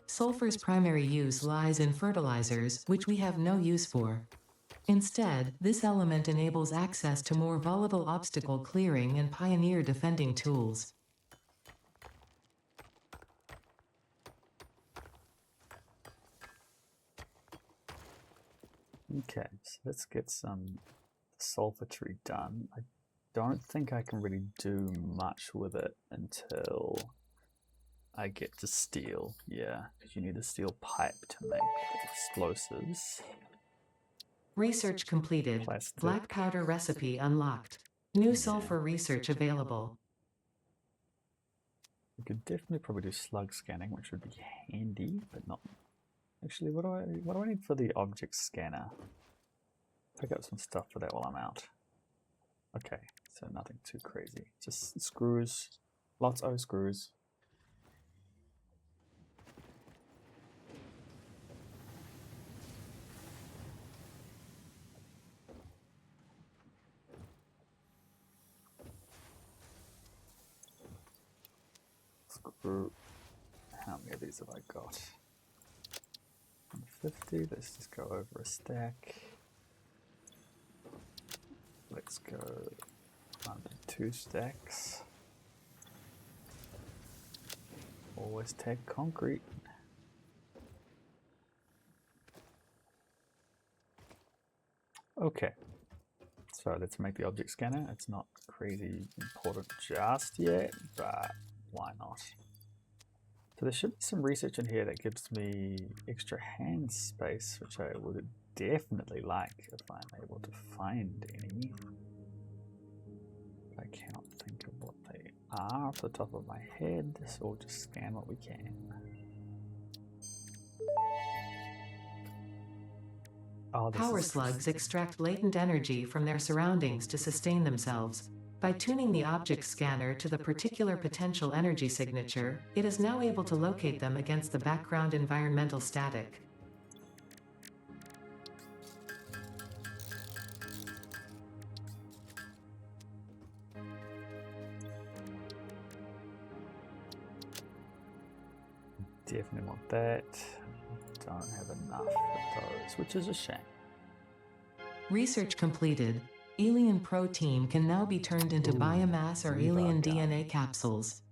Sulfur's primary use lies in fertilizers, which we have no use for. Instead, this element enables access to more volatile obstacle clearing and pioneer defending tools. Okay, so let's get some sulfur tree done. I don't think I can really do much with it until I get to steel. Yeah, because you need a steel pipe to make explosives. Research completed. Plastic. Black powder recipe unlocked. New sulfur research available. We could definitely probably do slug scanning, which would be handy, but not. Actually, what do I need for the object scanner? Pick up some stuff for that while I'm out. Okay, so nothing too crazy. Just screws, lots of screws. Screw. How many of these have I got? 50. Let's just go over a stack. Let's go under 2 stacks. Always take concrete. Okay, so let's make the object scanner. It's not crazy important just yet, but why not? So there should be some research in here that gives me extra hand space, which I would definitely like if I'm able to find any. I cannot think of what they are off the top of my head, so we'll just scan what we can. Oh, Power slugs extract latent energy from their surroundings to sustain themselves. By tuning the object scanner to the particular potential energy signature, it is now able to locate them against the background environmental static. Definitely want that. Don't have enough of those, which is a shame. Research completed. Alien protein can now be turned into biomass or alien DNA capsules.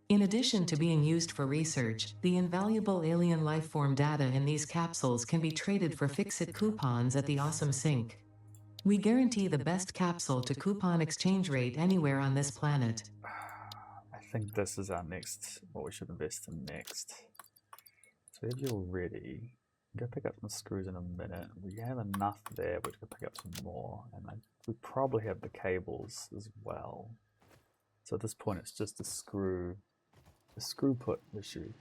In addition to being used for research, the invaluable alien lifeform data in these capsules can be traded for fix-it coupons at the Awesome Sink. We guarantee the best capsule to coupon exchange rate anywhere on this planet. I think this is our next, what we should invest in next. So if you're ready, go pick up some screws in a minute. We have enough there, but we'll pick up some more. And we probably have the cables as well. So at this point, it's just a screw put issue.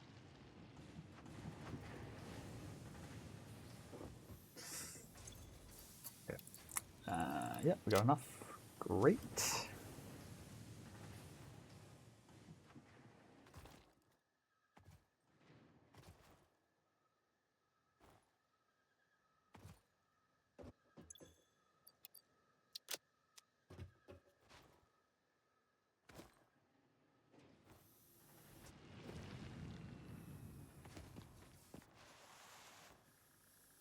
Okay. Yeah, we got enough. Great.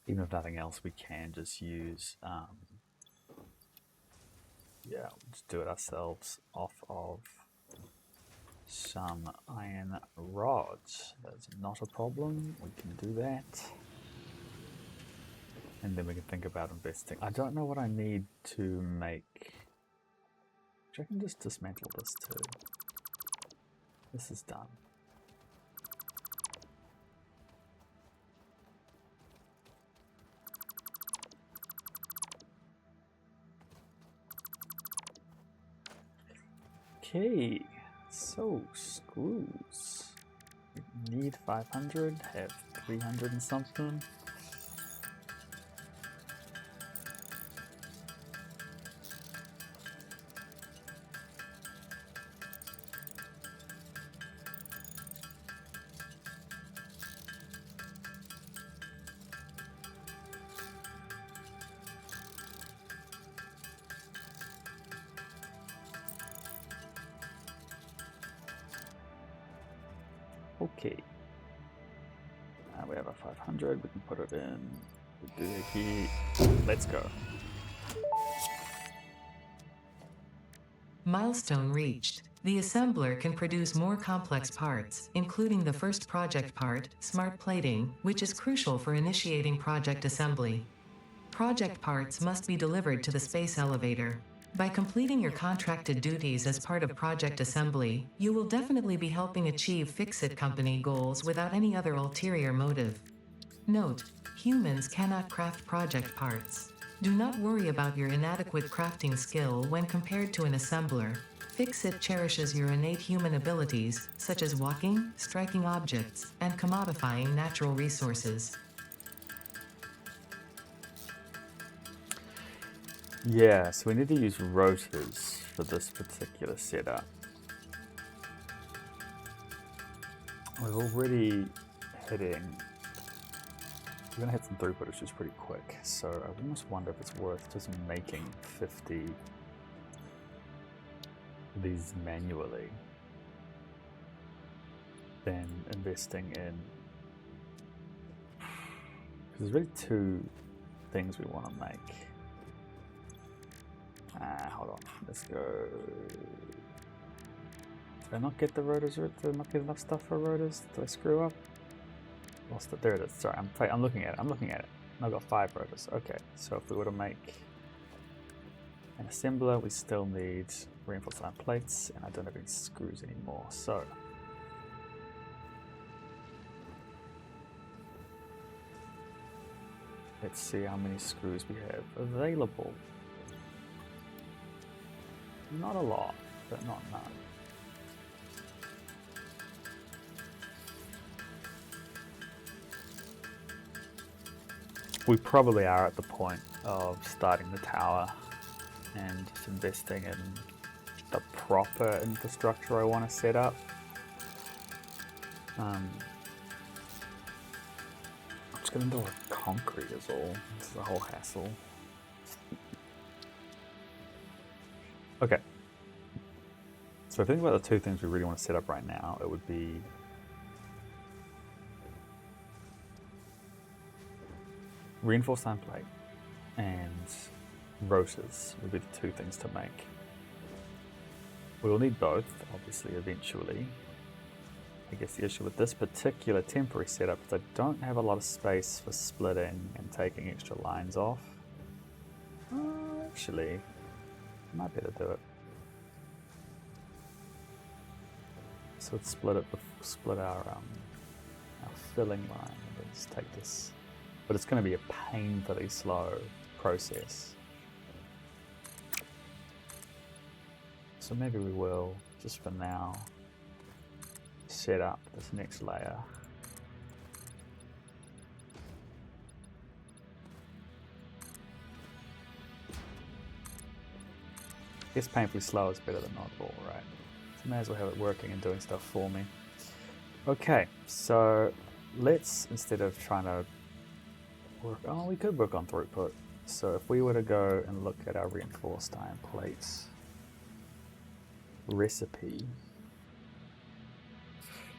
Even if nothing else, we can just use, yeah, we'll just do it ourselves off of some iron rods. That's not a problem. We can do that. And then we can think about investing. I don't know what I need to make. I can just dismantle this too. This is done. Okay, so screws. We need 500, have 300 and something. Okay. We have a 500, we can put it in the doohickey. Let's go. Milestone reached. The assembler can produce more complex parts, including the first project part, smart plating, which is crucial for initiating project assembly. Project parts must be delivered to the space elevator. By completing your contracted duties as part of project assembly, you will definitely be helping achieve Fix-It Company goals without any other ulterior motive. Note: humans cannot craft project parts. Do not worry about your inadequate crafting skill when compared to an assembler. Fix-It cherishes your innate human abilities, such as walking, striking objects, and commodifying natural resources. Yeah, so we need to use rotors for this particular setup. We're already hitting... We're going to hit some throughput, which is pretty quick. So I almost wonder if it's worth just making 50 of these manually than investing in... There's really two things we want to make. Hold on, let's go. Did I not get the rotors? Did I not get enough stuff for rotors? Did I screw up? Lost it. There it is. Sorry, I'm looking at it. I'm looking at it. I've got 5 rotors. Okay, so if we were to make an assembler, we still need reinforced iron plates, and I don't have any screws anymore. So let's see how many screws we have available. Not a lot, but not none. We probably are at the point of starting the tower and just investing in the proper infrastructure I want to set up. I'm just going to do a concrete is all. This is a whole hassle. Okay. So if I think about the two things we really want to set up right now, it would be reinforced iron plate and rotors would be the two things to make. We will need both, obviously, eventually. I guess the issue with this particular temporary setup is I don't have a lot of space for splitting and taking extra lines off. Actually, I might be able to do it. So let's split our filling line and let's take this. But it's going to be a painfully slow process. So maybe we will, just for now, set up this next layer. I guess painfully slow is better than not at all, right? So may as well have it working and doing stuff for me. Okay, so let's, instead of trying to work, we could work on throughput. So if we were to go and look at our reinforced iron plates recipe,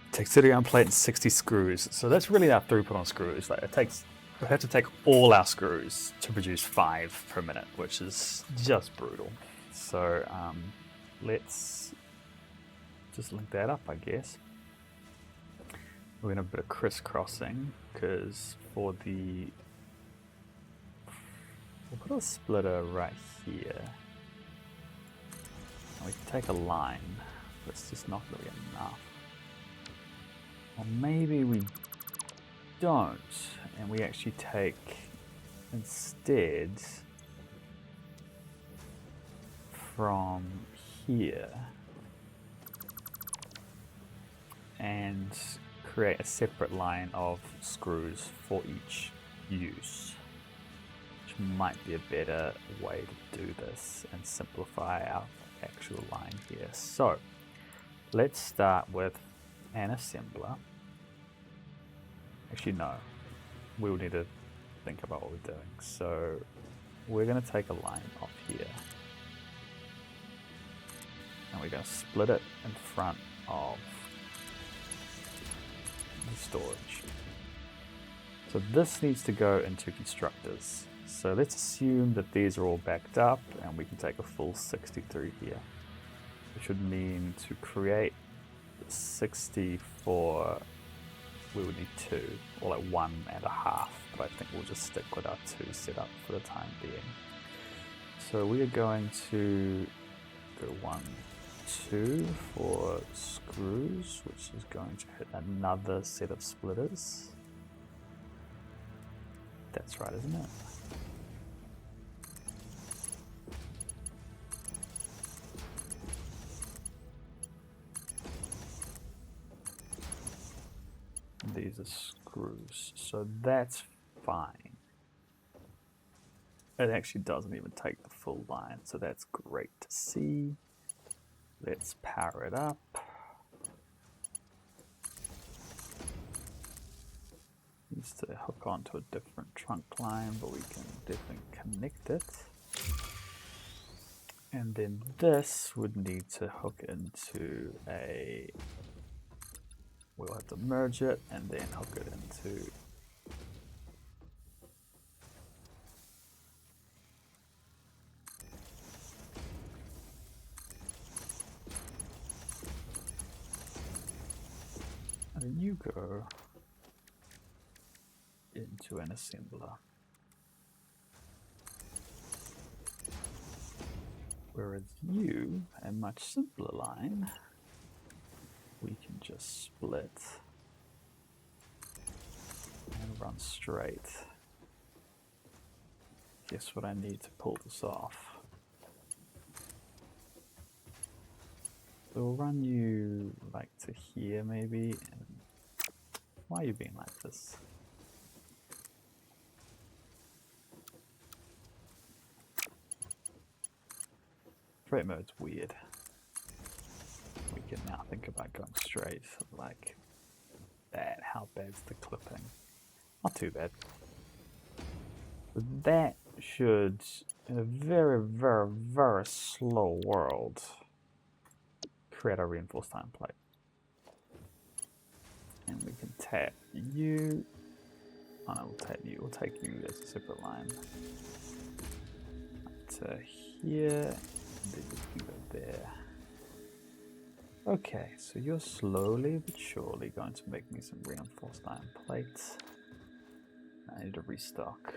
it takes 30 iron plate and 60 screws. So that's really our throughput on screws. Like we have to take all our screws to produce 5 per minute, which is just brutal. So let's just link that up, I guess. We're going to have a bit of crisscrossing because for the... We'll put a splitter right here. We can take a line, but it's just not really enough. Or maybe we don't, and we actually take instead from here. and create a separate line of screws for each use, which might be a better way to do this and simplify our actual line here. So let's start with an assembler. Actually, no, we'll need to think about what we're doing. So we're going to take a line off here and we're going to split it in front of the storage. So this needs to go into constructors. So let's assume that these are all backed up and we can take a full 60 through here, which would mean to create 60 for, we would need 2, or like 1.5, but I think we'll just stick with our 2 setup for the time being. So we are going to go 1, 2 for screws, which is going to hit another set of splitters. That's right, isn't it? These are screws, so that's fine. It actually doesn't even take the full line, so that's great to see. Let's power it up. Needs to hook onto a different trunk line, but we can definitely connect it. And then this would need to hook into a, we'll have to merge it and then hook it into and then you go into an assembler. Whereas you, a much simpler line, we can just split and run straight. Guess what I need to pull this off? So we'll run you like to here maybe. And why are you being like this? Straight mode's weird. We can now think about going straight like that. How bad's the clipping? Not too bad. But that should, in a very, very, very slow world, create a reinforced iron plate. And we can tap you. Oh no, we'll tap you. We'll take you as a separate line. Up to here. And then you can go there. Okay, so you're slowly but surely going to make me some reinforced iron plates. I need to restock.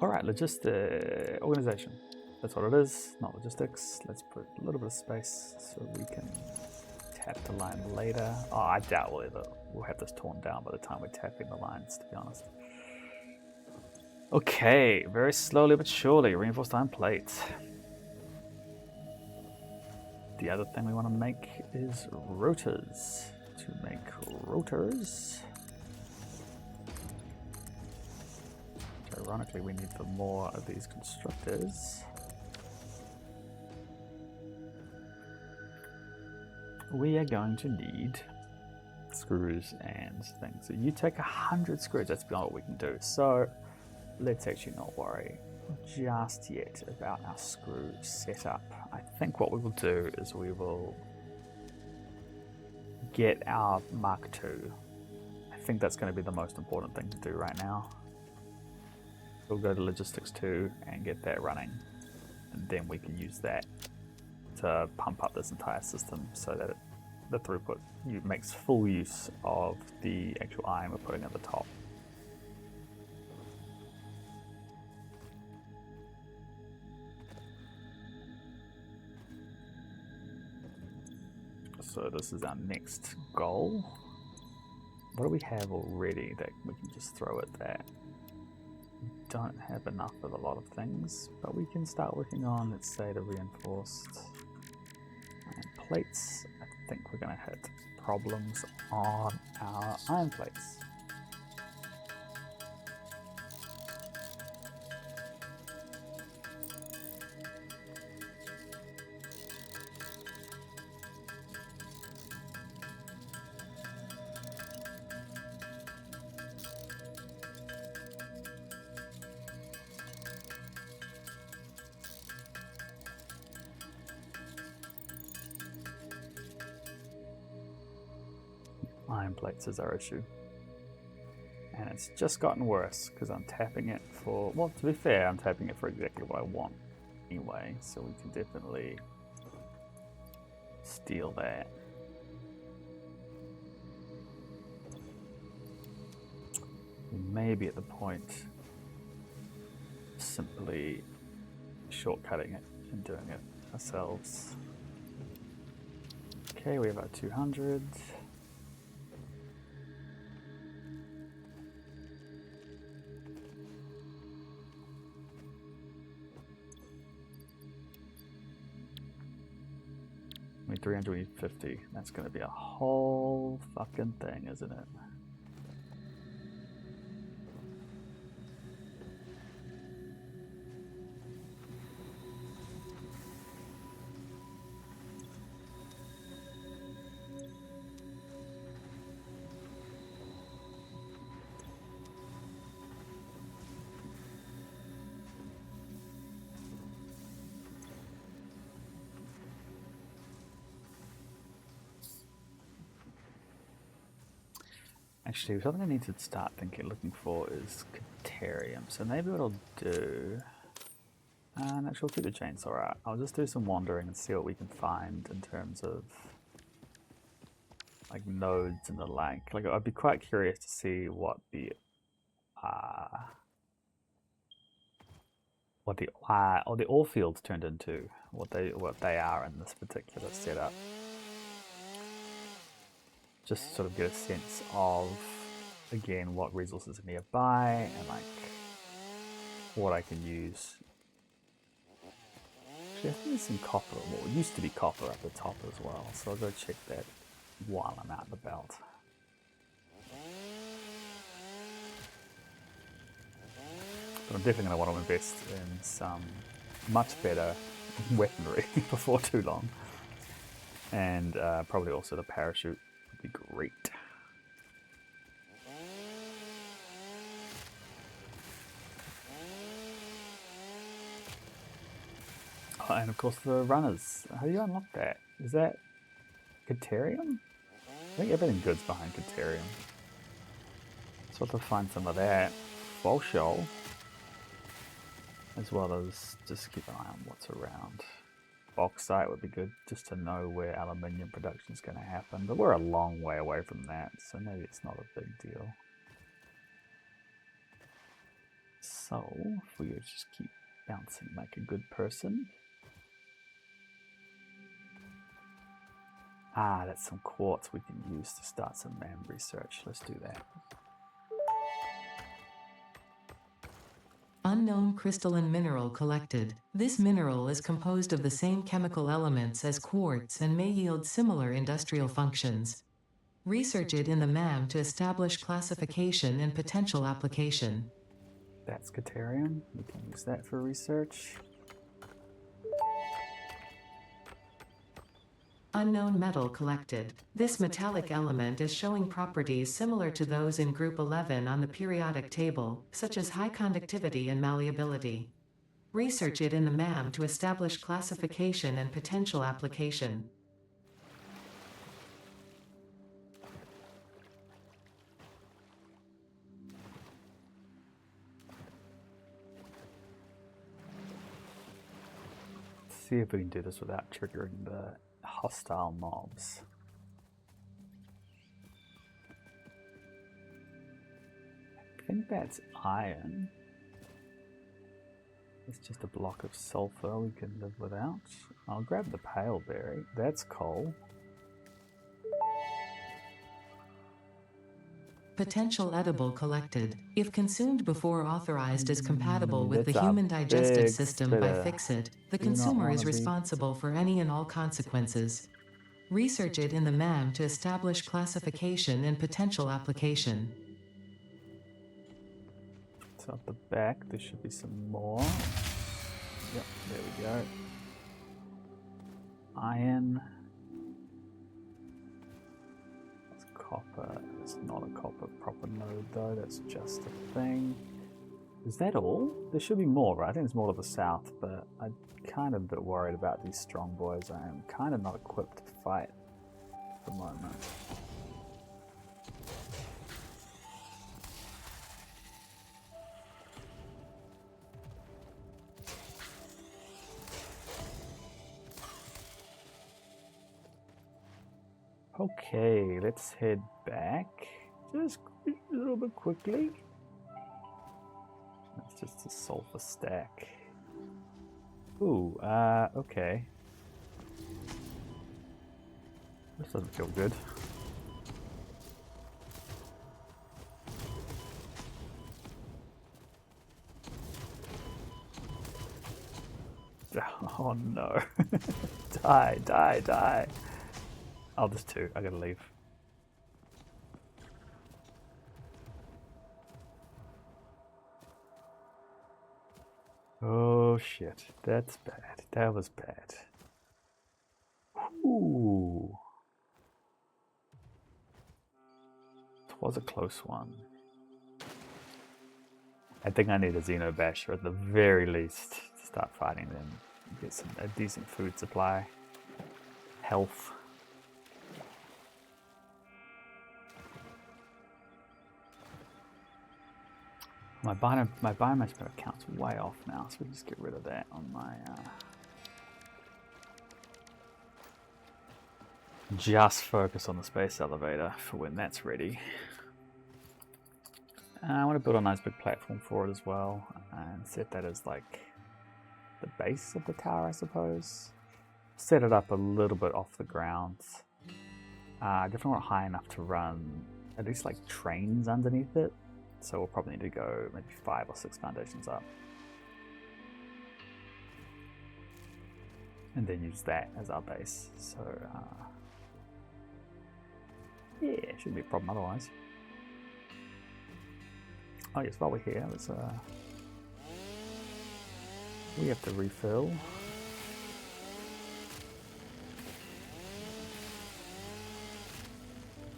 All right, organization. That's what it is, not logistics. Let's put a little bit of space so we can tap the line later. Oh, I doubt we'll have this torn down by the time we're tapping the lines, to be honest. Okay, very slowly but surely, reinforced iron plates. The other thing we want to make is rotors. To make rotors, ironically, we need for more of these constructors. We are going to need screws and things. So you take 100 screws, that's beyond what we can do. So let's actually not worry just yet about our screw setup. I think what we will do is we will get our Mark II. I think that's going to be the most important thing to do right now. We'll go to Logistics 2 and get that running, and then we can use that to pump up this entire system so that the throughput makes full use of the actual iron we're putting at the top. So this is our next goal. What do we have already that we can just throw at that? We don't have enough of a lot of things, but we can start working on, let's say, the reinforced plates. I think we're going to hit problems on our iron plates. Iron plates is our issue. And it's just gotten worse because I'm tapping it for, well, to be fair, I'm tapping it for exactly what I want anyway, so we can definitely steal that. We may be at the point simply shortcutting it and doing it ourselves. Okay, we have our 200. I mean, 350. That's going to be a whole fucking thing, isn't it? Actually, something I need to start looking for is Caterium. So maybe what I'll do... actually, we'll keep the chainsaw out. I'll just do some wandering and see what we can find in terms of like nodes and the like. Like, I'd be quite curious to see what the ore fields turned into, what they are in this particular setup. Just sort of get a sense of, again, what resources are nearby and like what I can use. Actually, I think there's some copper. Well, it used to be copper at the top as well, so I'll go check that while I'm out and about. But I'm definitely going to want to invest in some much better weaponry before too long. And probably also the parachute would be great. Oh, and of course the runners. How do you unlock that? Is that Caterium? I think everything good's behind Caterium. So I'll have to find some of that. Volshol. As well as just keep an eye on what's around. Bauxite would be good just to know where aluminium production is going to happen, but we're a long way away from that, so maybe it's not a big deal. So if we just keep bouncing like a good person. Ah, that's some quartz we can use to start some man research. Let's do that. Unknown crystalline mineral collected. This mineral is composed of the same chemical elements as quartz and may yield similar industrial functions. Research it in the MAM to establish classification and potential application. That's Caterium. We can use that for research. Unknown metal collected. This metallic element is showing properties similar to those in Group 11 on the periodic table, such as high conductivity and malleability. Research it in the MAM to establish classification and potential application. Let's see if we can do this without triggering the hostile mobs. I think that's iron. It's just a block of sulfur we can live without. I'll grab the pale berry. That's coal. Potential edible collected. If consumed before authorized as compatible with the That's a human digestive big system by spitter. Fixit, the Do not consumer want is to be. responsible for any and all consequences. Research it in the MAM to establish classification and potential application. So at the back, there should be some more. Yep, there we go. Iron. That's copper. It's not a copper proper node though, that's just a thing. Is that all? There should be more, right? I think there's more to the south, but I'm kind of a bit worried about these strong boys. I am kind of not equipped to fight at the moment. Okay, let's head back just a little bit quickly. That's just a sulfur stack. Ooh, okay. This doesn't feel good. Oh no. Die, die, die. Oh, there's two. I gotta leave. Oh shit. That's bad. That was bad. Ooh. It was a close one. I think I need a Xenobasher at the very least to start fighting them. Get a decent food supply. Health. My biomass count's way off now, so we'll just get rid of that on my just focus on the space elevator for when that's ready. I want to build a nice big platform for it as well, and set that as like the base of the tower, I suppose. Set it up a little bit off the ground. I definitely want it high enough to run at least like trains underneath it. So we'll probably need to go maybe 5 or 6 foundations up. And then use that as our base. So, yeah, shouldn't be a problem otherwise. Oh yes, while we're here, let's, we have to refill.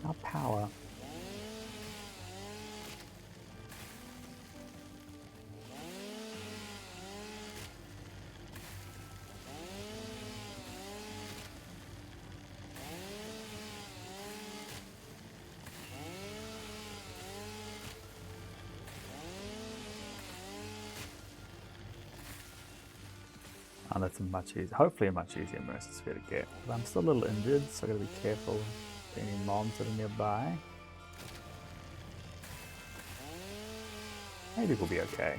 Our power. Oh, that's a much easier, hopefully a much easier Mercer Sphere to get. But I'm still a little injured, so I gotta be careful of any mobs that are nearby. Maybe we'll be okay.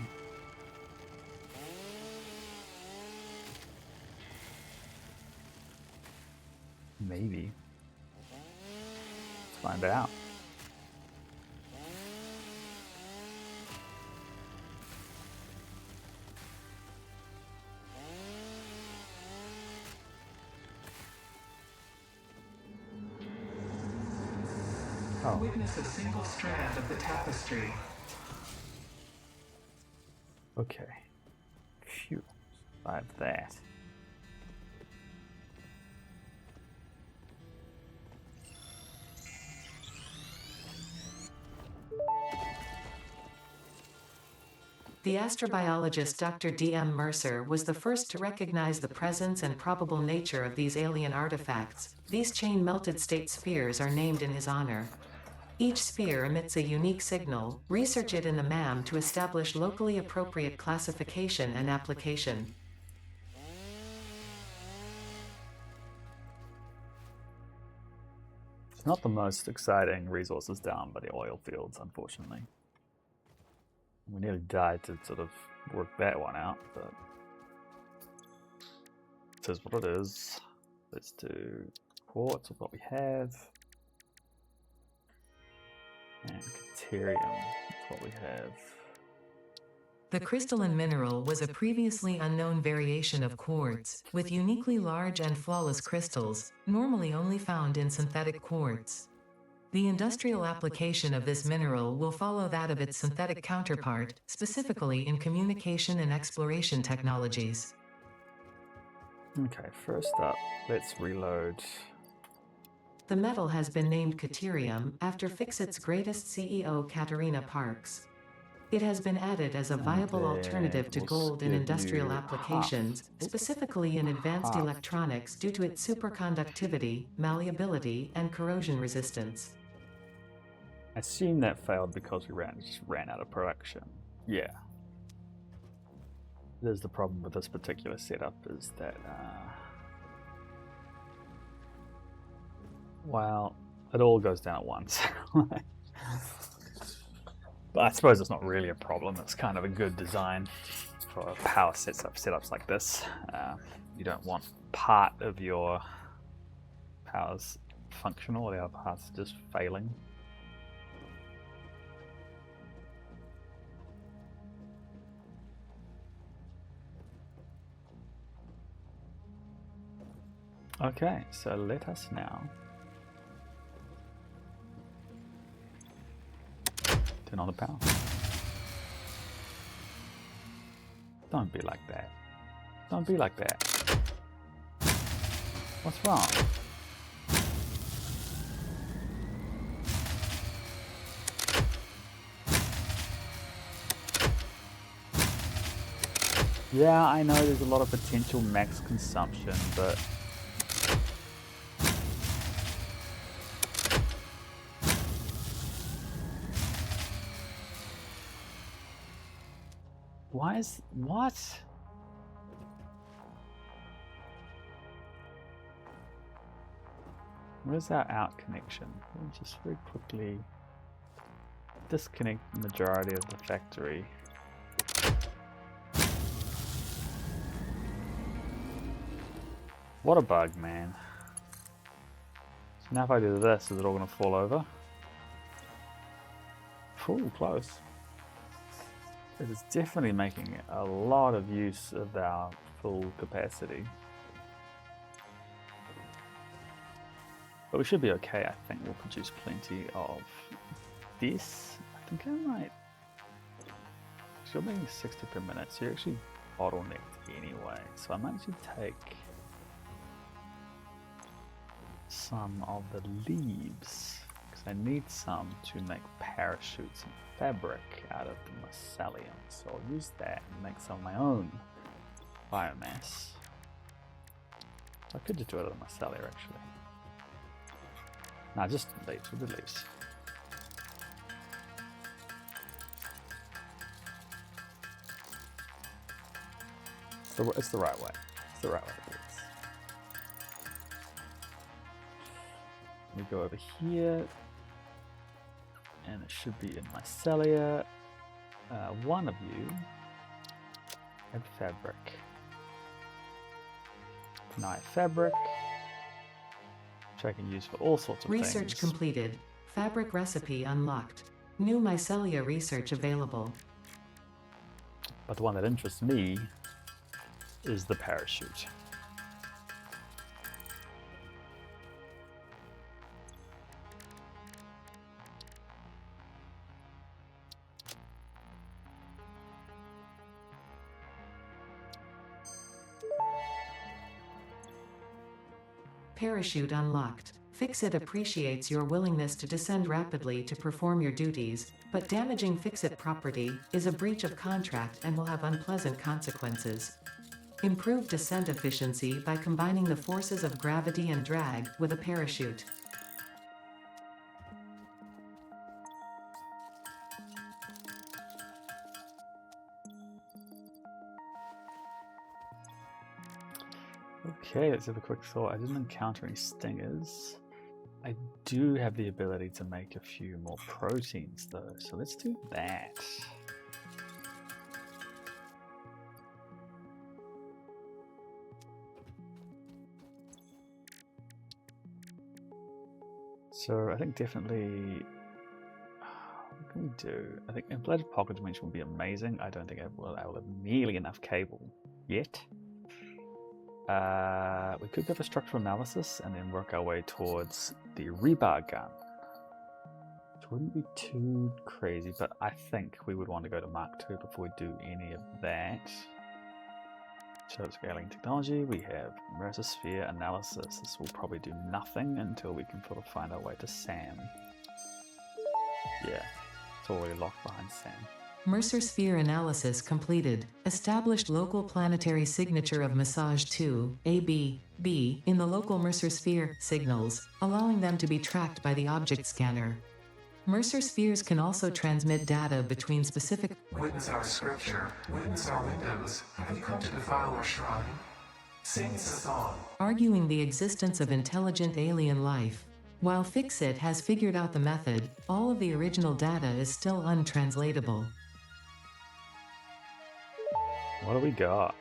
Maybe. Let's find out. Oh. Witness a single strand of the tapestry. Okay. Phew. Survived that. The astrobiologist Dr. D.M. Mercer was the first to recognize the presence and probable nature of these alien artifacts. These chain-melted state spheres are named in his honor. Each sphere emits a unique signal. Research it in the MAM to establish locally appropriate classification and application. It's not the most exciting resources down by the oil fields, unfortunately. We nearly died to sort of work that one out, but it is what it is. Let's do quartz with what we have. And Caterium, that's what we have. The crystalline mineral was a previously unknown variation of quartz, with uniquely large and flawless crystals, normally only found in synthetic quartz. The industrial application of this mineral will follow that of its synthetic counterpart, specifically in communication and exploration technologies. Okay, first up, let's reload. The metal has been named Caterium after Fixit's greatest CEO Katerina Parks. It has been added as a viable alternative to gold in industrial applications, specifically in advanced electronics due to its superconductivity, malleability, and corrosion resistance. I assume that failed because we just ran out of production. Yeah. There's the problem with this particular setup is that, well, it all goes down at once. But I suppose it's not really a problem. It's kind of a good design for power setups like this. You don't want part of your powers functional, the other part's just failing. Okay, so let us now turn on the power. Don't be like that. Don't be like that. What's wrong? Yeah, I know there's a lot of potential max consumption, but what? Where's our out connection? Let me just very quickly disconnect the majority of the factory. What a bug, man. So now if I do this, is it all going to fall over? Ooh, close. It is definitely making a lot of use of our full capacity. But we should be okay, I think. We'll produce plenty of this. I think I might... You're making 60 per minute, so you're actually bottlenecked anyway. So I might actually take some of the leaves, because I need some to make parachutes and fabric out of the mycelium. So I'll use that and make some of my own biomass. I could just do it out of mycelia actually. No, just leaves, with the leaves. So it's the right way. It's the right way to do this. We go over here, and it should be in mycelia. One of you have fabric. Now fabric, which I can use for all sorts of Research things. completed. Fabric recipe unlocked. New mycelia research available. But the one that interests me is the parachute. Parachute unlocked. Fixit appreciates your willingness to descend rapidly to perform your duties, but damaging Fixit property is a breach of contract and will have unpleasant consequences. Improve descent efficiency by combining the forces of gravity and drag with a parachute. Okay, let's have a quick thought. I didn't encounter any stingers. I do have the ability to make a few more proteins though, so let's do that. So I think definitely can we do? I think inflated pocket dimension would be amazing. I don't think I will have nearly enough cable yet. We could go for structural analysis and then work our way towards the rebar gun. Which wouldn't be too crazy, but I think we would want to go to Mark II before we do any of that. So scaling technology, we have immersive sphere analysis. This will probably do nothing until we can sort of find our way to Sam. Yeah, it's already locked behind Sam. Mercer sphere analysis completed. Established local planetary signature of massage 2, AB, in the local Mercer sphere signals, allowing them to be tracked by the object scanner. Mercer spheres can also transmit data between specific. Witness our scripture, witness our windows. Have you come to defile our shrine? Sing us a song. Arguing the existence of intelligent alien life. While Fixit has figured out the method, all of the original data is still untranslatable. What do we got?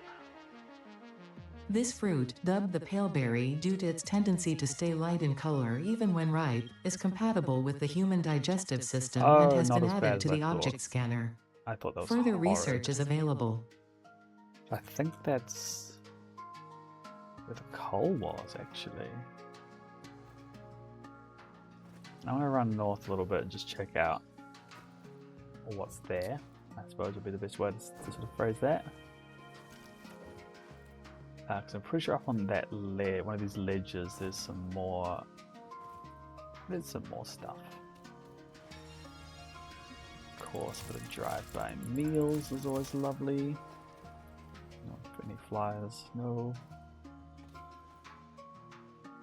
This fruit, dubbed the paleberry due to its tendency to stay light in color even when ripe, is compatible with the human digestive system and has been added to the object scanner. I thought that was Further horrid. research is available. I think that's where the coal was, actually. I want to run north a little bit and just check out what's there. I suppose would be the best way to sort of phrase that. Because I'm pretty sure up on that one of these ledges, there's some more stuff. Of course, for the drive-by meals is always lovely. Not put any flyers, no.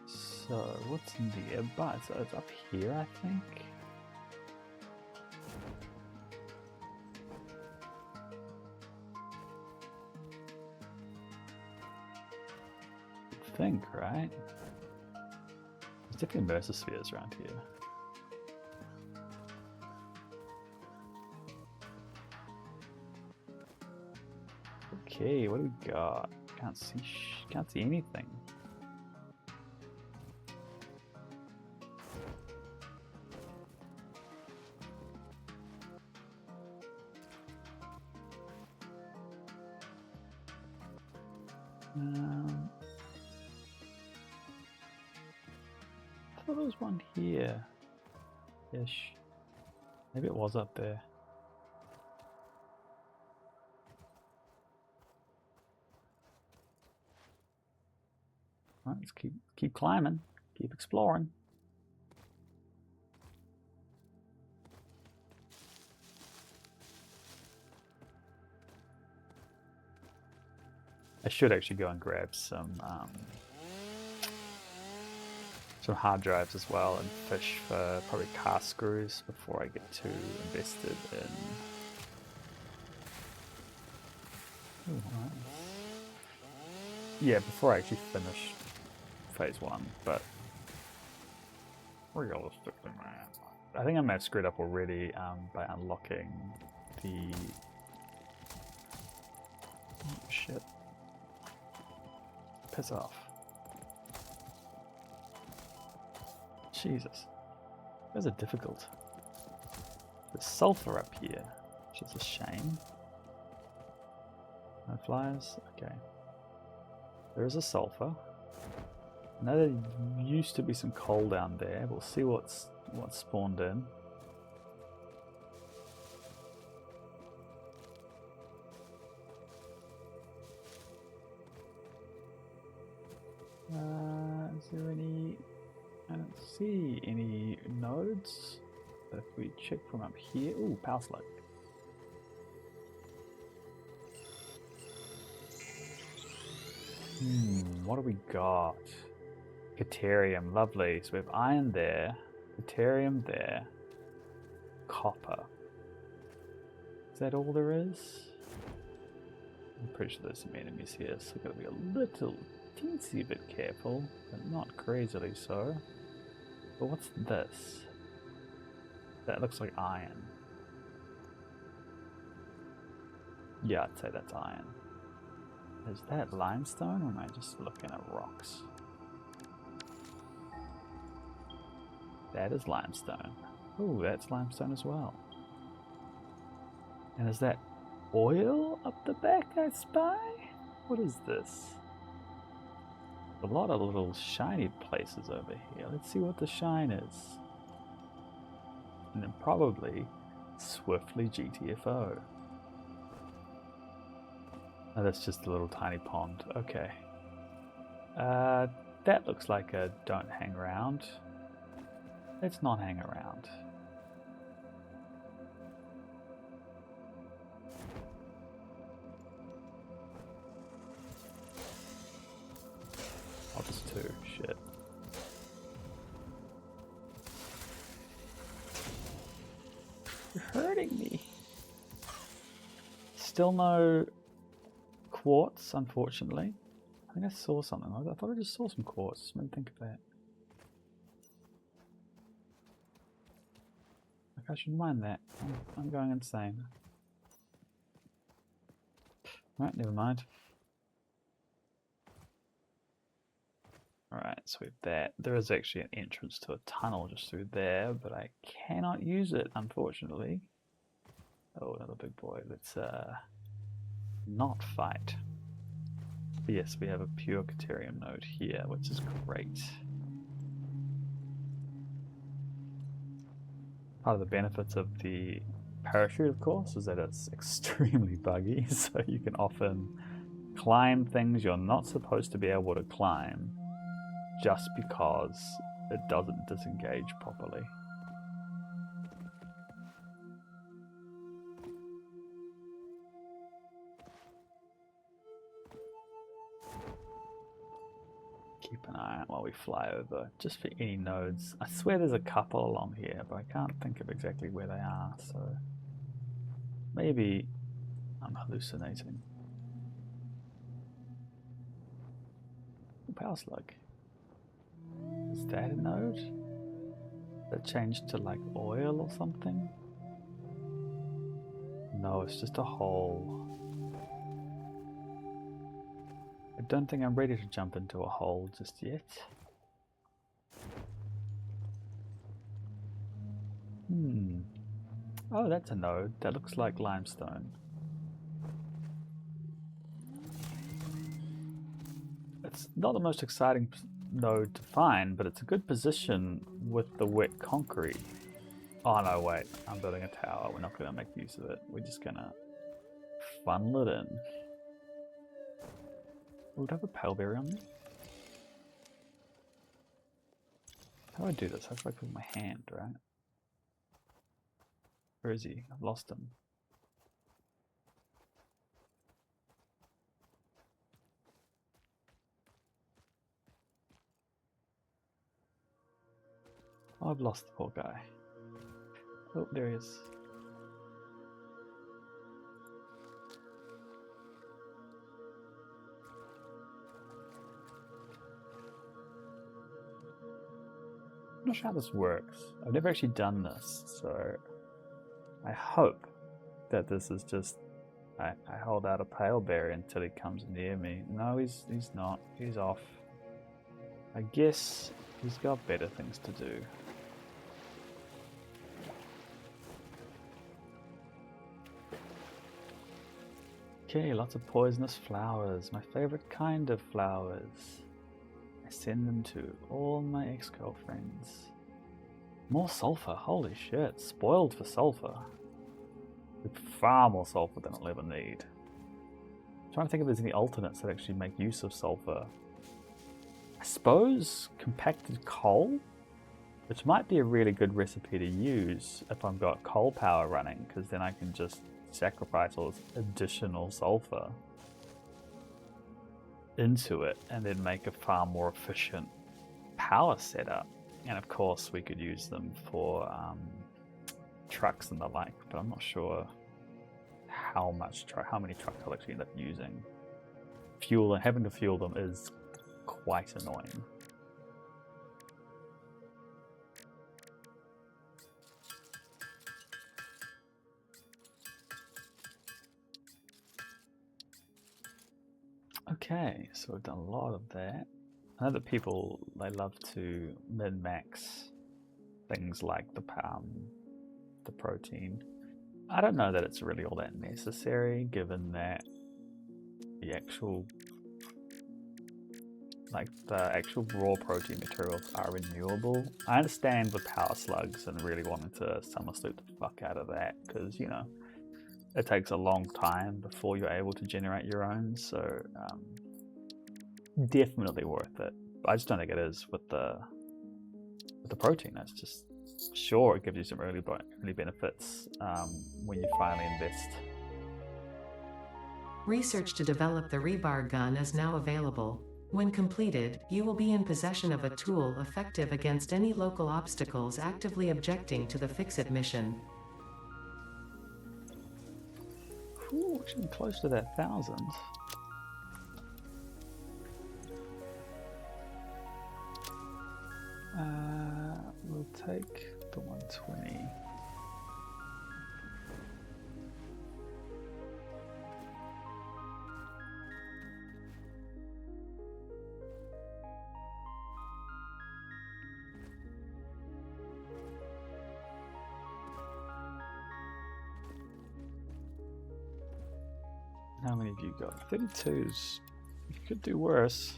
So what's nearby? So it's up here, I think. Right? There's definitely immersive spheres around here. Okay, what do we got? Can't see anything. I thought there was one here. Ish. Maybe it was up there. Alright, let's keep climbing, keep exploring. I should actually go and grab some hard drives as well and fish for probably car screws before I get too invested in. Ooh, right. Yeah, before I actually finish phase 1, but realistically, man, I think I may have screwed up already by unlocking the. Oh, shit. Piss off. Jesus. Those are difficult. There's sulfur up here, which is a shame. No flyers? Okay. There is a sulfur. I know there used to be some coal down there. We'll see what's spawned in. Is there any? I don't see any nodes. But if we check from up here, ooh, power slug. What do we got? Deuterium, lovely. So we have iron there, deuterium there, copper. Is that all there is? I'm pretty sure there's some enemies here, so we've got to be a little teensy bit careful, but not crazily so. But what's this? That looks like iron. Yeah, I'd say that's iron. Is that limestone, or am I just looking at rocks? That is limestone. Ooh, that's limestone as well. And is that oil up the back I spy? What is this? A lot of little shiny places over here. Let's see what the shine is. And then probably swiftly GTFO. Oh, that's just a little tiny pond. Okay. That looks like a don't hang around. Let's not hang around. Oh, just two. Shit. You're hurting me. Still no quartz, unfortunately. I think I saw something. I thought I just saw some quartz. Let me think of that. Like I should mind that. I'm going insane. Right, never mind. Alright, so with that, there is actually an entrance to a tunnel just through there, but I cannot use it, unfortunately. Oh, another big boy. Let's not fight. But yes, we have a pure Caterium node here, which is great. Part of the benefits of the parachute, of course, is that it's extremely buggy, so you can often climb things you're not supposed to be able to climb just because it doesn't disengage properly. Keep an eye out while we fly over, just for any nodes. I swear there's a couple along here, but I can't think of exactly where they are, so maybe I'm hallucinating. Power slug. Is that a node? That changed to like oil or something? No, it's just a hole. I don't think I'm ready to jump into a hole just yet. Oh, that's a node. That looks like limestone. It's not the most exciting node to find, but it's a good position with the wet concrete. Oh no, wait. I'm building a tower. We're not going to make use of it. We're just going to funnel it in. Would I have a paleberry on me? How do I do this? I have to like with my hand, right? Where is he? I've lost him. Oh, I've lost the poor guy. Oh, there he is. I'm not sure how this works. I've never actually done this, so I hope that this is just I hold out a paleberry until he comes near me. No, he's not. He's off. I guess he's got better things to do. Okay, lots of poisonous flowers. My favorite kind of flowers. I send them to all my ex-girlfriends. More sulfur, holy shit. Spoiled for sulfur. With far more sulfur than I'll ever need. I'm trying to think if there's any alternates that actually make use of sulfur. I suppose compacted coal, which might be a really good recipe to use if I've got coal power running, because then I can just sacrifice all this additional sulfur into it and then make a far more efficient power setup. And of course we could use them for trucks and the like, but I'm not sure how many trucks I'll actually end up using. Fuel and having to fuel them is quite annoying. Okay, so we've done a lot of that. I know that people, they love to min-max things like the protein. I don't know that it's really all that necessary, given that the actual raw protein materials are renewable. I understand with power slugs and really wanting to summer sleep the fuck out of that, because you know it takes a long time before you're able to generate your own. So definitely worth it. But I just don't think it is with the protein. That's just sure it gives you some early benefits when you finally invest. Research to develop the rebar gun is now available. When completed, you will be in possession of a tool effective against any local obstacles actively objecting to the Fix-It mission. Ooh, actually close to that 1,000. We'll take the 120. How many have you got? 32s. You could do worse.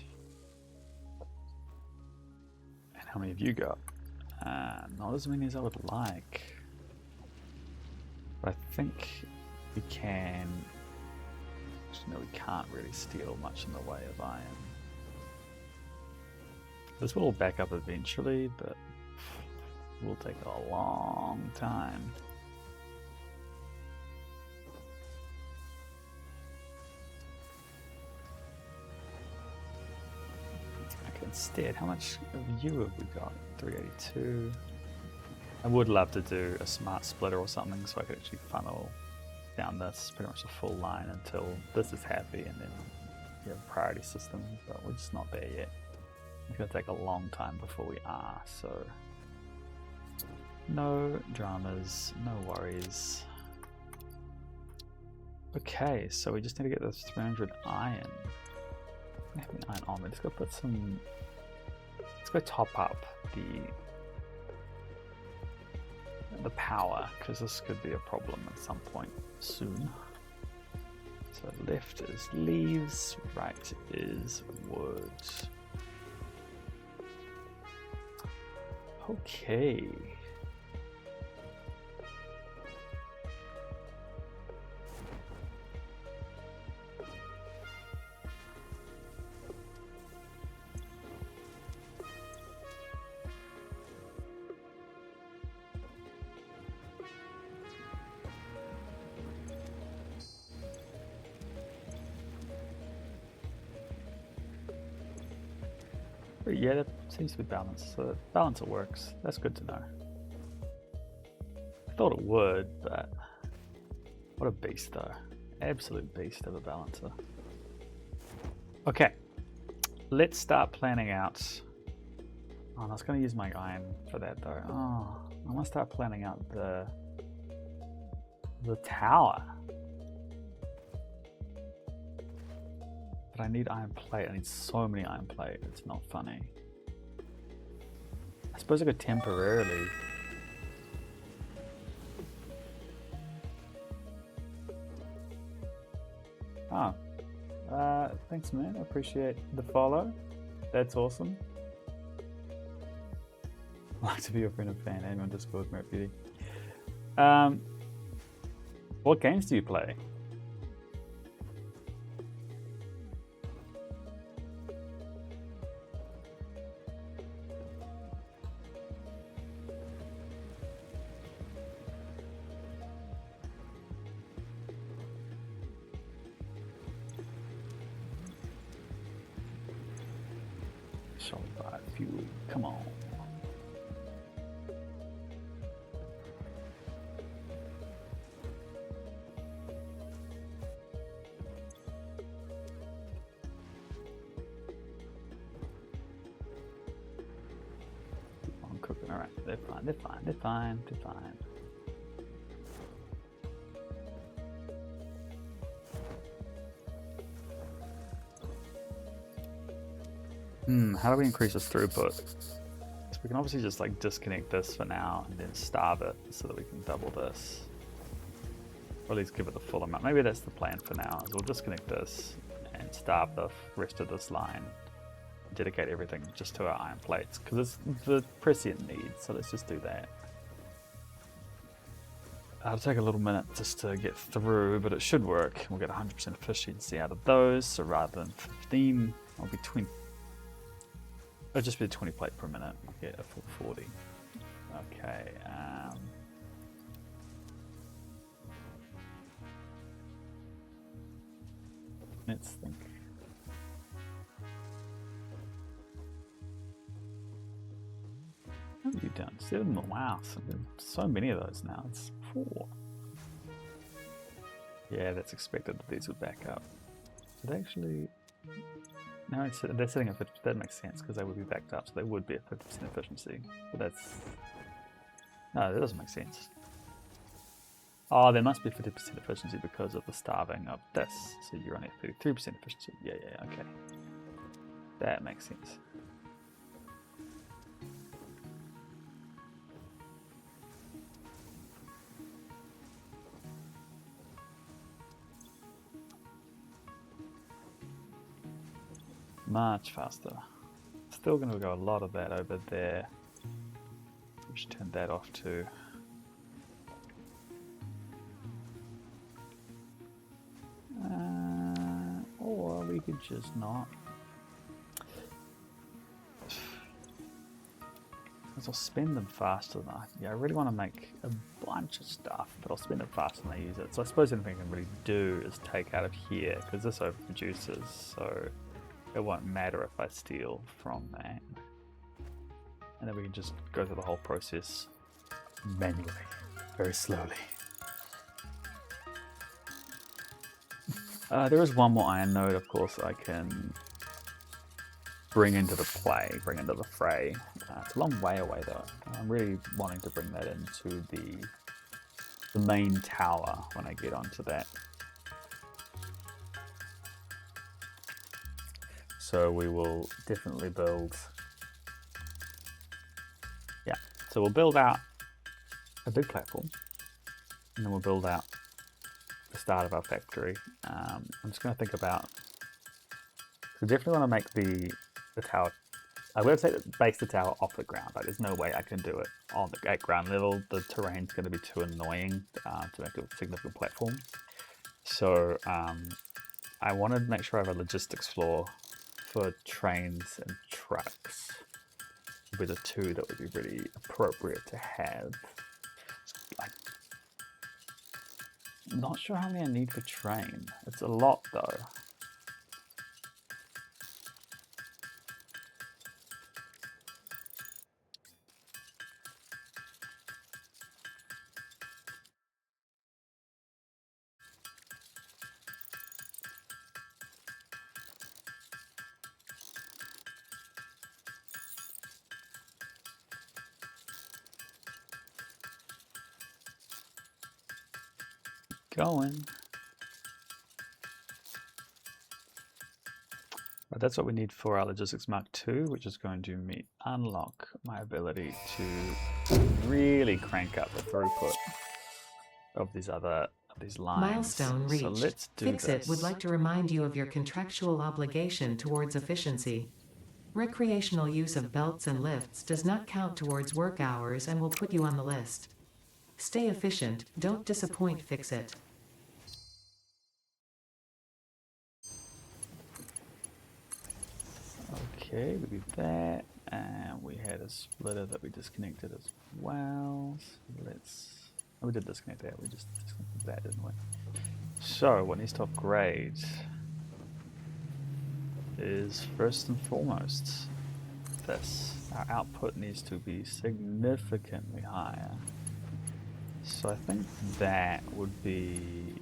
And how many have you got? Not as many as I would like. But I think we can... Actually, no, we can't really steal much in the way of iron. This will back up eventually, but it will take a long time. Instead, how much of you have we got? 382. I would love to do a smart splitter or something so I could actually funnel down this pretty much a full line until this is happy, and then you have a priority system, but we're just not there yet. It's going to take a long time before we are, so no dramas, no worries. Okay, so we just need to get this 300 iron. I have an iron armor. Let's go put some. Let's go top up the power, because this could be a problem at some point soon. So left is leaves, right is wood. Okay. Yeah, that seems to be balanced. So the balancer works. That's good to know. I thought it would, but what a beast though. Absolute beast of a balancer. Okay, let's start planning out. Oh, I was going to use my iron for that though. Oh, I want to start planning out the tower. I need iron plate. I need so many iron plate. It's not funny. I suppose I could temporarily. Oh. Thanks, man. I appreciate the follow. That's awesome. I'd like to be your friend and fan. Aim on Discord, Merit Beauty. What games do you play? Fuel. Come on. I'm cooking. All right, they're fine. They're fine. They're fine. They're fine. How do we increase this throughput? So we can obviously just like disconnect this for now and then starve it so that we can double this. Or at least give it the full amount. Maybe that's the plan for now, is we'll disconnect this and starve the rest of this line. Dedicate everything just to our iron plates, because it's the prescient need, so let's just do that. It'll take a little minute just to get through, but it should work. We'll get 100% efficiency out of those, so rather than 15, it'll be 20. It'll just be 20 plate per minute. We'll get a full 40. Okay. Let's think. What have you done? 7 more. Wow, so many of those now. It's 4. Yeah, that's expected that these would back up. Did they actually? No, they're setting up. That makes sense because they would be backed up, so they would be at 50% efficiency. But that's no, that doesn't make sense. Oh, there must be 50% efficiency because of the starving of this. So you're only at 33% efficiency. Yeah, okay. That makes sense. Much faster. Still going to go a lot of that over there. We should turn that off too. Or we could just not. Because I'll spend them faster than I really want to make a bunch of stuff, but I'll spend it faster than I use it. So I suppose anything I can really do is take out of here, because this overproduces, so it won't matter if I steal from that. And then we can just go through the whole process manually, very slowly. There is one more iron node, of course, I can bring into the fray. It's a long way away though. I'm really wanting to bring that into the main tower when I get onto that. So we will definitely build, so we'll build out a big platform, and then we'll build out the start of our factory. I'm just going to think about, we definitely want to make the tower, I'm going to base the tower off the ground. Like, there's no way I can do it at ground level. The terrain's going to be too annoying to make a significant platform. So I wanted to make sure I have a logistics floor for trains and trucks. Would be the two that would be really appropriate to have. I'm not sure how many I need for train. It's a lot though. Going. But that's what we need for our Logistics Mark II, which is going to unlock my ability to really crank up the throughput of these lines. Milestone reached. So let's do this. Fixit would like to remind you of your contractual obligation towards efficiency. Recreational use of belts and lifts does not count towards work hours and will put you on the list. Stay efficient, don't disappoint, Fixit. Okay, we did that, and we had a splitter that we disconnected as well. So we did disconnect that, we just disconnected that, didn't we? So, what needs to upgrade is first and foremost this. Our output needs to be significantly higher. So I think that would be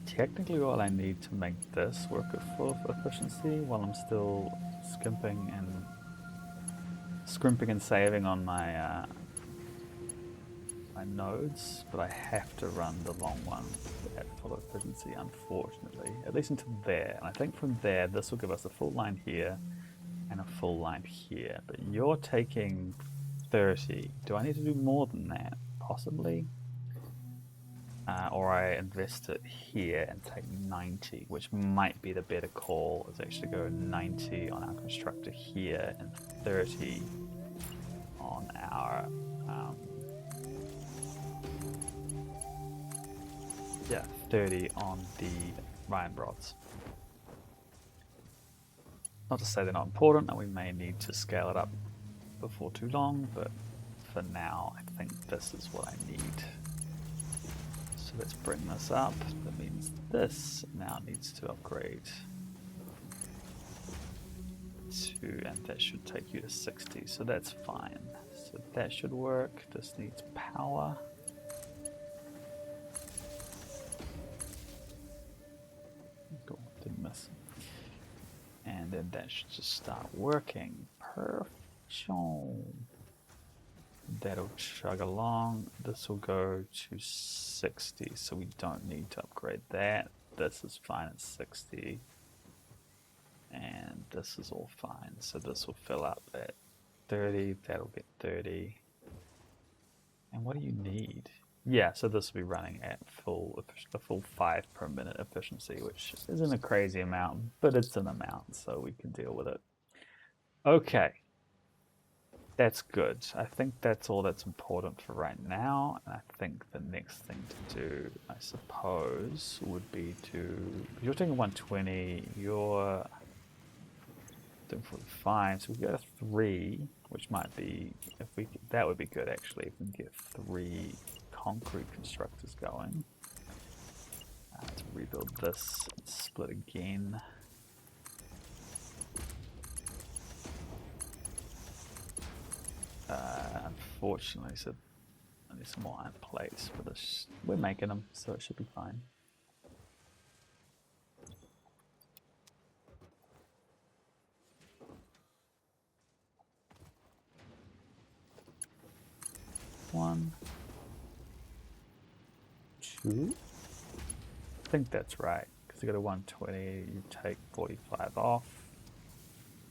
technically all I need to make this work at full efficiency, while I'm still scrimping and saving on my my nodes, but I have to run the long one at full efficiency, unfortunately, at least until there. And I think from there, this will give us a full line here and a full line here. But you're taking 30. Do I need to do more than that? Possibly. or I invest it here and take 90, which might be the better call, is actually go 90 on our constructor here and 30 on our yeah, 30 on the Ryan rods. Not to say they're not important, and we may need to scale it up before too long, but for now I think this is what I need. So let's bring this up. That means this now needs to upgrade to, and that should take you to 60, so that's fine. So that should work. This needs power. Cool, didn't miss. And then that should just start working. Perfect. That'll chug along. This will go to 60, so we don't need to upgrade that. This is fine at 60. And this is all fine. So this will fill up at 30. That'll get 30. And what do you need? Yeah, so this will be running at a full 5 per minute efficiency, which isn't a crazy amount, but it's an amount, so we can deal with it. Okay. That's good. I think that's all that's important for right now. And I think the next thing to do, I suppose, would be to... You're taking 120, you're doing 45, so we go to 3, which might be... that would be good, actually, if we can get 3 concrete constructors going. To rebuild this and split again. Unfortunately, so I need some more iron plates for this. We're making them, so it should be fine. One, two. I think that's right, because you go to 120, you take 45 off,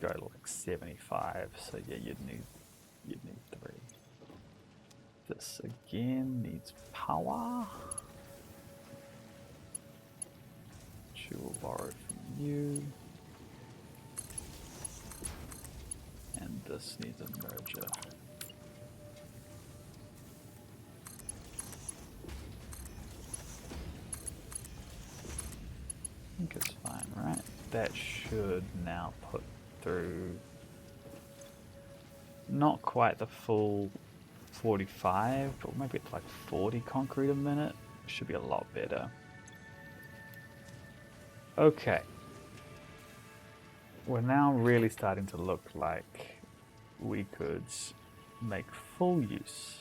go to like 75. So yeah, you'd need 3. This again needs power, which we will borrow from you. And this needs a merger. I think it's fine, right? That should now put through not quite the full 45, but maybe it's like 40 concrete a minute. It should be a lot better. Okay. We're now really starting to look like we could make full use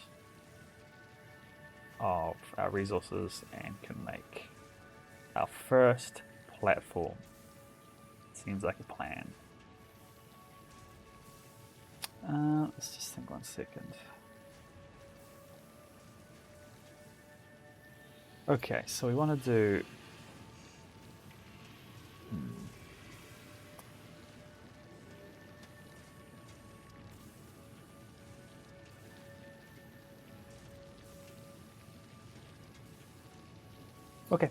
of our resources and can make our first platform. Seems like a plan. Let's just think 1 second. Okay, so we want to do... Okay.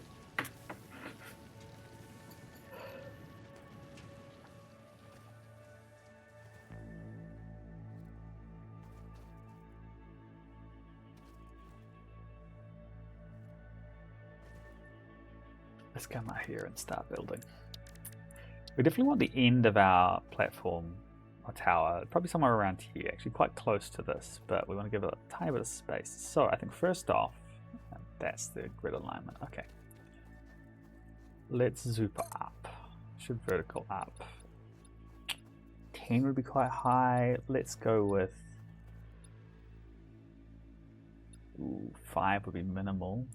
Let's come out here and start building. We definitely want the end of our platform or tower, probably somewhere around here, actually quite close to this, but we want to give it a tiny bit of space. So I think first off, that's the grid alignment. Okay. Let's zoop up. Should vertical up. 10 would be quite high. Let's go with 5 would be minimal.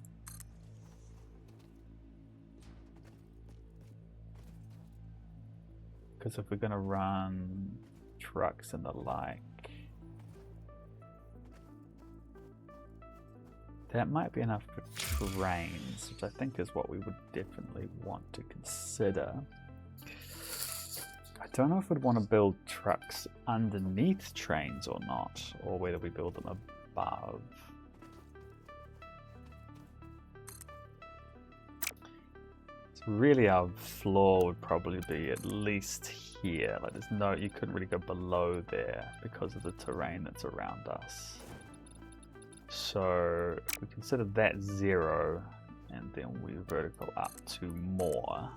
Because if we're going to run trucks and the like, that might be enough for trains, which I think is what we would definitely want to consider. I don't know if we'd want to build trucks underneath trains or not, or whether we build them above. So really our floor would probably be at least here. Like there's no, you couldn't really go below there because of the terrain that's around us. So if we consider that 0 and then we vertical up to more.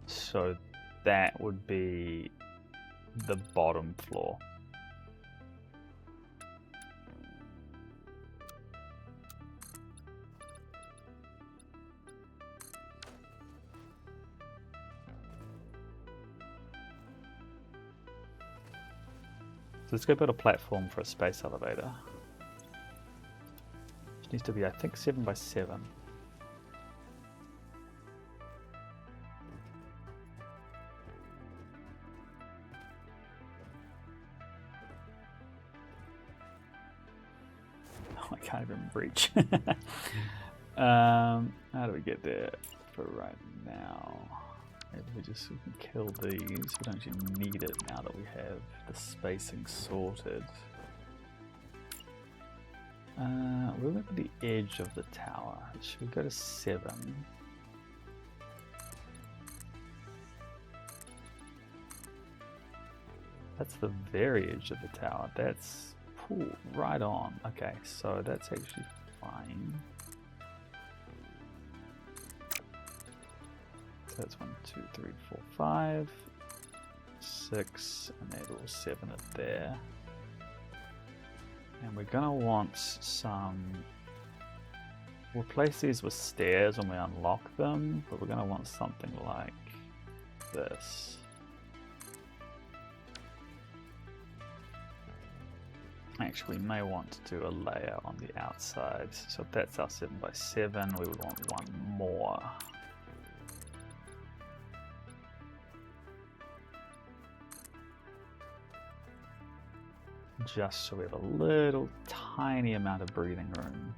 So that would be the bottom floor. So let's go build a platform for a space elevator. It needs to be, I think, 7 by 7. Oh, I can't even reach. How do we get there for right now? Maybe we just can kill these. We don't actually need it now that we have the spacing sorted. We'll look at the edge of the tower. Should we go to 7? That's the very edge of the tower. That's right on. Okay, so that's actually fine. So that's 1, 2, 3, 4, 5, 6, and they're all 7 at there. And we're gonna want some. We'll place these with stairs when we unlock them, but we're gonna want something like this. Actually, we may want to do a layer on the outside. So if that's our 7 by 7, we would want one more. Just so we have a little tiny amount of breathing room.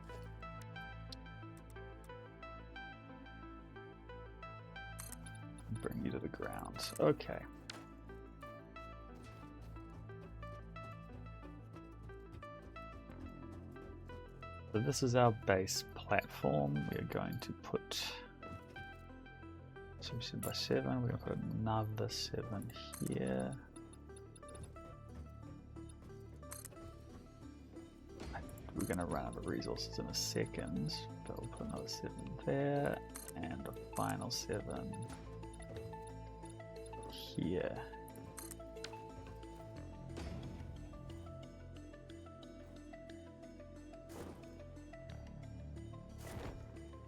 Bring you to the ground. Okay. So this is our base platform. We are going to put 7 by 7. We're going to put another 7 here. We're going to run out of resources in a second, but we'll put another 7 there, and a final 7 here.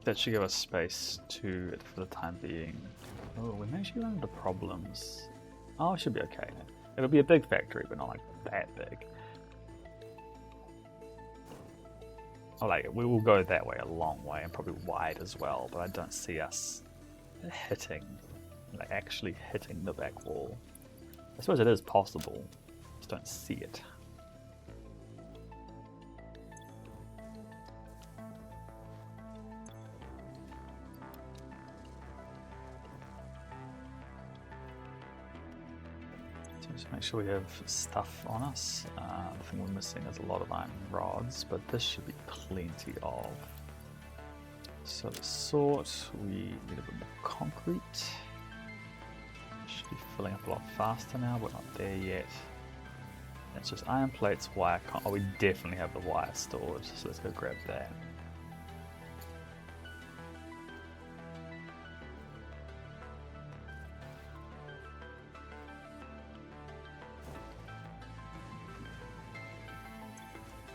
That should give us space to, for the time being. Oh, we may actually run into problems. Oh, it should be okay. It'll be a big factory, but not like that big. Oh, like, we will go that way a long way and probably wide as well, but I don't see us hitting, like actually hitting the back wall. I suppose it is possible, just don't see it. Just make sure we have stuff on us. The thing we're missing is a lot of iron rods, but this should be plenty of. So to sort, we need a bit more concrete. Should be filling up a lot faster now, we're not there yet. It's just iron plates, wire. Oh, we definitely have the wire stored, so let's go grab that.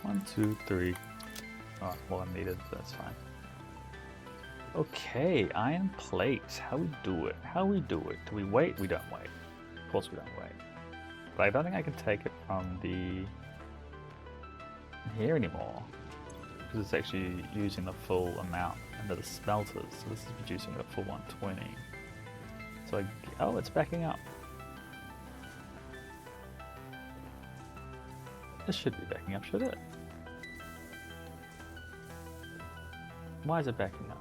One, two, three. Oh, well, I needed, that's fine. Okay, iron plates. How we do it? How we do it? Do we wait? We don't wait. Of course we don't wait. But I don't think I can take it from the here anymore, because it's actually using the full amount into the smelters. So this is producing a full 120. So oh, it's backing up. This should be backing up, should it? Why is it backing up?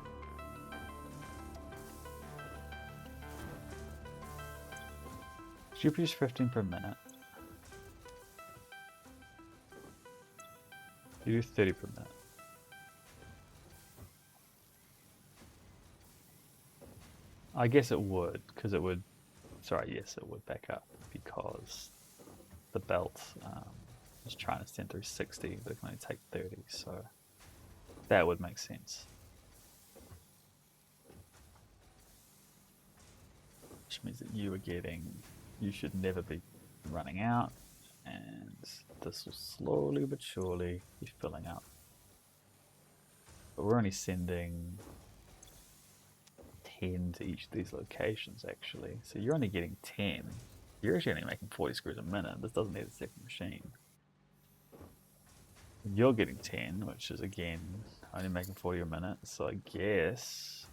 You produce 15 per minute. You do 30 per minute. I guess it would, because it would, sorry, yes, it would back up, because the belt is trying to send through 60, but it can only take 30, so that would make sense. Which means that you should never be running out, and this will slowly but surely be filling up. But we're only sending 10 to each of these locations actually, so you're only getting 10. You're actually only making 40 screws a minute. This doesn't need a second machine. You're getting 10, which is again only making 40 a minute, so I guess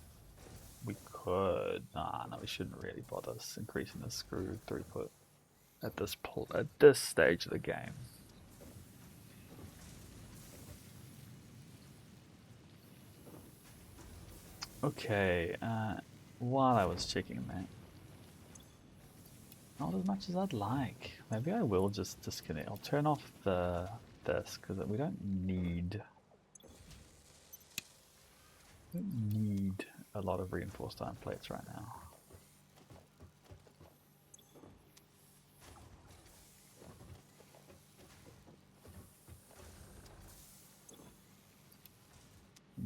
we could. No, we shouldn't really bother increasing the screw throughput at this stage of the game. Okay, while I was checking that, not as much as I'd like. Maybe I will just disconnect. I'll turn off this because we don't need a lot of reinforced iron plates right now.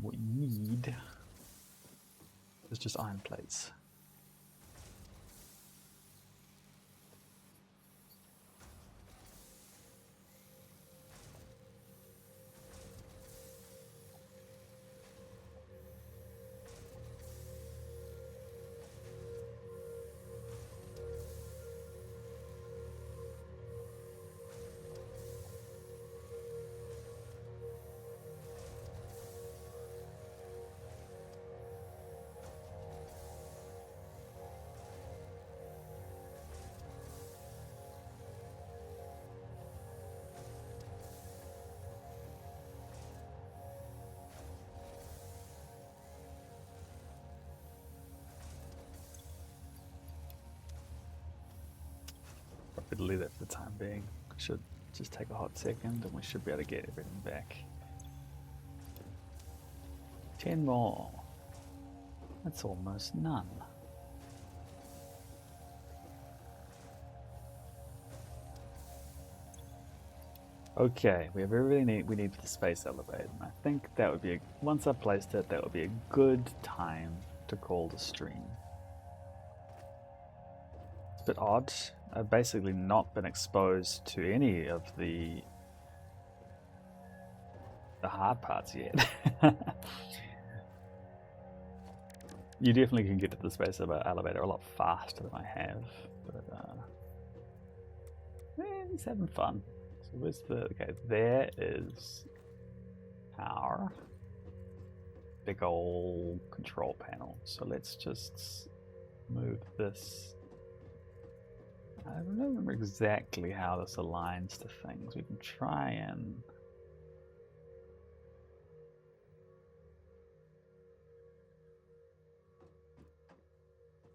What we need is just iron plates. Probably leave that for the time being. Should just take a hot second and we should be able to get everything back. 10 more. That's almost none. Okay, we have everything we need for the space elevator, and I think that would be once I've placed it, that would be a good time to call the stream. It's a bit odd. I've basically not been exposed to any of the hard parts yet. You definitely can get to the space elevator a lot faster than I have, but he's having fun. So where's okay, there is our big old control panel. So let's just move this. I don't remember exactly how this aligns to things. We can try and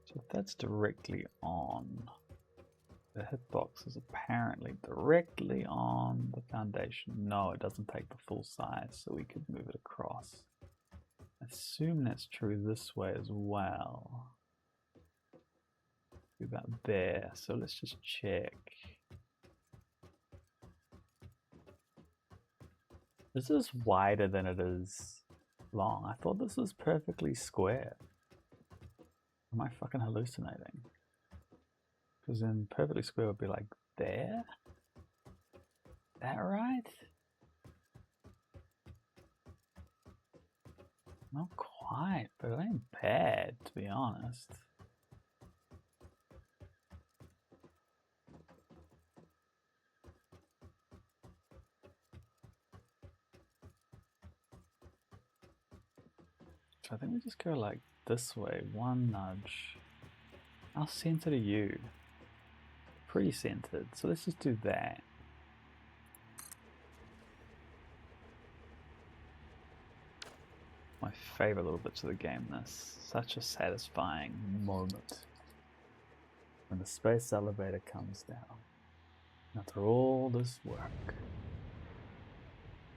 so if that's directly on, the hitbox is apparently directly on the foundation. No, it doesn't take the full size, so we could move it across. I assume that's true this way as well. About there, so let's just check. This is wider than it is long. I thought this was perfectly square. Am I fucking hallucinating? Because then perfectly square would be like there? That right? Not quite, but it ain't bad, to be honest. So I think we just go like this way, one nudge. How centered are you? Pretty centered, so let's just do that. My favorite little bits of the game, this. Such a satisfying moment when the space elevator comes down. After all this work.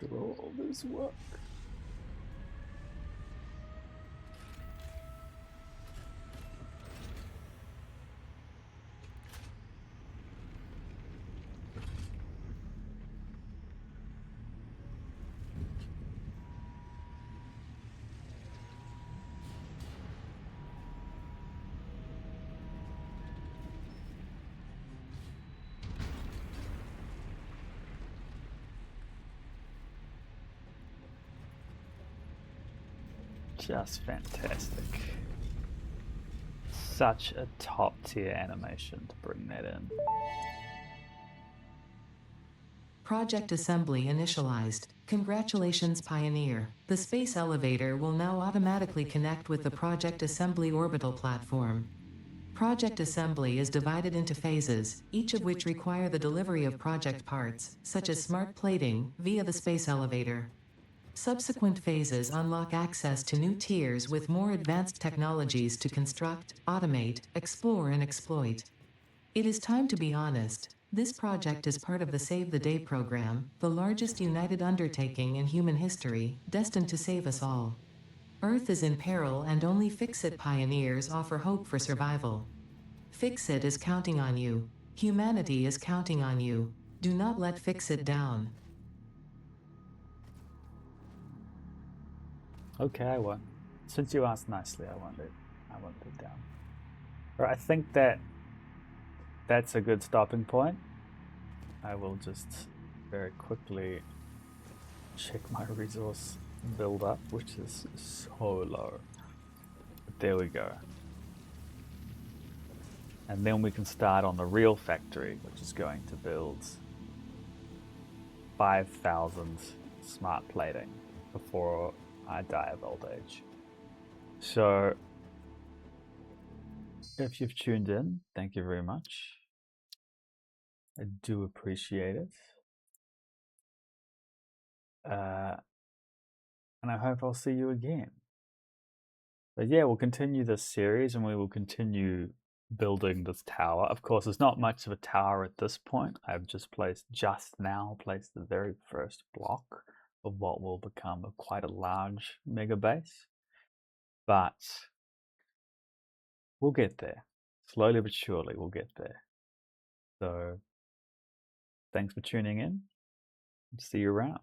After all this work. Just fantastic. Such a top tier animation to bring that in. Project assembly initialized. Congratulations, Pioneer. The space elevator will now automatically connect with the Project Assembly orbital platform. Project assembly is divided into phases, each of which require the delivery of project parts, such as smart plating, via the space elevator. Subsequent phases unlock access to new tiers with more advanced technologies to construct, automate, explore, and exploit. It is time to be honest. This project is part of the Save the Day program, the largest united undertaking in human history, destined to save us all. Earth is in peril and only Fix-It pioneers offer hope for survival. Fix-It is counting on you. Humanity is counting on you. Do not let Fix-It down. Okay, I won't. Since you asked nicely, I won't let it down. Right, I think that's a good stopping point. I will just very quickly check my resource build up, which is so low. But there we go. And then we can start on the real factory, which is going to build 5,000 smart plating before I die of old age. So if you've tuned in, thank you very much. I do appreciate it. And I hope I'll see you again. But yeah, we'll continue this series and we will continue building this tower. Of course, it's not much of a tower at this point. I've just now placed the very first block of what will become quite a large mega base. But we'll get there. Slowly but surely, we'll get there. So thanks for tuning in. See you around.